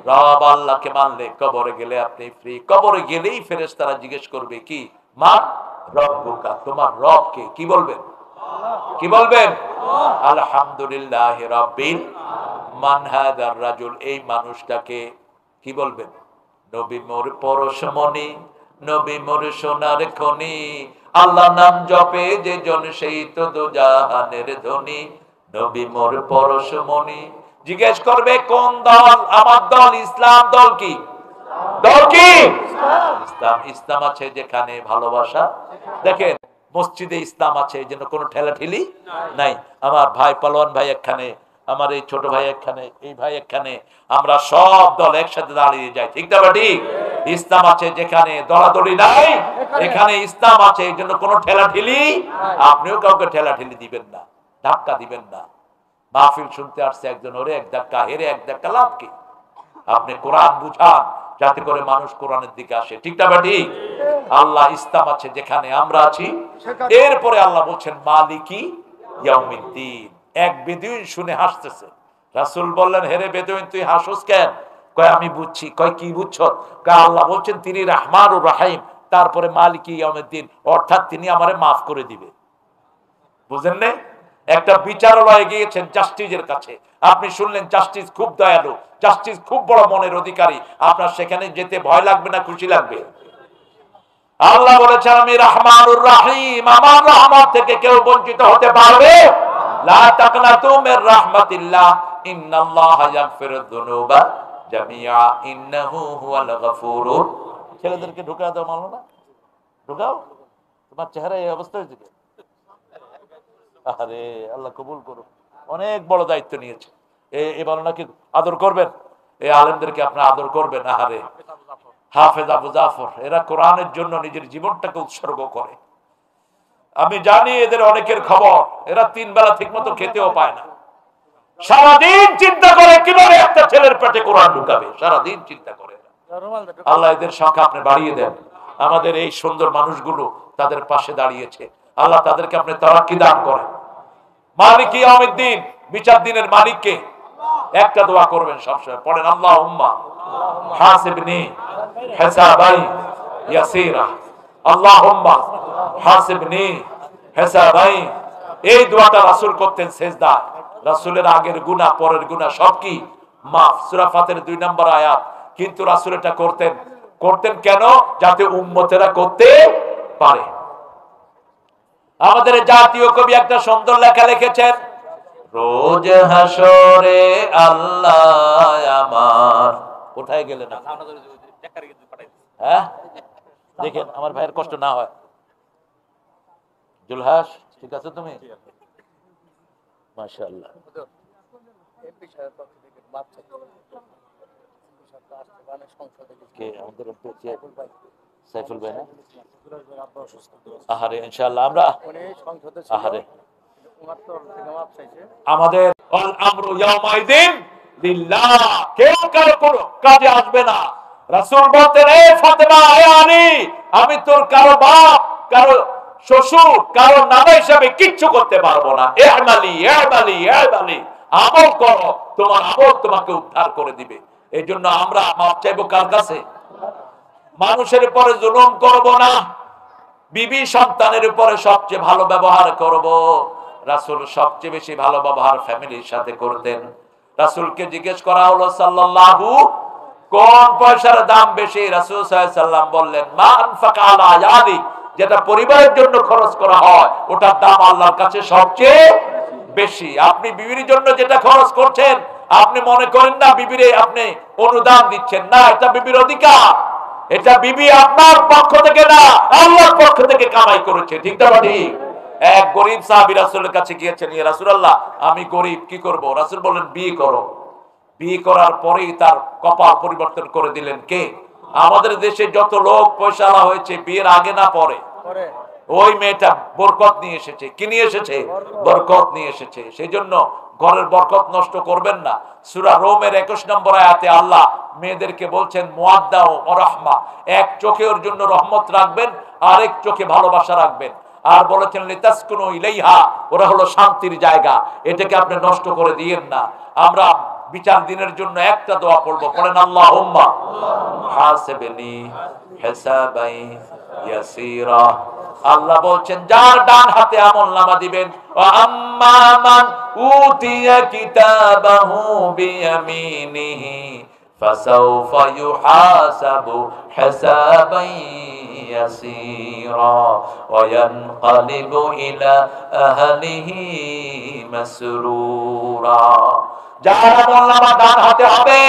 রব আল্লাহকে মানলে কবরে গেলে আপনি ফ্রি। কবরে গেলেই ফেরেশতারা জিজ্ঞেস করবে কি? মা রব্বুকা, তোমার রব কে? কি বলবেন? কি বলবেন? আলহামদুলিল্লাহি রাব্বিল মান হাদার রাজুল, এই মানুষটাকে কি বলবেন? নবী মোর পরশমণি, নবী মোর সোনার খনি, আল্লাহ নাম জপে যে জন সেই তো দোজাহানের ধনী। নবী মোর পরশমণি। জিজ্ঞেস করবে কোন দল? আমার দল ইসলাম। দল কি? দল কি? ইসলাম। ইসলাম আছে যেখানে ভালোবাসা। দেখেন মসজিদে ইসলাম আছে, এই জন্য কোনো ঠেলাঠেলি নাই। আমার ভাই পালোয়ান ভাই একখানে, আমার এই ছোট ভাই একখানে, এই ভাই একখানে, আমরা সব দল একসাথে দাঁড়িয়ে যাই, ঠিক না? ঠিক। ইসলাম আছে যেখানে দলাদলি নাই, এখানে ইসলাম আছে, এই জন্য কোনো ঠেলাঠেলি। আপনিও কাউকে ঠেলাঠেলি দিবেন না, ধাক্কা দিবেন না। মাহফিল শুনতে আসছে একজন, ওরে এক ধাক্কা, হেরে এক ধাক্কা, লাভ কি? আপনি কোরআন বুঝান যাতে করে মানুষ কোরআনের দিকে আসে, ঠিক না? ঠিক। আল্লাহ ইসলাম আছে যেখানে আমরা আছি। এরপরে আল্লাহ বলছেন মালিকি ইয়াউমিদ্দিন। এক বেদুইন শুনে হাসতেছে। রাসূল বললেন, হেরে বেদুইন তুই হাসোস কেন? কয় আমি বুঝছি। কয় কি বুঝছ? কয় আল্লাহ বলছেন তিনি রাহমানুর রাহিম, তারপরে মালিকি ইয়াউমিদ্দিন, অর্থাৎ তিনি আমারে মাফ করে দিবে। বুঝেন না? একটা বিচারালয়ে গিয়েছেন জাস্টিসের কাছে, আপনি শুনলেন জাস্টিস খুব দয়ালু, জাস্টিস খুব বড় মনের অধিকারী, আপনার সেখানে যেতে ভয় লাগবে না খুশি লাগবে? আল্লাহ বলেছেন আমি রহমানুর রহিম, আমার রহমত থেকে কেউ বঞ্চিত হতে পারবে? লা তাকনাতু মির রাহমাতিল্লাহ, ইন্নাল্লাহা ইয়াগফিরুয যুনুবা জামিআ, ইন্নাহু হুয়াল গফুরুর। ছেলেদেরকে ঢুকাও দাও, মাওলানা ঢুকাও। তোমার চেহারা এই অবস্থা হয়েছে। আরে আল্লাহ কবুল করুন, অনেক বড় দায়িত্ব নিয়েছে। এবার নাকি আদর করবেন, এই আলেমদেরকে আপনি আদর করবেন। আহারে হাফেজ আবু জাফর, এরা কোরআনের জন্য নিজের জীবনটাকে উৎসর্গ করে। আমি জানি এদের অনেকের খবর, এরা 3 বেলা ঠিক মতো খেতেও পায় না। সারাদিন চিন্তা করে কিভাবে একটা ছেলের পেটে কোরআন ঢুকাবে, সারাদিন চিন্তা করে। আল্লাহ এদের সংখ্যা আপনি বাড়িয়ে দেন। আমাদের এই সুন্দর মানুষগুলো তাদের পাশে দাঁড়িয়েছে, আল্লাহ তাদেরকে আপনি তারাক্কি দান করেন। মালিক ইয়াউমিদ্দিন, বিচার দিনের মালিককে একটা দোয়া করবেন সবসময়, পড়েন আল্লাহুম্মা হাসিবনি হিসাবাই ইয়াসীরা, আল্লাহুম্মা হাসিবনি হিসাবাই। এই দোয়াটা রাসূল করতেন সেজদা। রাসূলের আগের গুনাহ পরের গুনাহ সব কি মাফ, সূরা ফাতিরের 2 নম্বর আয়াত। কিন্তু রাসূল এটা করতেন কেন? যাতে উম্মতেরা করতে পারে। আমাদের জাতীয় কবি একটা সুন্দর লেখা লিখেছেন, রোজ হাসরে আল্লাহ আমার। কোথায় গেলেন? হ্যাঁ, দেখেন আমার ভাইয়ের কষ্ট না হয়। জুলহাস, ঠিক আছে তুমি? মাশাআল্লাহ। কে আমাদের সাইফুল ভাই না? আহারে ইনশাআল্লাহ আমরা আহারে আমাদের আল আমরু ইয়াউমাইদিন লিল্লাহ, কেউ কারো কোনো কাজে আসবে না। রাসূল বলতেন, এ ফাতেমা, এ আলী, আমি তোর কারো বাপ, কারো শ্বশুর, কারো নানা হিসাবে কিচ্ছু করতে পারবো না। ইমালি ইমালি ইমালি, আমল করো, তোমার আমল তোমাকে উদ্ধার করে দিবে। এই জন্য আমরা মাপ চাইবো কার কাছে? মানুষের উপরে জুলুম করব না, বিবি সন্তানের উপরে সবচেয়ে ভালো ব্যবহার করব। রাসূল সবচেয়ে বেশি ভালো ব্যবহার ফ্যামিলির সাথে করতেন। রাসূলকে জিজ্ঞেস করা হলো, সাল্লাল্লাহু, কোন পয়সার দাম বেশি? রাসূল সাল্লাল্লাহু আলাইহি সাল্লাম বললেন, মা আনফাকা আলা ইয়ালি, যেটা পরিবারের জন্য খরচ করা হয় ওটার দাম আল্লাহর কাছে সবচেয়ে বেশি। আপনি বিবির জন্য যেটা খরচ করছেন, আপনি মনে করেন না বিবিরে আপনি অনুদান দিচ্ছেন, না, এটা বিবির অধিকার। এটা বিবি আপনার পক্ষ থেকে না, আল্লাহর পক্ষ থেকে কামাই করেছে, ঠিক না ঠিক? এক গরিব সাহাবী রাসূলের কাছে গিয়েছেন, ইয়া রাসূলুল্লাহ, আমি গরিব, কি করব? রাসূল বললেন, বিয়ে করো। বিয়ে করার পরেই তার কপাল পরিবর্তন করে দিলেন কে? আমাদের দেশে যত লোক পয়সাওয়ালা হয়েছে বিয়ের আগে না পরে, ওই মেয়েটা বরকত নিয়ে এসেছে। কি নিয়ে এসেছে? বরকত নিয়ে এসেছে। সেই জন্য ঘরের বরকত নষ্ট করবেন না। সূরা রোমের 21 নম্বর আয়াতে আল্লাহ মেয়েদেরকে বলছেন, মুআদ্দা ও রাহমা, এক চোখে ওর জন্য রহমত রাখবেন, আরেক চোখে ভালোবাসা রাখবেন। আর বলেছেন লিতাসকুনু ইলাইহা, ওরা হলো শান্তির জায়গা, এটাকে আপনি নষ্ট করে দিয়েন না। আমরা বিচার দিনের জন্য একটা দোয়া পড়ব, পড়েন আল্লাহুম্মা হাসিবনি হিসাবাই ইয়াসীরা। আল্লাহ বলছেন, যার ডান হাতে আমলনামা দিবেন, ওয়া আম্মা মান উতিয়া কিতাবাহু বিয়ামিনিহি ফাসাউফা ইউহাসাবু হিসাবান ইয়াসীরা ওয়া ইয়ানকালিবু ইলা আহলিহি মাসরুরা। যার আমলনামা ডান হাতে হবে,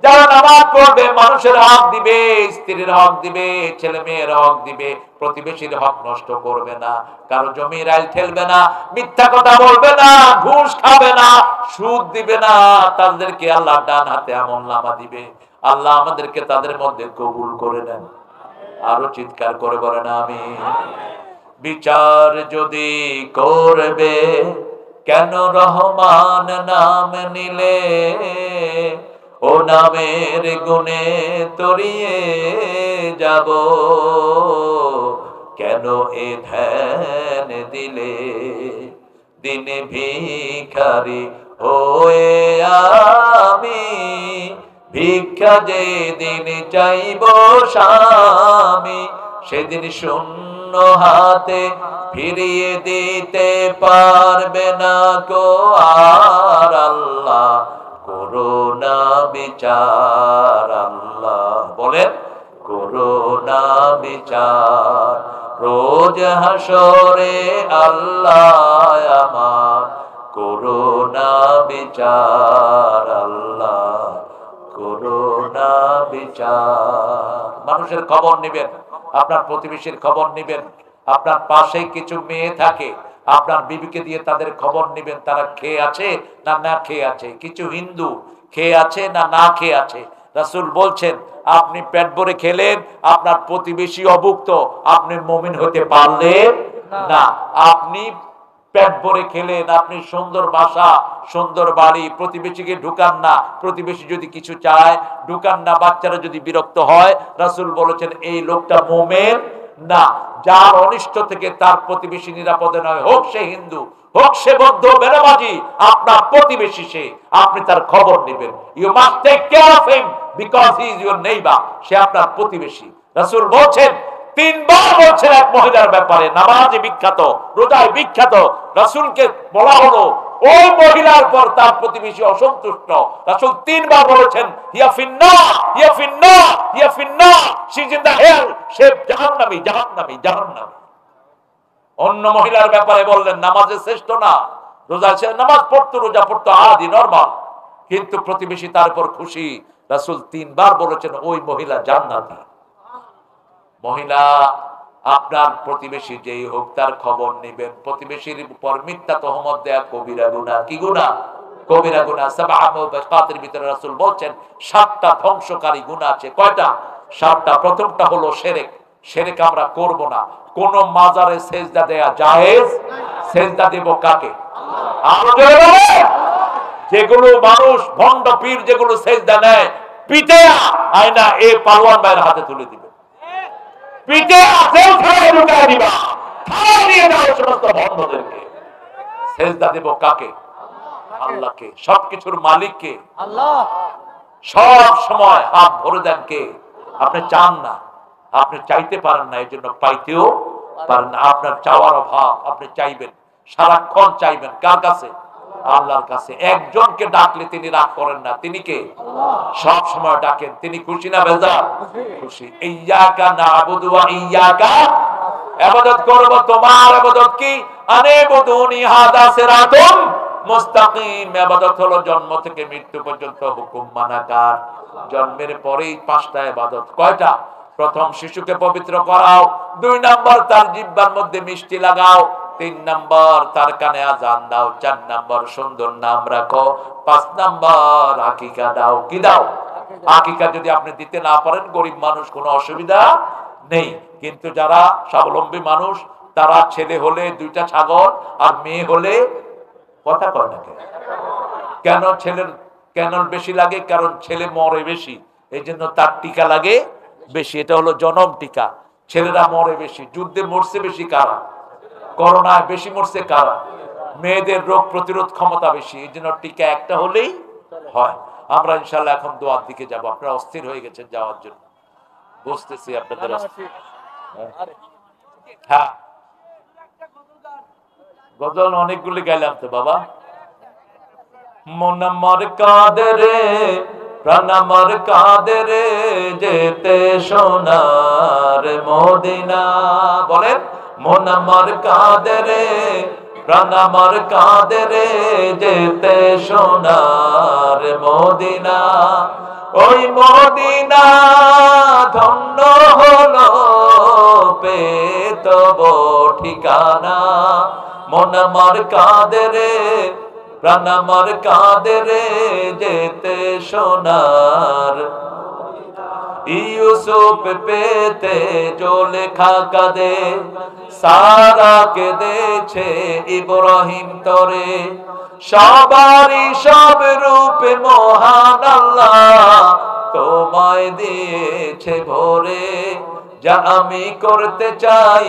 যারা নামাজ পড়বে, মানুষের হক দিবে, স্ত্রীর হক দিবে, ছেলে মেয়ের হক দিবে, প্রতিবেশীর হক নষ্ট করবে না, কারো জমির আইল ঠেলবে না, মিথ্যা কথা বলবে না, ঘুষ খাবে না, সুদ দিবে না, তাদেরকে আল্লাহ ডান হাতে আমলনামা দিবে। আল্লাহ আমাদেরকে তাদের মধ্যে কবুল করে নেন। আরো চিৎকার করে বলেন আমিন। বিচার যদি করবে, কেন রহমান নাম নিলে? ও নামের গুণে তরিয়ে যাব, কেন এ ধ্যান দিলে? দিন ভিখারি হয়ে আমি, ভিক্ষা যে দিন চাইব স্বামী, সেদিন শূন্য হাতে ফিরিয়ে দিতে পারবে না কো আর আল্লাহ। করোনা বিচার আল্লাহ, বলেন করোনা বিচার, রোজ হাসরে আল্লাহ আমার, করোনা বিচার আল্লাহ, করোনা বিচার। মানুষের খবর নেবেন, আপনার প্রতিবেশীর খবর নেবেন। আপনার পাশে কিছু মেয়ে থাকে, আপনার বিবিকে দিয়ে তাদের খবর নেবেন, তারা খেয়ে আছে না না খেয়ে আছে। কিছু হিন্দু খেয়ে আছে না না খেয়ে আছে। রাসূল বলছেন, আপনি পেট ভরে খেলেন, আপনার প্রতিবেশী অভুক্ত, আপনি মুমিন হতে পারলেন না। আপনি পেট ভরে খেলেন, আপনি সুন্দর বাসা, সুন্দর বাড়ি, প্রতিবেশীকে ঢুকান না, প্রতিবেশী যদি কিছু চায় ঢুকান না, বাচ্চারা যদি বিরক্ত হয়, রাসূল বলেছেন এই লোকটা মুমিন না। যার অনিষ্ট থেকে তার প্রতিবেশী নিরাপদে নয়, হোক সে হিন্দু, হোক সে বৌদ্ধ, বেনামাজি, আপনার প্রতিবেশী সে, আপনি তার খবর নেবেন। You must take care of him because he is your neighbour, সে আপনার প্রতিবেশী। রাসূল বলেন, তিনবার বলছেন এক মহিলার ব্যাপারে, নামাজে বিখ্যাত, রোজায় বিখ্যাত, রাসূলকে বলা হলো ওই মহিলার পর তার প্রতিবেশী অসন্তুষ্ট, রাসূল তিনবার বলেছেন হিয়া ফিন্নার, হিয়া ফিন্নার, হিয়া ফিন্নার, she is in the hell, সে জাহান্নামী, জাহান্নামী, জাহান্নামী। অন্য মহিলার ব্যাপারে বললেন নামাজে শ্রেষ্ঠ না, রোজা সে নামাজ পড়তো, রোজা পড়তো, আদি নরমাল, কিন্তু প্রতিবেশী তার উপর খুশি। রাসূল তিনবার বলেছেন ওই মহিলা জান্নাতি। মহিলা, আপনার প্রতিবেশী যেই হোক তার খবর নেবেন। প্রতিবেশীর উপর মিথ্যা তহমত দেয়া কবিরা গুনাহ। কি গুনাহ? কবিরা গুনাহ। সাবআ মুবিকাতের ভিতরে রাসূল বলেন 7টা ধ্বংসকারী গুনাহ আছে। কয়টা? 7টা। প্রথমটা হলো শিরক। শিরক আমরা করব না। কোন মাজারে সেজদা দেয়া জায়েজ? সেজদা দেব কাকে? আরো জোরে বলেন। যেগুলো মানুষ ভণ্ড পীর যেগুলো সেজদা নেয়, পিঠে আয়না এই পালোয়ান ভাইয়ের হাতে তুলে দিবে, পিঠে জেল খানায় ঢুকায় দিবা, থানায় নিয়ে যাও সমস্ত ভণ্ডদেরকে। সেজদা দেব কাকে? আল্লাহকে। সবকিছুর মালিককে আল্লাহ। সব সময় হাত ভরে দেন কে? আপনি চান না, আপনি চাইতে পারেন না, এই জন্য পাইতেও পারেন না। আপনার চাওয়ার অভাব, আপনি চাইবেন, সারাক্ষণ চাইবেন কার কাছে? আল্লাহর কাছে। একজনকে ডাকলে তিনি রাগ করেন না, তিনি কে? সব সময় ডাকেন। তিনি খুশি না বেজার? খুশি। ইয়্যাকা না'বুদু ওয়া ইয়্যাকা, ইবাদত করব তোমার। ইবাদত কি? আনিবুদুনি হাযা সিরাতুম মুস্তাকিম। ইবাদত হলো জন্ম থেকে মৃত্যু পর্যন্ত হুকুম মানা কার? জন্মের পরেই 5টা ইবাদত। কয়টা? প্রথম শিশুকে পবিত্র করাও, 2 নাম্বার তার জিহ্বার মধ্যে মিষ্টি লাগাও, 3 নাম্বার তার কানে আযান দাও, 4 নাম্বার সুন্দর নাম রাখো, 5 নাম্বার আকিকা দাও। কি দাও? আকিকা যদি আপনি দিতে না পারেন, গরিব মানুষ, কোনো অসুবিধা নেই। কিন্তু যারা স্বাবলম্বী মানুষ, তারা ছেলে হলে 2টা ছাগল, আর মেয়ে হলে কথা কয় না কেন? ছেলের কেন বেশি লাগে? কারণ ছেলে মরে বেশি, এই জন্য তার টিকা লাগে বেশি। এটা হলো জনম টিকা। ছেলেরা মরে বেশি। যুদ্ধে মরছে বেশি কারা? করোনায় বেশি মরছে কারা? মেয়েদের রোগ প্রতিরোধ ক্ষমতা বেশি, এই জন্য টিকা একটা হলেই হয়। আমরা ইনশাল্লাহ এখন দোয়ার দিকে যাব। আপনারা অস্থির হয়ে গেছেন যাওয়ার জন্য, বুঝতেছি আপনাদের। হ্যাঁ, গজল অনেকগুলি গাইলাম তো বাবা। মন আমার কাঁদে রে, প্রাণ আমার কাঁদে রে, যেতে সোনার মদিনা। বলেন, মন আমার কাঁদে রে, প্রাণ আমার কাঁদে রে, যেতে সোনার মদিনা। ওই মদিনা ধন্য হলো পেয়ে তব ঠিকানা। মন আমার কাঁদে রে, প্রাণ আমার কাঁদে রে, যেতে সোনার। ইউসুফ পেতে জোলেখা কাঁদে, সারা কেঁদেছে ইব্রাহিম তরে। সবারই সব রূপে মহান আল্লাহ তোমায় দিয়েছে ভরে। যা আমি করতে চাই,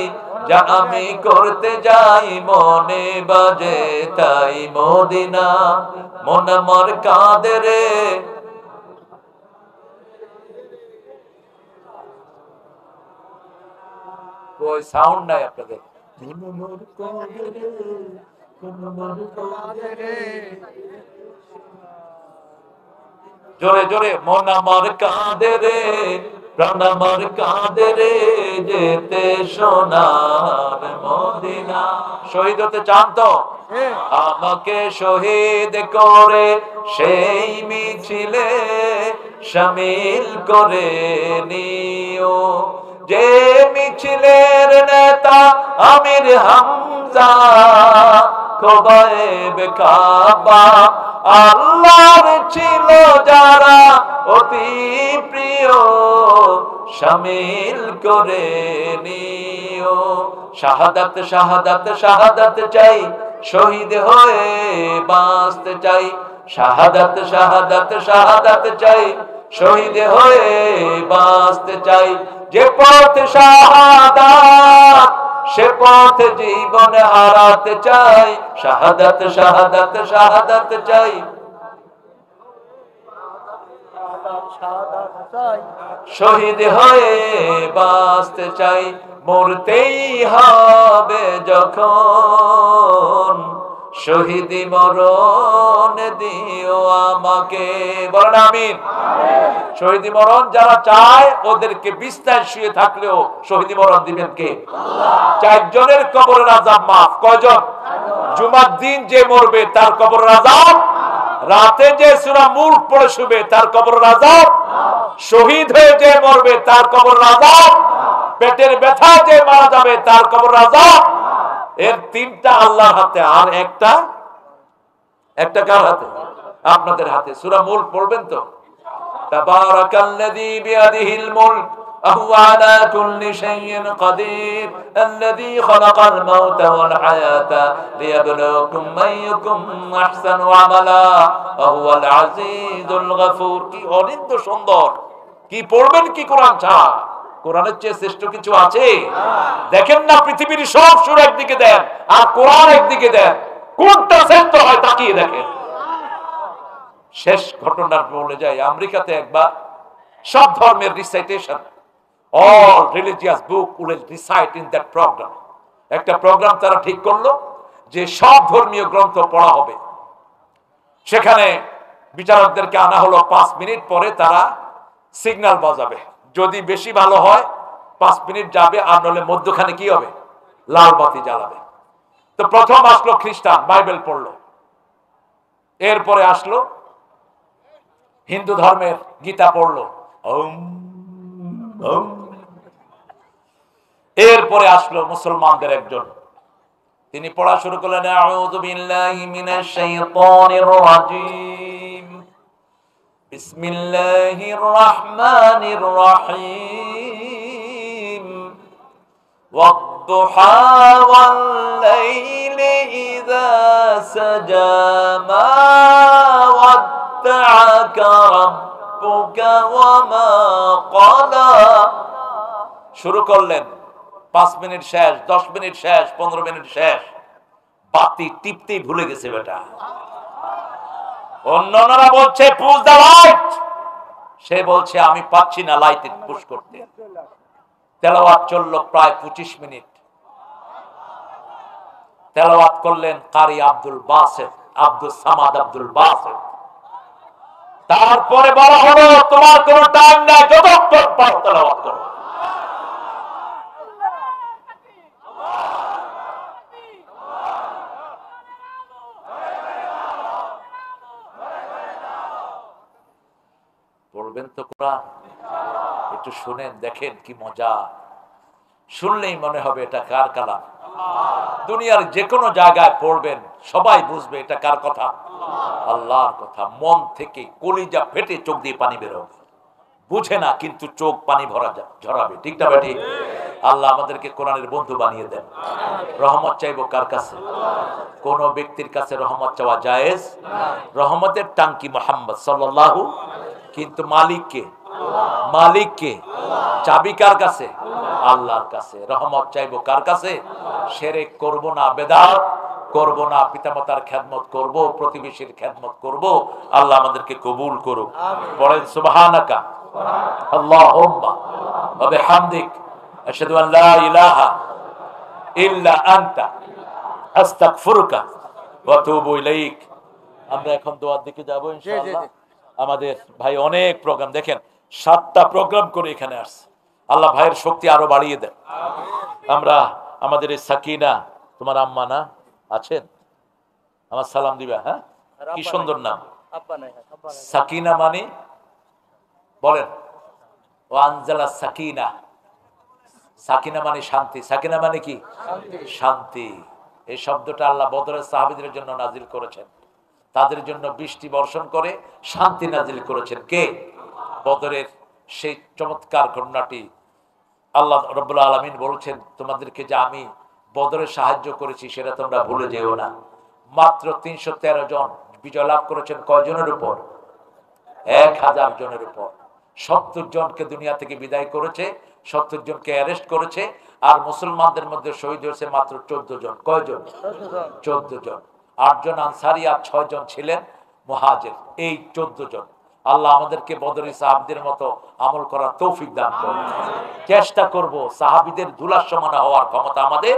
যা আমি করতে যাই, মনে বাজে তাই মদিনা। মন আমার কাঁদে রে। কোই সাউন্ড নাই আপনাদের। জোরে জোরে, মন আমার কাঁদে রে, প্রাণ আমার কাঁদে রে, যেতে সোনার মদিনা। শহীদ হতে চান তো? আমাকে শহীদ করে সেই মিছিলে শামিল করে নিও। যে মিছিলের নেতা আমির হামজা, খোবায়েব কাবা আল্লাহর ছিল যারা অতি প্রিয়, শামিল করে নিও। শাহাদাত শাহাদাত শাহাদাত চাই, শহীদ হয়ে বাঁচতে চাই, শাহাদাত শাহাদাত শাহাদাত চাই, শহীদ হয়ে বাঁচতে চাই। যে পথ শাহাদাত সে পথ জীবন হারাতে চাই, শাহাদাত শাহাদাত শাহাদাত চাই। শহীদ হয়ে বাঁচতে চাই, মরতেই হবে যখন, শহীদি মরণ দিও আমাকে। বলেন আমিন। শহীদি মরণ যারা চায় ওদেরকে বিছানায় শুয়ে থাকলেও শহীদি মরণ দিবেন কে? চারজনের কবরের আযাব মাফ। কয়জন? জুমার দিন যে মরবে তার কবরের আযাব, রাতে যে সূরা মুলক পড়ে শুবে তার কবরের আযাব, শহীদ হয়ে যে মরবে তার কবরের আযাব, পেটের ব্যথা যে মারা যাবে তার কবরের আযাব। এর তিনটা আল্লাহর হাতে, আর একটা কার হাতে? আপনাদের হাতে। সূরা মুলক পড়বেন তো? তাবারাকাল্লাযী বিয়াদিহিল মুলক وهو على كل شيء قدير الذي خلق الموت والحياة ليبلوكم أيكم أحسن عملا وهو العزيز الغفور। কি অনিন্দ সুন্দর! কি পড়বেন কি কোরআন ছাড়া? কোরআনের চেয়ে শ্রেষ্ঠ কিছু আছে? দেখেন না পৃথিবীর সব সূরা একদিকে দেন আর কোরআন একদিকে দেন, কোনটা শ্রেষ্ঠ হয় তাকিয়ে দেখেন। শেষ ঘটনা বলে যায়, আমেরিকাতে একবার সব ধর্মের recitation, all religious book will recite in that program। একটা প্রোগ্রাম তারা ঠিক করলো যে সব ধর্মীয় গ্রন্থ পড়া হবে। সেখানে বিচারকদেরকে আনা হলো, 5 মিনিট পরে তারা সিগন্যাল বাজাবে, যদি বেশি ভালো হয় 5 মিনিট যাবে, আর নলে মধ্যখানে কি হবে? লাল বাতি জ্বালাবে। তো প্রথম আসলো খ্রিস্টান, বাইবেল পড়লো। এরপরে আসলো হিন্দু ধর্মের গীতা পড়লো, এরপরে আসলো মুসলমানদের একজন, তিনি পড়া শুরু করলেন, আউযু বিল্লাহি মিনাশ শাইতানির রাজীম, বিসমিল্লাহির রাহমানির রহিম, ওয়াদ-দুহা ওয়াল-লাইলি ইযা সাজা, মা ওয়াদ্দা'আকা রাব্বুকা ওয়া মা ক্বালা। শুরু করলেন, 5 মিনিট শেষ, 10 মিনিট শেষ, 15 মিনিট শেষ, বাতি টিপতেই ভুলে গেছে বেটা। অন্যরা বলছে পুশ দ্য লাইট, সে বলছে আমি পাচ্ছি না লাইটে পুশ করতে। তেলাওয়াত চললো প্রায় 25 মিনিট। তেলাওয়াত করলেন কারি আব্দুল বাসেত, আব্দুল সামাদ আব্দুল বাসেত। তারপরে বলা হলো তোমার কোনো টাইম নাই, যতক্ষণ পারো তেলাওয়াত করো। পড়বেন তো কোরআন? একটু শুনেন, দেখেন কি মজা। শুনলেই মনে হবে এটা কার কালাম। দুনিয়ার যে কোনো জায়গায় পড়বেন সবাই বুঝবে এটা কার কথা? আল্লাহর কথা। মন থেকে কলিজা ফেটে চোখ দিয়ে পানি বের হবে। বুঝে না কিন্তু চোখ পানি ভরা ঝরাবে, ঠিক না বেটি? আল্লাহ আমাদেরকে কোরআনের বন্ধু বানিয়ে দেন। রহমত চাইবো কার কাছে? কোন ব্যক্তির কাছে রহমত চাওয়া জায়েজ? রহমতের টাঙ্কি মুহাম্মদ সাল্লাল্লাহু, কিন্তু মালিককে, মালিককে, চাবি কার কাছে? আল্লাহর কাছে। রহমত চাইবো কার কাছে? শিরক করব না, বেদাত করব না, পিতামাতার খেদমত করব, প্রতিবেশীর খেদমত করব। আল্লাহ আমাদেরকে কবুল করুক। বলেন সুবহানাকা আল্লাহুম্মা ওয়া বিহামদিক আশহাদু আন লা ইলাহা ইল্লা আনতা আস্তাগফিরুকা ওয়া আতুবু ইলাইক। আমরা এখন দোয়ার দিকে যাব ইনশাআল্লাহ। আমাদের ভাই অনেক প্রোগ্রাম, দেখেন 7টা প্রোগ্রাম করে এখানে আসছে। আল্লাহ ভাইয়ের শক্তি আরো বাড়িয়ে দেন। আমরা আমাদের এই সাকিনা, তোমার আম্মা না আছেন? আমার সালাম দিবা। হ্যাঁ, কি সুন্দর নাম সাকিনা, মানে বলেন ও আনজালা সাকিনা। সাকিনা মানে শান্তি। সাকিনা মানে কি? শান্তি। এই শব্দটা আল্লাহ বদরের সাহাবীদের জন্য নাজিল করেছেন। তাদের জন্য বৃষ্টি বর্ষণ করে শান্তি নাজিল করেছেন কে? বদরের সেই চমৎকার ঘটনাটি আল্লাহ রাব্বুল আলামিন বলেছেন, তোমাদেরকে যে আমি বদরে সাহায্য করেছি সেটা তোমরা ভুলে যেও না। মাত্র 313 জন বিজয় লাভ করেছেন কয়জনের উপর? 1000 জনের উপর। 70 জনকে দুনিয়া থেকে বিদায় করেছে, 70 জনকে অ্যারেস্ট করেছে, আর মুসলমানদের মধ্যে শহীদ হয়েছে মাত্র 14 জন। কয়জন? 14 জন। 8 জন আনসারী আর 6 জন ছিলেন মুহাজির, এই 14 জন। আল্লাহ আমাদেরকে বদরি সাহাবীদের মতো আমল করার তৌফিক দান করুন। চেষ্টা করব সাহাবীদের ধুলার সমান হওয়ার ক্ষমতা আমাদের,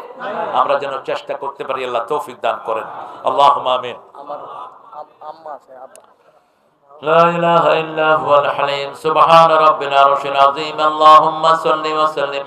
আমরা যেন চেষ্টা করতে পারি। আল্লাহ তৌফিক দান করেন। আল্লাহুম্মা আমিন। আমার আম্মা আছে, আব্বা। لا إله إلا هو الحليم سبحان ربنا العظيم اللهم صل وسلم